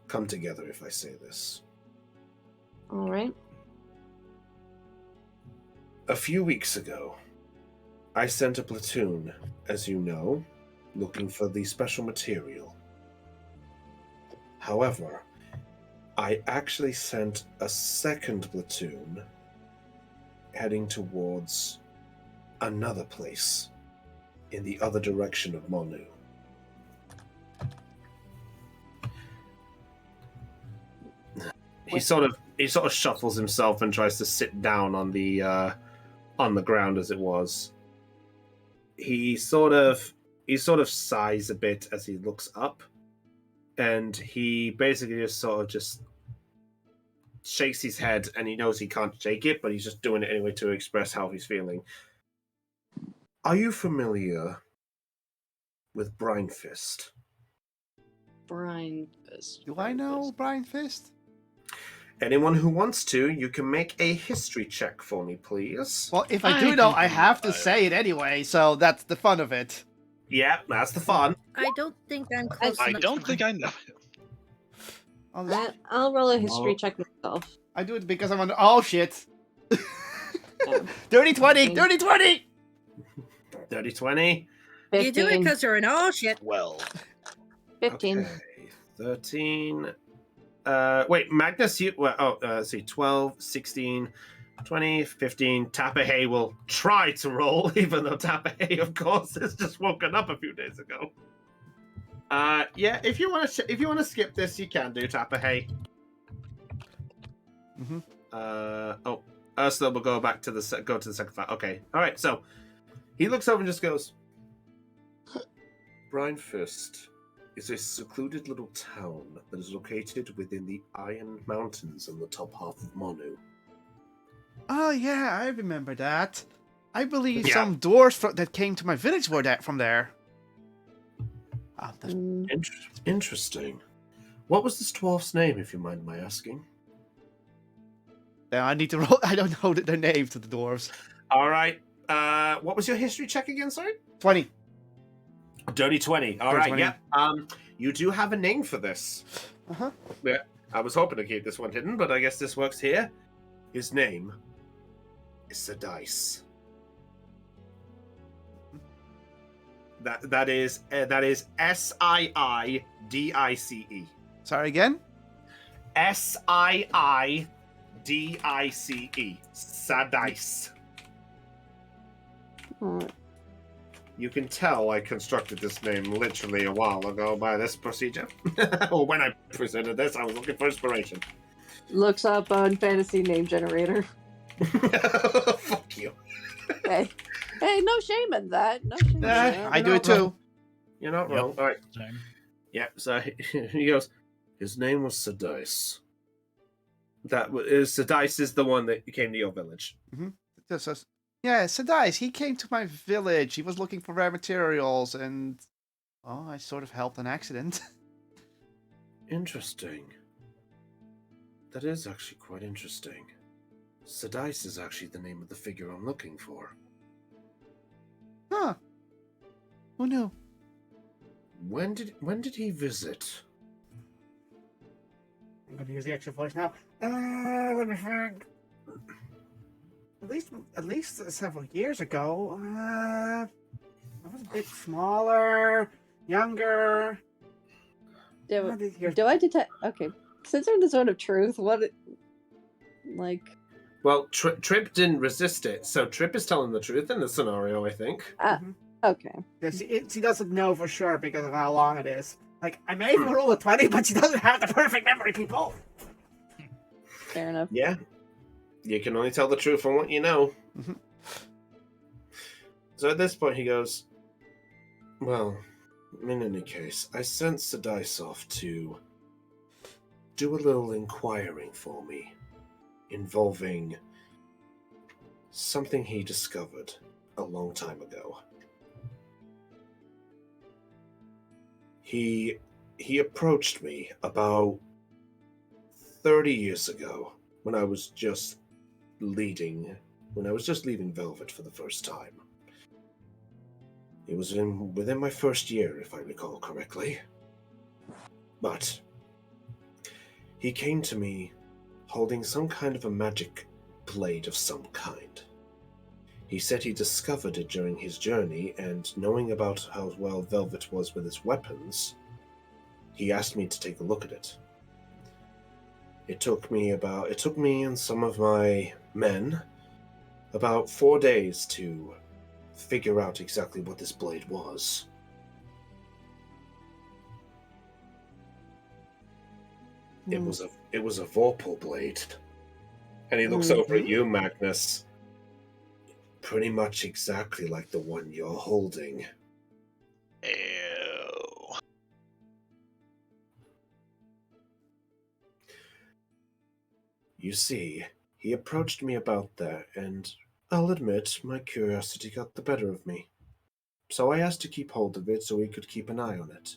come together if I say this. All right. A few weeks ago, I sent a platoon, as you know, looking for the special material. However, I actually sent a second platoon heading towards another place in the other direction of Monu. He sort of shuffles himself and tries to sit down on the ground as it was. He sort of sighs a bit as he looks up, and he basically just shakes his head, and he knows he can't shake it, but he's just doing it anyway to express how he's feeling. Are you familiar with Brine Fist? Brian Fist. Do I know Brian Fist? Anyone who wants to, you can make a history check for me, please. Well, if I I do know, can I do have to that. say it anyway, so that's the fun of it. Yeah, that's the fun. I don't think I'm close I enough. don't think I know. I'll roll a history Oh. check myself. I do it because I'm on. Oh shit! Oh. Dirty 20! Dirty 20! 30-20. You do it 15. because you're an oh shit. Well, 15. Okay, 13. Wait, Magnus, let's see, 12, 16, 20, 15. Tapahay will try to roll, even though Tapahay, of course, has just woken up a few days ago. Yeah, if you want to skip this, you can do Tapahay. Mm-hmm. Ursula will go back to the second file. Okay, all right. So he looks over and just goes, "Brine Fist is a secluded little town that is located within the Iron Mountains in the top half of Monu. Oh yeah, I remember that. I believe Yeah. some dwarves that came to my village were from there. Ah, Mm, Interesting. What was this dwarf's name, if you mind my asking?" now I need to roll. I don't know their names to the dwarves. All right. What was your history check again, sorry? 20. Dirty 20. All Dirty right, 20. yeah. You do have a name for this. Uh-huh. Yeah, I was hoping to keep this one hidden, but I guess this works here. His name is Sadice. That is SIIDICE. Sorry again? SIIDICE. Sadice. Alright. You can tell I constructed this name literally a while ago by this procedure. Or when I presented this, I was looking for inspiration. Looks up on fantasy name generator. Fuck you. Hey, no shame in that. No shame in that. I do it too. You're not Yep. wrong. All right. Same. Yeah, so he goes, his name was Sadice. Sadice is the one that came to your village. This is- Yeah, Sadice, he came to my village. He was looking for rare materials, and I sort of helped an accident. Interesting. That is actually quite interesting. Sadice is actually the name of the figure I'm looking for. Huh. Who knew? When did he visit? I'm going to use the extra voice now. Let me think. At least several years ago. I was a bit smaller, younger. Do I detect? Okay, since I'm the zone of truth, Well, Trip didn't resist it, so Trip is telling the truth in the scenario, I think. Okay. She doesn't know for sure because of how long it is. Like, I made her roll a 20, but she doesn't have the perfect memory, people. Fair enough. Yeah. You can only tell the truth from what you know. Mhm. So at this point he goes, well, in any case, I sent Sadice off to do a little inquiring for me, involving something he discovered a long time ago. He approached me about 30 years ago when I was just leaving Velvet for the first time. It was within my first year, if I recall correctly. But he came to me holding some kind of a magic blade of some kind. He said he discovered it during his journey, and knowing about how well Velvet was with its weapons, he asked me to take a look at it. It took me and some of my men about 4 days to figure out exactly what this blade was. It was a Vorpal blade. And he looks over at you, Magnus. Pretty much exactly like the one you're holding. Ew. You see, he approached me about that, and I'll admit my curiosity got the better of me. So I asked to keep hold of it so he could keep an eye on it.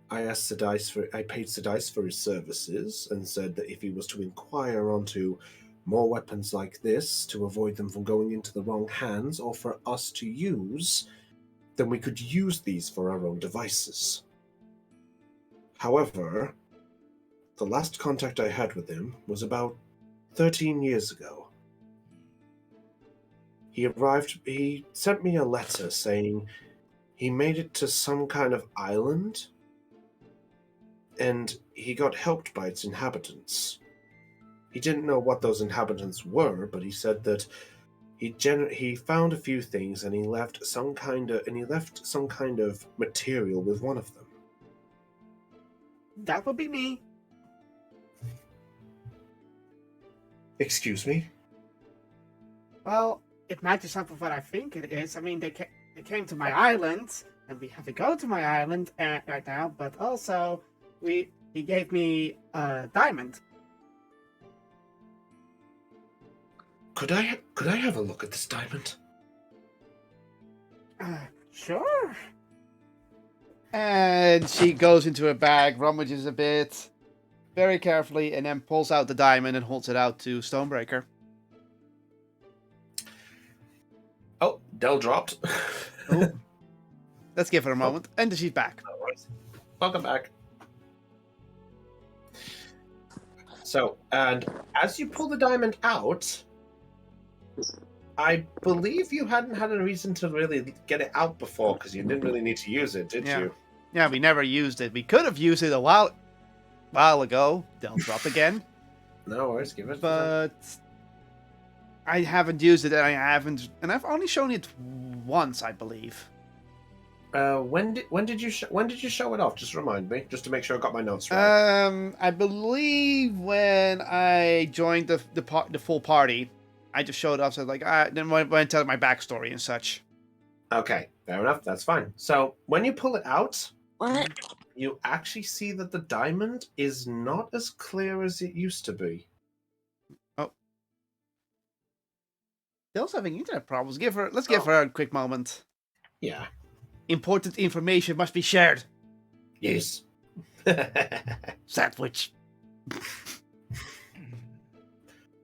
I paid Sadice for his services and said that if he was to inquire onto more weapons like this to avoid them from going into the wrong hands or for us to use, then we could use these for our own devices. However, the last contact I had with him was about 13 years ago. He sent me a letter saying he made it to some kind of island and he got helped by its inhabitants. He didn't know what those inhabitants were, but he said that he found a few things and he left some kind of material with one of them. That would be me. Excuse me? Well, it matches up with what I think it is. I mean, they came to my island, and we have to go to my island right now, but also he gave me a diamond. Could I have a look at this diamond? Sure. And she goes into her bag, rummages a bit, very carefully, and then pulls out the diamond and holds it out to Stonebreaker. Dell dropped. Oh. Let's give her a moment. And she's back. No worries. Welcome back. So, and as you pull the diamond out, I believe you hadn't had a reason to really get it out before because you didn't really need to use it, did you? Yeah, we never used it. We could have used it a while ago. They'll drop again. No worries, give it. But I haven't used it, and I've only shown it once, I believe. When did you show it off? Just remind me, just to make sure I got my notes right. I believe when I joined the full party, I just showed up. So then went and tell my backstory and such. Okay, fair enough. That's fine. So when you pull it out, What? you actually see that the diamond is not as clear as it used to be. Dell's having internet problems. Let's give her a quick moment. Yeah. Important information must be shared. Yes. Sandwich.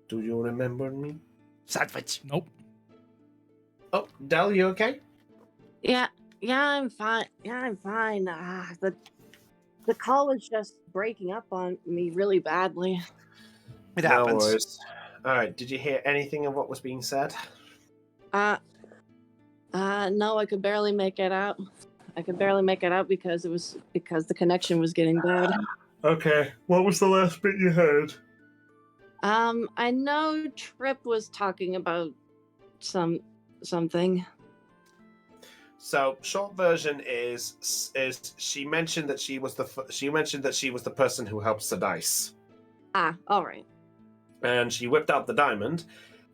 Do you remember me? Sandwich. Nope. Oh, Dell, you okay? Yeah, I'm fine. The call was just breaking up on me really badly. It happens. No worries. All right. Did you hear anything of what was being said? No, I could barely make it out. Because the connection was getting bad. Okay. What was the last bit you heard? I know Trip was talking about something. So, short version is she mentioned that she was the person who helped Sadice. All right. And she whipped out the diamond,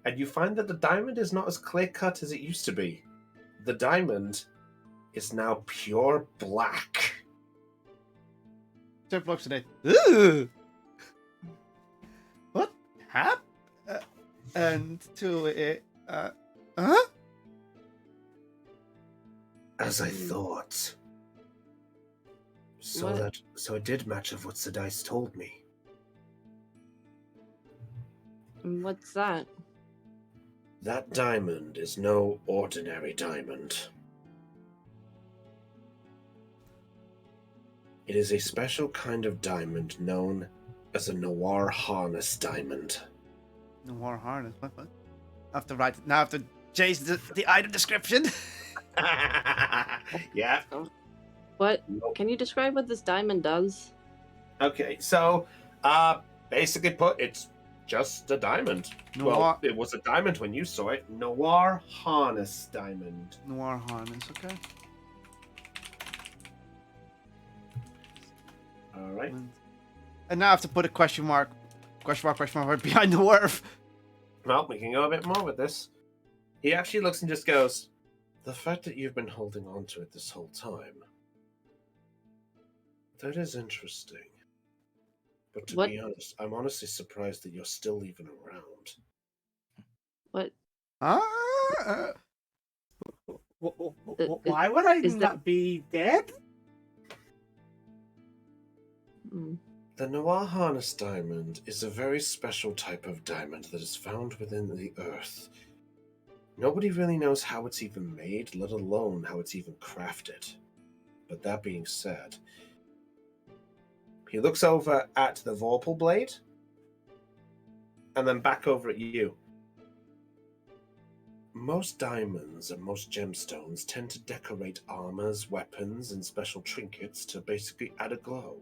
and you find that the diamond is not as clear cut as it used to be. The diamond is now pure black. Trip looks at it. Ooh. What happened? And to it. Huh? As I thought. So it did match of what Sadice told me. What's that? That diamond is no ordinary diamond. It is a special kind of diamond known as a noir harness diamond. Noir harness? What? I have to change the item description. Yeah. What? Can you describe what this diamond does? Okay, so, basically put, it's just a diamond. Noir. Well, it was a diamond when you saw it. Noir harness diamond. Noir harness, okay. All right. And now I have to put a question mark right behind the word. Well, we can go a bit more with this. He actually looks and just goes, the fact that you've been holding on to it this whole time, that is interesting. But to be honest, I'm honestly surprised that you're still even around. What? Why would I not be dead? The Noir Harness Diamond is a very special type of diamond that is found within the earth. Nobody really knows how it's even made, let alone how it's even crafted. But that being said, he looks over at the Vorpal blade, and then back over at you. Most diamonds and most gemstones tend to decorate armors, weapons, and special trinkets to basically add a glow.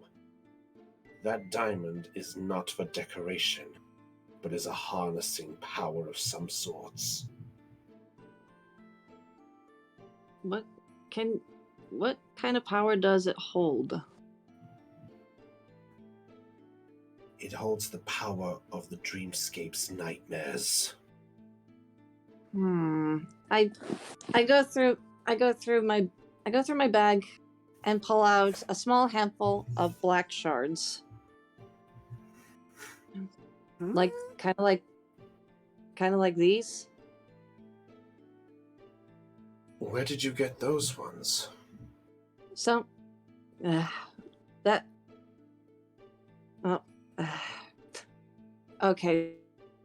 That diamond is not for decoration, but is a harnessing power of some sorts. What kind of power does it hold? It holds the power of the dreamscape's nightmares. I go through my bag and pull out a small handful of black shards. Like kind of like these. Where did you get those ones? So okay.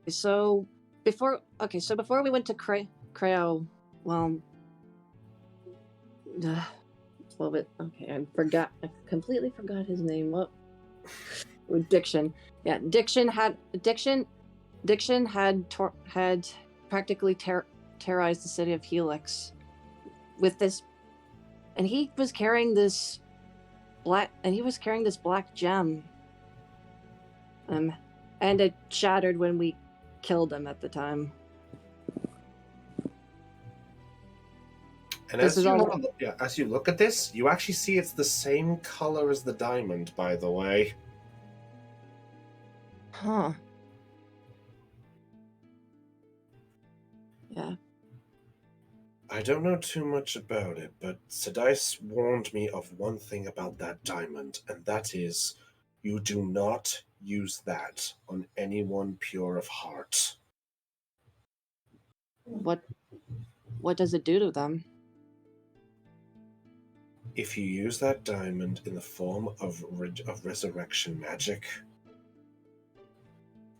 So before we went to Creo, well, Okay, I completely forgot his name. What? Diction. Yeah, Diction had practically terrorized the city of Helix with this, and he was carrying this black gem. And it shattered when we killed him at the time. And This as is you, all- as you look at this, you actually see it's the same color as the diamond, by the way. Huh. Yeah. I don't know too much about it, but Sadice warned me of one thing about that diamond, and that is you do not use that on anyone pure of heart. What does it do to them? If you use that diamond in the form of resurrection magic,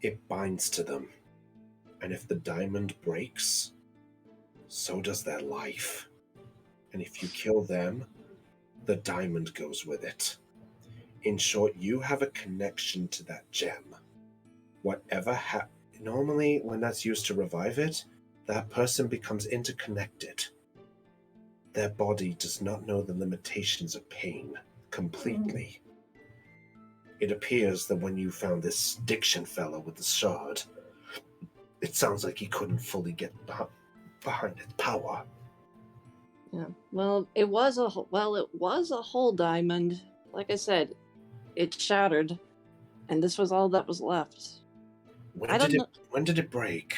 it binds to them. And if the diamond breaks, so does their life. And if you kill them, the diamond goes with it. In short, you have a connection to that gem. Normally, when that's used to revive it, that person becomes interconnected. Their body does not know the limitations of pain completely. It appears that when you found this Diction fellow with the shard, it sounds like he couldn't fully get behind its power. Yeah. Well, it was a whole diamond. Like I said, it shattered, and this was all that was left. When did it break?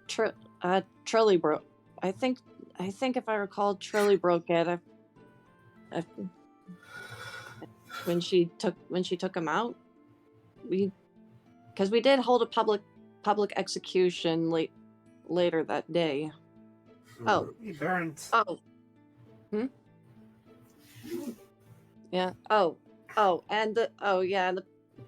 Trilly broke. I think if I recall, Trilly broke it. When she took him out, because we did hold a public execution later that day. Oh, He burned. oh, yeah.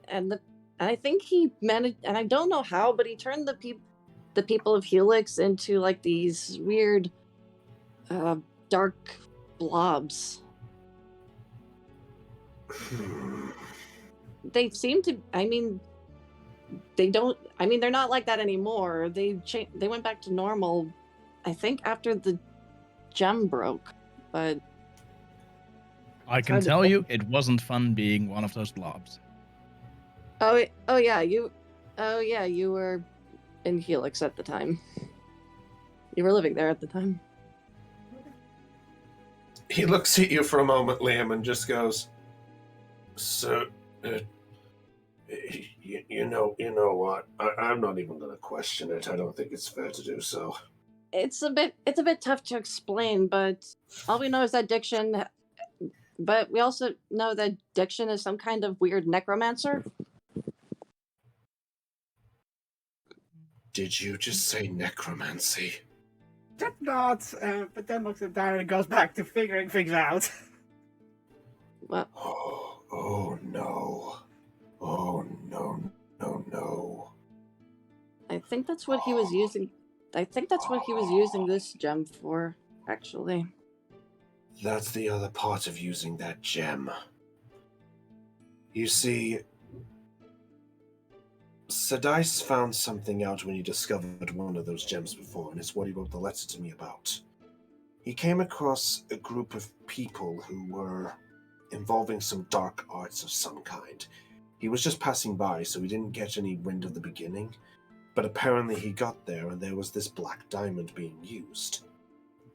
And I think he managed, and I don't know how, but he turned the people of Helix into like these weird, dark blobs. They seem to. I mean, they don't. I mean, they're not like that anymore. They went back to normal, I think, after the gem broke. But I can tell you, it wasn't fun being one of those blobs. oh yeah, you were in Helix at the time. You were living there at the time. He looks at you for a moment, Liam, and just goes, "So, you know what? I'm not even going to question it. I don't think it's fair to do so." It's a bit tough to explain, but all we know is that Diction. But we also know that Diction is some kind of weird necromancer. Did you just say necromancy? Did not, but then looks at Darren and goes back to figuring things out. Well, Oh no. Oh no. I think that's what he was using. I think that's what he was using this gem for, actually. That's the other part of using that gem. You see, Sadice found something out when he discovered one of those gems before, and it's what he wrote the letter to me about. He came across a group of people who were involving some dark arts of some kind. He was just passing by, so he didn't get any wind of the beginning, but apparently he got there and there was this black diamond being used.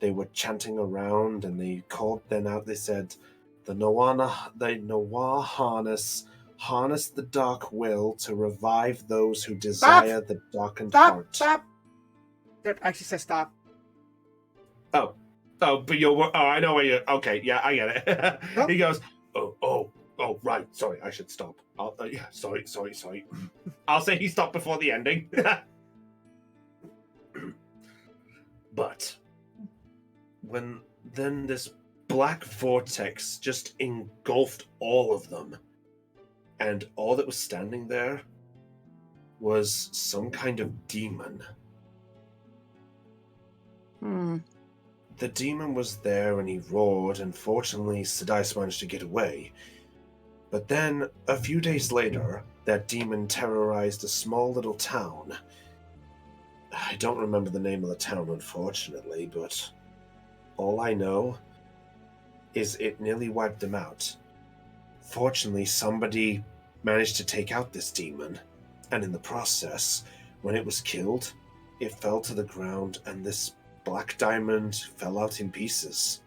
They were chanting around and they called then out, they said, the Noir harness the dark will to revive those who desire the darkened heart. Stop! That actually says stop. Oh, but I know where you're, okay, yeah, I get it. Nope. He goes, oh, right, sorry, I should stop. Yeah, sorry. I'll say he stopped before the ending. But when then this black vortex just engulfed all of them, and all that was standing there was some kind of demon. the demon was there and he roared, and fortunately Sadice managed to get away. But then, a few days later, that demon terrorized a small little town. I don't remember the name of the town, unfortunately, but all I know is it nearly wiped them out. Fortunately, somebody managed to take out this demon, and in the process, when it was killed, it fell to the ground and this black diamond fell out in pieces.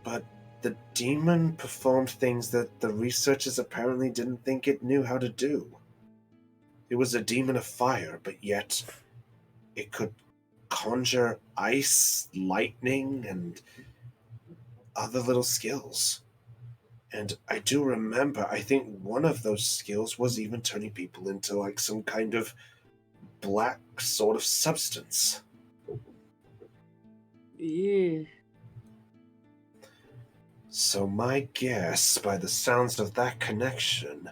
But the demon performed things that the researchers apparently didn't think it knew how to do. It was a demon of fire, but yet it could conjure ice, lightning, and other little skills. And I do remember, I think one of those skills was even turning people into like some kind of black sort of substance. Yeah. So my guess, by the sounds of that connection,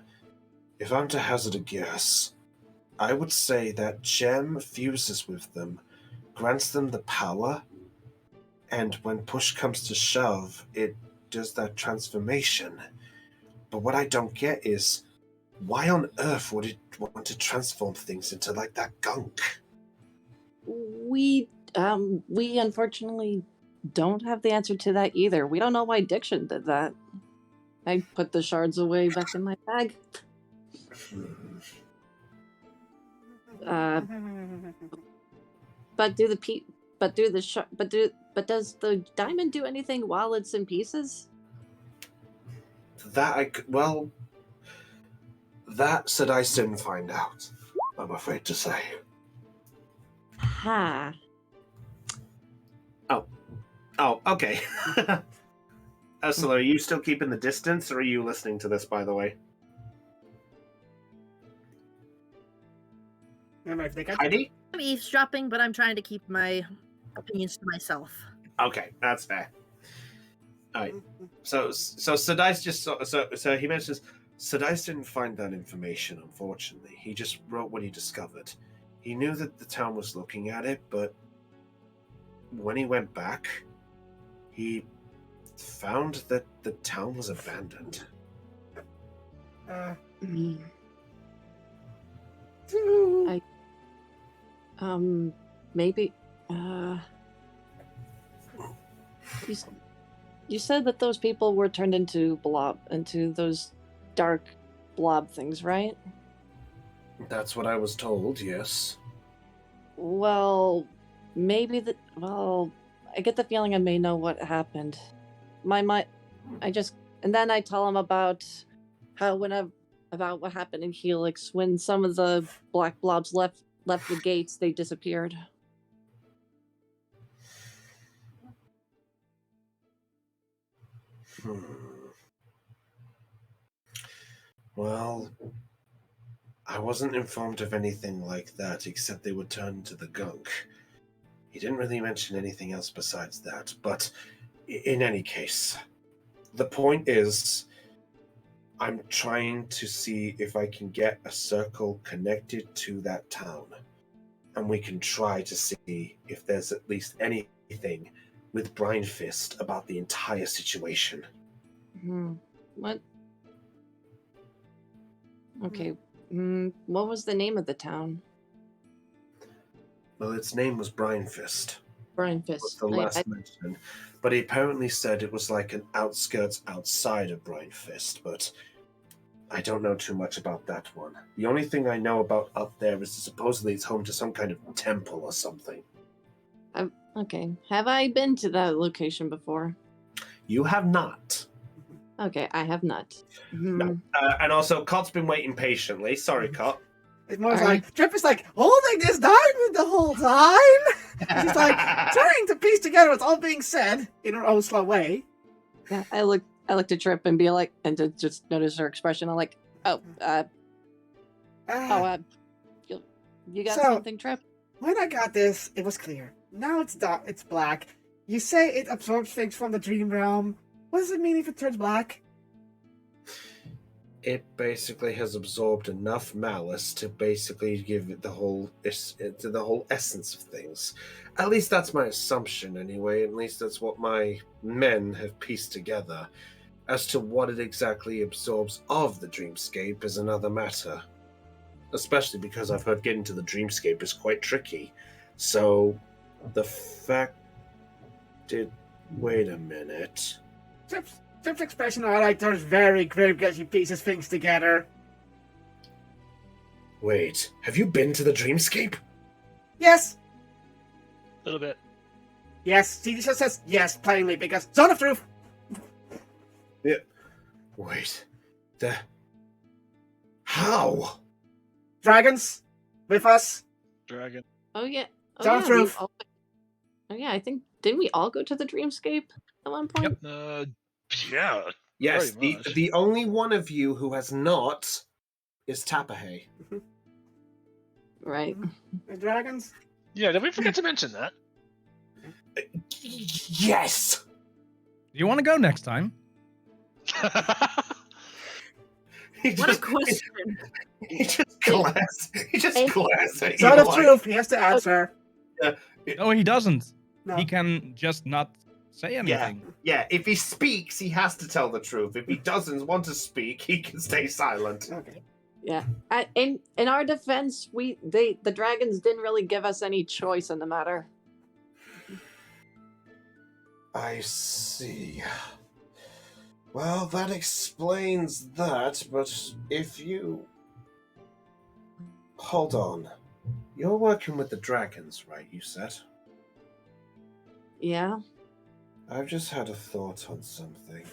if I'm to hazard a guess, I would say that gem fuses with them, grants them the power, and when push comes to shove, it does that transformation. But what I don't get is, why on earth would it want to transform things into like that gunk? We unfortunately don't have the answer to that either. We don't know why Diction did that. I put the shards away back in my bag. But does the diamond do anything while it's in pieces? That said I didn't find out, I'm afraid to say. Ha. Oh, okay. Ursula, are you still keeping the distance, or are you listening to this, by the way? Heidi? I'm eavesdropping, but I'm trying to keep my opinions to myself. Okay, that's fair. Alright. So Sadice just so he mentions Sadice didn't find that information, unfortunately. He just wrote what he discovered. He knew that the town was looking at it, but when he went back, he found that the town was abandoned. Maybe. You said that those people were turned into those dark blob things, right? That's what I was told, yes. Well, maybe I get the feeling I may know what happened. And then I tell him about what happened in Helix when some of the black blobs left the gates. They disappeared. Well, I wasn't informed of anything like that, except they would turn into the gunk. He didn't really mention anything else besides that, but in any case, the point is, I'm trying to see if I can get a circle connected to that town, and we can try to see if there's at least anything with Brine Fist about the entire situation. What? Okay. What was the name of the town? Well, its name was Brine Fist. Brine Fist. Was the last mention. But he apparently said it was like an outskirts outside of Brine Fist, but I don't know too much about that one. The only thing I know about up there is that supposedly it's home to some kind of temple or something. Okay. Have I been to that location before? You have not. Okay, I have not. No. And also, Cot's been waiting patiently. Sorry, Cot. It's more like, Trip is like, holding this diamond the whole time! She's like, trying to piece together what's all being said in her own slow way. Yeah, I look to Trip and be like, and to just notice her expression. I'm like, you got something, Trip? When I got this, it was clear. Now it's dark, it's black. You say it absorbs things from the dream realm. What does it mean if it turns black? it basically has absorbed enough malice to basically give it the whole essence of things. At least that's my assumption, anyway. At least that's what my men have pieced together. As to what it exactly absorbs of the dreamscape is another matter. Especially because I've heard getting to the dreamscape is quite tricky. So, the fact... Wait a minute. Trip's expression I like is very grim because he pieces things together. Wait, have you been to the dreamscape? Yes! A little bit. Yes, he just says yes plainly because Zone of Truth! Wait, how? Dragons? With us? Dragon. Oh yeah. Oh, Zone yeah, of Truth! oh yeah, I think didn't we all go to the dreamscape at one point? Yeah. Yes, Very much. the only one of you who has not is Tapahay. Right. The dragons? Yeah, did we forget to mention that? Yes! Do you want to go next time? What a question. He just glares. He just glares at you. Zone of like- Truth, he has to answer. No, he doesn't. No. He can just not say anything. Yeah, if he speaks, he has to tell the truth. If he doesn't want to speak, he can stay silent. Okay. Yeah. In our defense, the dragons didn't really give us any choice in the matter. I see. Well, that explains that, but if you... Hold on. You're working with the dragons, right, you said? Yeah. I've just had a thought on something.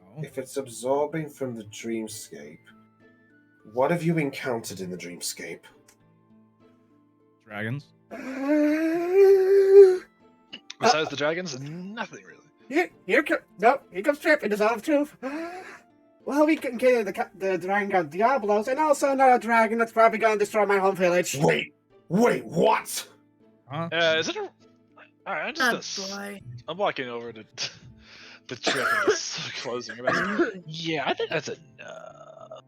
Oh. If it's absorbing from the dreamscape, what have you encountered in the dreamscape? Dragons. Besides the dragons, nothing really. Here comes Trip in the Zone of Truth. Well, we can kill the dragon god Diablos, and also another dragon that's probably gonna destroy my home village. Wait, what? Huh? Is it a... Alright, I'm walking over to the trip and just closing her. Yeah, I think that's enough.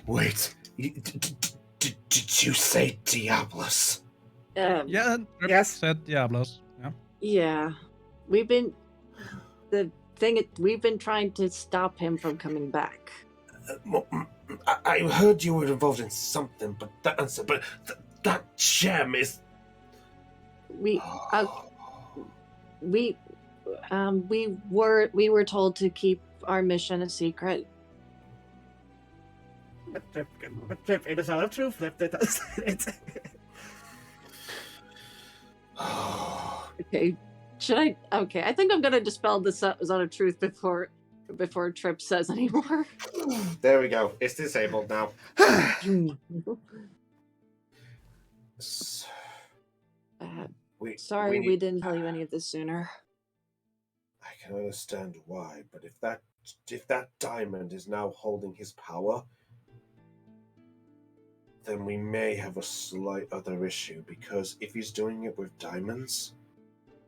Wait, did you say Diablos? Yeah, Trip Yes. said Diablos. Yeah. Yeah. We've been trying to stop him from coming back. I heard you were involved in something, but that gem is... We were told to keep our mission a secret. But Trip in the Zone of Truth. Okay. Should I? Okay, I think I'm gonna dispel this Zone of Truth before Trip says anymore. There we go. It's disabled now. Sorry, we didn't tell you any of this sooner. I can understand why, but if that diamond is now holding his power, then we may have a slight other issue, because if he's doing it with diamonds,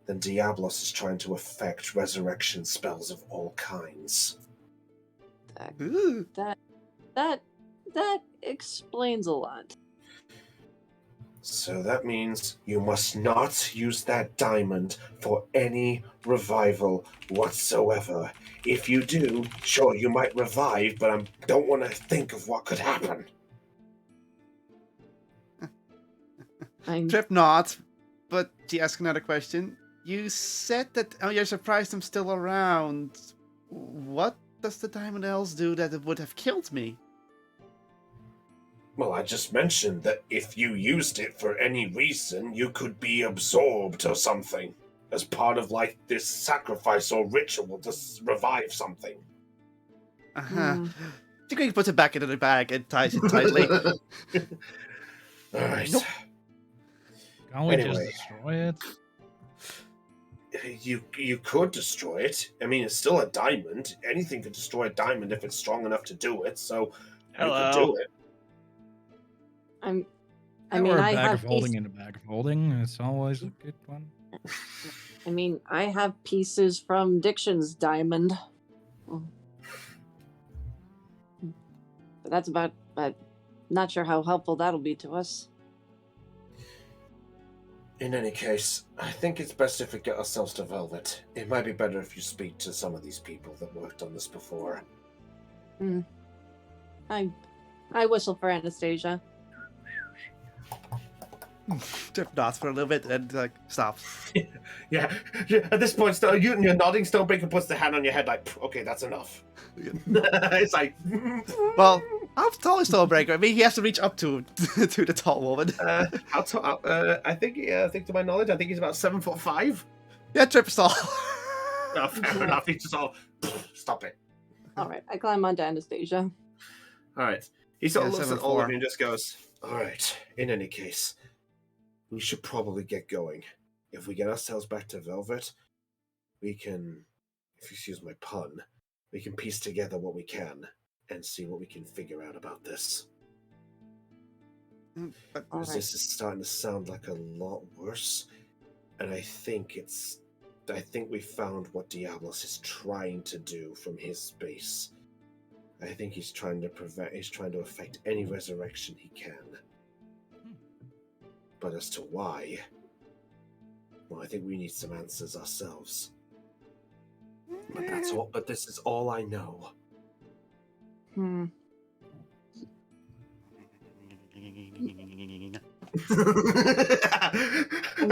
then Diablos is trying to affect resurrection spells of all kinds. That explains a lot. So that means you must not use that diamond for any revival whatsoever. If you do, sure, you might revive, but I don't want to think of what could happen. Trip not, but to ask another question, you said that you're surprised I'm still around. What does the diamond else do that it would have killed me? Well, I just mentioned that if you used it for any reason, you could be absorbed or something, as part of, like, this sacrifice or ritual to revive something. Uh-huh. He puts it back into the bag and ties it tightly. Alright. Nope. Can't we just Anyway. destroy it? You could destroy it. I mean, it's still a diamond. Anything could destroy a diamond if it's strong enough to do it, so you could do it. I mean, Or a I bag have of holding in a bag of holding. It's always a good one. I mean, I have pieces from Diction's diamond. But that's about. But not sure how helpful that'll be to us. In any case, I think it's best if we get ourselves to Velvet. It might be better if you speak to some of these people that worked on this before. I whistle for Anastasia. Trip nods for a little bit and like stops. Yeah. At this point, you're nodding. Stonebreaker puts the hand on your head like, okay, that's enough. It's like, Well, how tall is Stonebreaker? I mean, he has to reach up to to the tall woman. how tall? I think to my knowledge, I think he's about 7'5". Yeah, Trip is tall. No, fair enough. He's just all, stop it. All right, I climb onto Anastasia. All right. He sort of Yeah, looks at all of 7'4". you and just goes, all right, in any case, we should probably get going. If we get ourselves back to Velvet, we can, if you excuse my pun, we can piece together what we can and see what we can figure out about this. But Because this is starting to sound like a lot worse. And I think we found what Diablos is trying to do from his space. I think he's trying to affect any resurrection he can. But as to why, well, I think we need some answers ourselves. But that's all. But this is all I know. I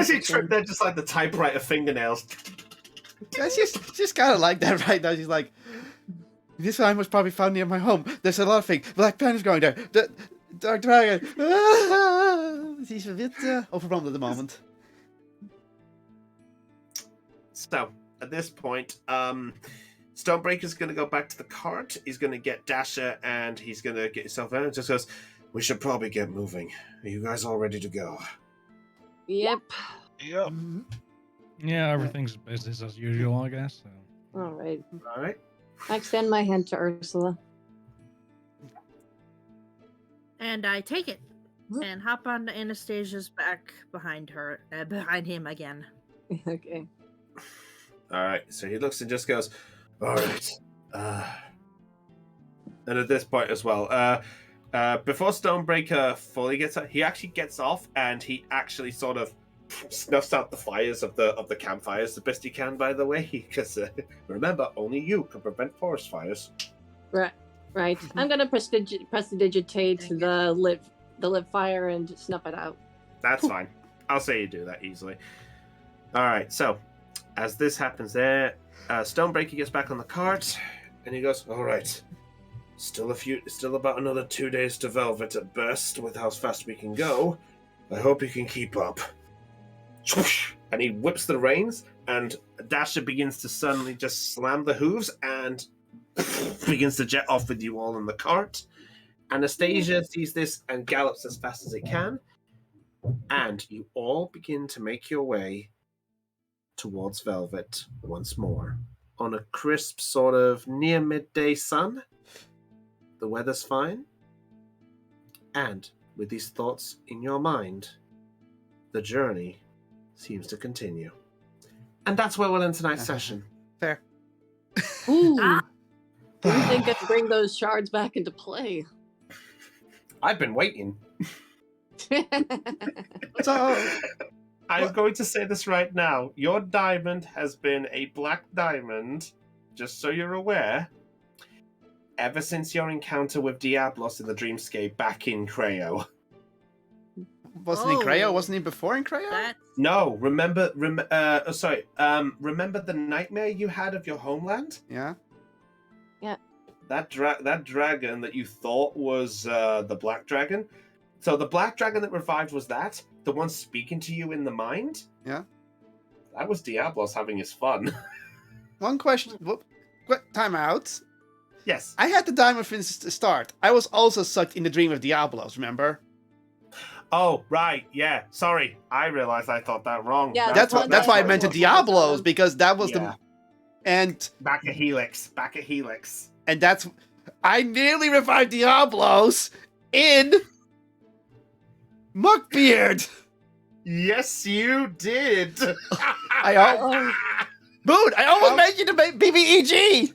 see Trip there, just like the typewriter fingernails. yeah, she's kind of like that right now. She's like, this line was probably found near my home. There's a lot of things. Black Panther's going there. The Dark Dragon. She's a bit overwhelmed at the moment. So, at this point, Stonebreaker's going to go back to the cart. He's going to get Dasher, and he's going to get himself in. And just goes, we should probably get moving. Are you guys all ready to go? Yep. Yep. Yeah, everything's business as usual, I guess. So. All right. All right. I extend my hand to Ursula. And I take it and hop onto Anastasia's back behind him again. Okay. All right. So he looks and just goes, all right. And at this point as well, before Stonebreaker fully gets out, he actually gets off and he actually sort of snuffs out the fires of the campfires the best he can, by the way, because remember, only you can prevent forest fires. Right. Right. I'm gonna prestidigitate the lit fire and snuff it out. That's fine. I'll say you do that easily. All right. So as this happens there, Stonebreaker gets back on the cart and he goes, all right. Still about another 2 days to Velvet at best with how fast we can go. I hope you can keep up. And he whips the reins, and Dasher begins to suddenly just slam the hooves and begins to jet off with you all in the cart. Anastasia sees this and gallops as fast as it can, and you all begin to make your way towards Velvet once more on a crisp sort of near midday sun. The weather's fine, and with these thoughts in your mind, the journey seems to continue. And that's where we'll end tonight's session. Fair. Ooh. Who do you think could bring those shards back into play? I've been waiting. So, I'm going to say this right now. Your diamond has been a black diamond, just so you're aware, ever since your encounter with Diablos in the Dreamscape back in Creo. wasn't he Creo? Wasn't he before in Creo? That's No, remember the nightmare you had of your homeland? Yeah. That dragon that you thought was the black dragon. So the black dragon that revived was that? The one speaking to you in the mind? Yeah. That was Diablos having his fun. One question. Time out. Yes. I had the diamond since the start. I was also sucked in the dream of Diablos, remember? Oh, right. Yeah. Sorry. I realized I thought that wrong. Yeah, That's why I what meant it to was. Diablos, because that was Yeah. and Back at Helix. that's I nearly revived Diablos in Muckbeard. Yes, you did. Moon, I almost made you to make BBEG.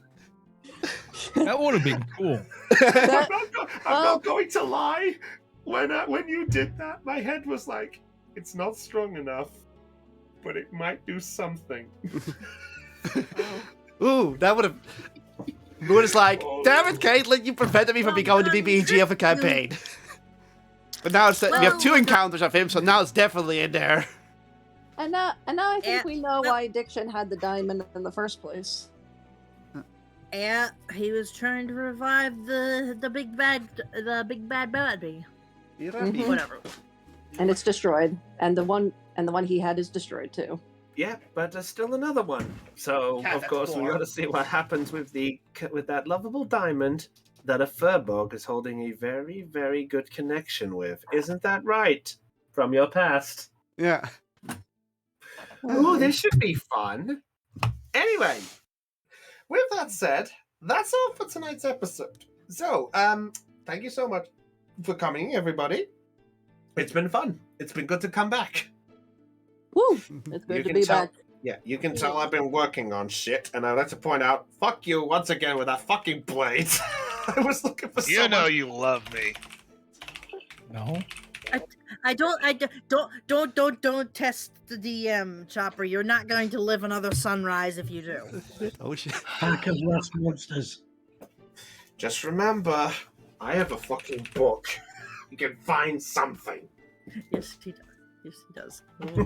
That would have been cool. I'm not going to lie. When you did that, my head was like, it's not strong enough, but it might do something. Ooh, that would have. Moon is like, damn it, Caitlin, you prevented me from becoming the BBG of a campaign. But now we have 2 encounters of him, so now it's definitely in there. And now I think Yeah, we know well- why Diction had the diamond in the first place. Yeah, he was trying to revive the big bad baddie. Mhm. Whatever. And it's destroyed. And the one he had is destroyed too. Yeah, but there's still another one. So Yeah, of that's course we four. got to see what happens with that lovable diamond that a furbog is holding a very, very good connection with. Isn't that right? From your past. Yeah. Ooh, this should be fun. Anyway, with that said, that's all for tonight's episode. So, thank you so much for coming, everybody. It's been fun. It's been good to come back. Woo! It's You good to can be tell- back. Yeah, you can tell I've been working on shit, and I'd like to point out, fuck you once again with that fucking blade. I was looking for You someone. know you love me. No. Don't test the DM, Chopper. You're not going to live another sunrise if you do. Oh shit. Pack of rust monsters. Just remember, I have a fucking book. You can find something. Yes, he does. Yes, he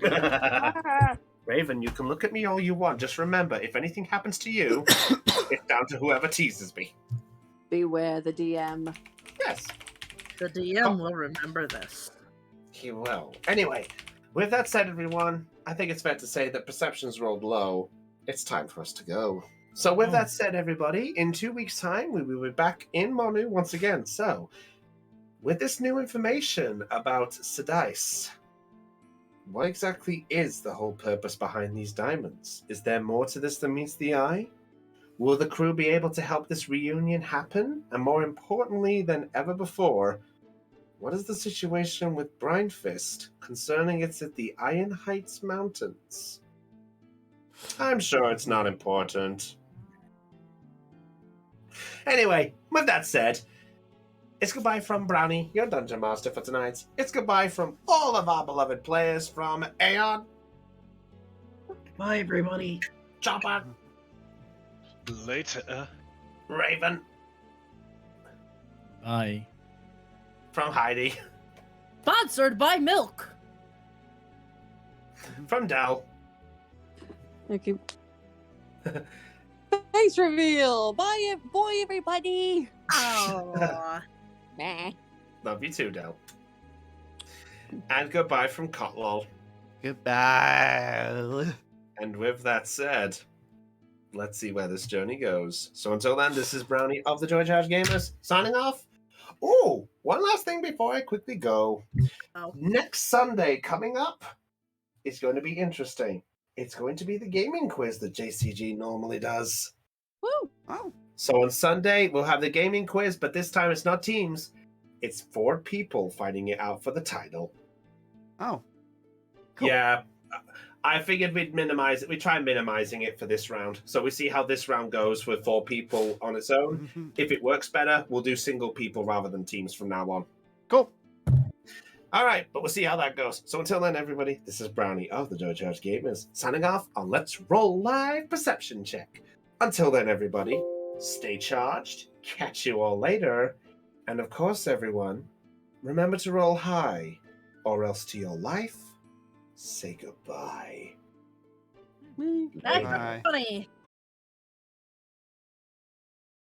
does. Raven, you can look at me all you want. Just remember, if anything happens to you, it's down to whoever teases me. Beware the DM. Yes, The DM will remember this. he will. Anyway, with that said, everyone, I think it's fair to say that perceptions rolled low. It's time for us to go. So with that said, everybody, in 2 weeks' time, we will be back in Monu once again. So, with this new information about Sadice, what exactly is the whole purpose behind these diamonds? Is there more to this than meets the eye? Will the crew be able to help this reunion happen? And more importantly than ever before, what is the situation with Brindfist concerning it's at the Iron Heights Mountains? I'm sure it's not important. Anyway, with that said, it's goodbye from Brownie, your Dungeon Master for tonight. It's goodbye from all of our beloved players, from Aeon, Bye, everybody. Chopper, Later. Raven, Bye. from Heidi, Sponsored by Milk. from Dell. Thank you. Face reveal. Bye, boy, everybody. Oh. Nah. Love you too, Dell. And goodbye from Cotlol. Goodbye. And with that said, let's see where this journey goes. So until then, this is Brownie of the Joy Charge Gamers signing off. Oh, one last thing before I quickly go. Oh. Next Sunday coming up is going to be interesting. It's going to be the gaming quiz that JCG normally does. Woo. Oh. So on Sunday, we'll have the gaming quiz, but this time it's not teams. It's 4 people fighting it out for the title. Oh. Cool. Yeah, I figured we'd minimize it. We try minimizing it for this round. So we see how this round goes with 4 people on its own. If it works better, we'll do single people rather than teams from now on. Cool. All right, but we'll see how that goes. So until then, everybody, this is Brownie of the Joy Charge Gamers signing off on Let's Roll Live Perception Check. Until then, everybody, stay charged. Catch you all later. And of course, everyone, remember to roll high, or else to your life, say goodbye. That's Bye. funny.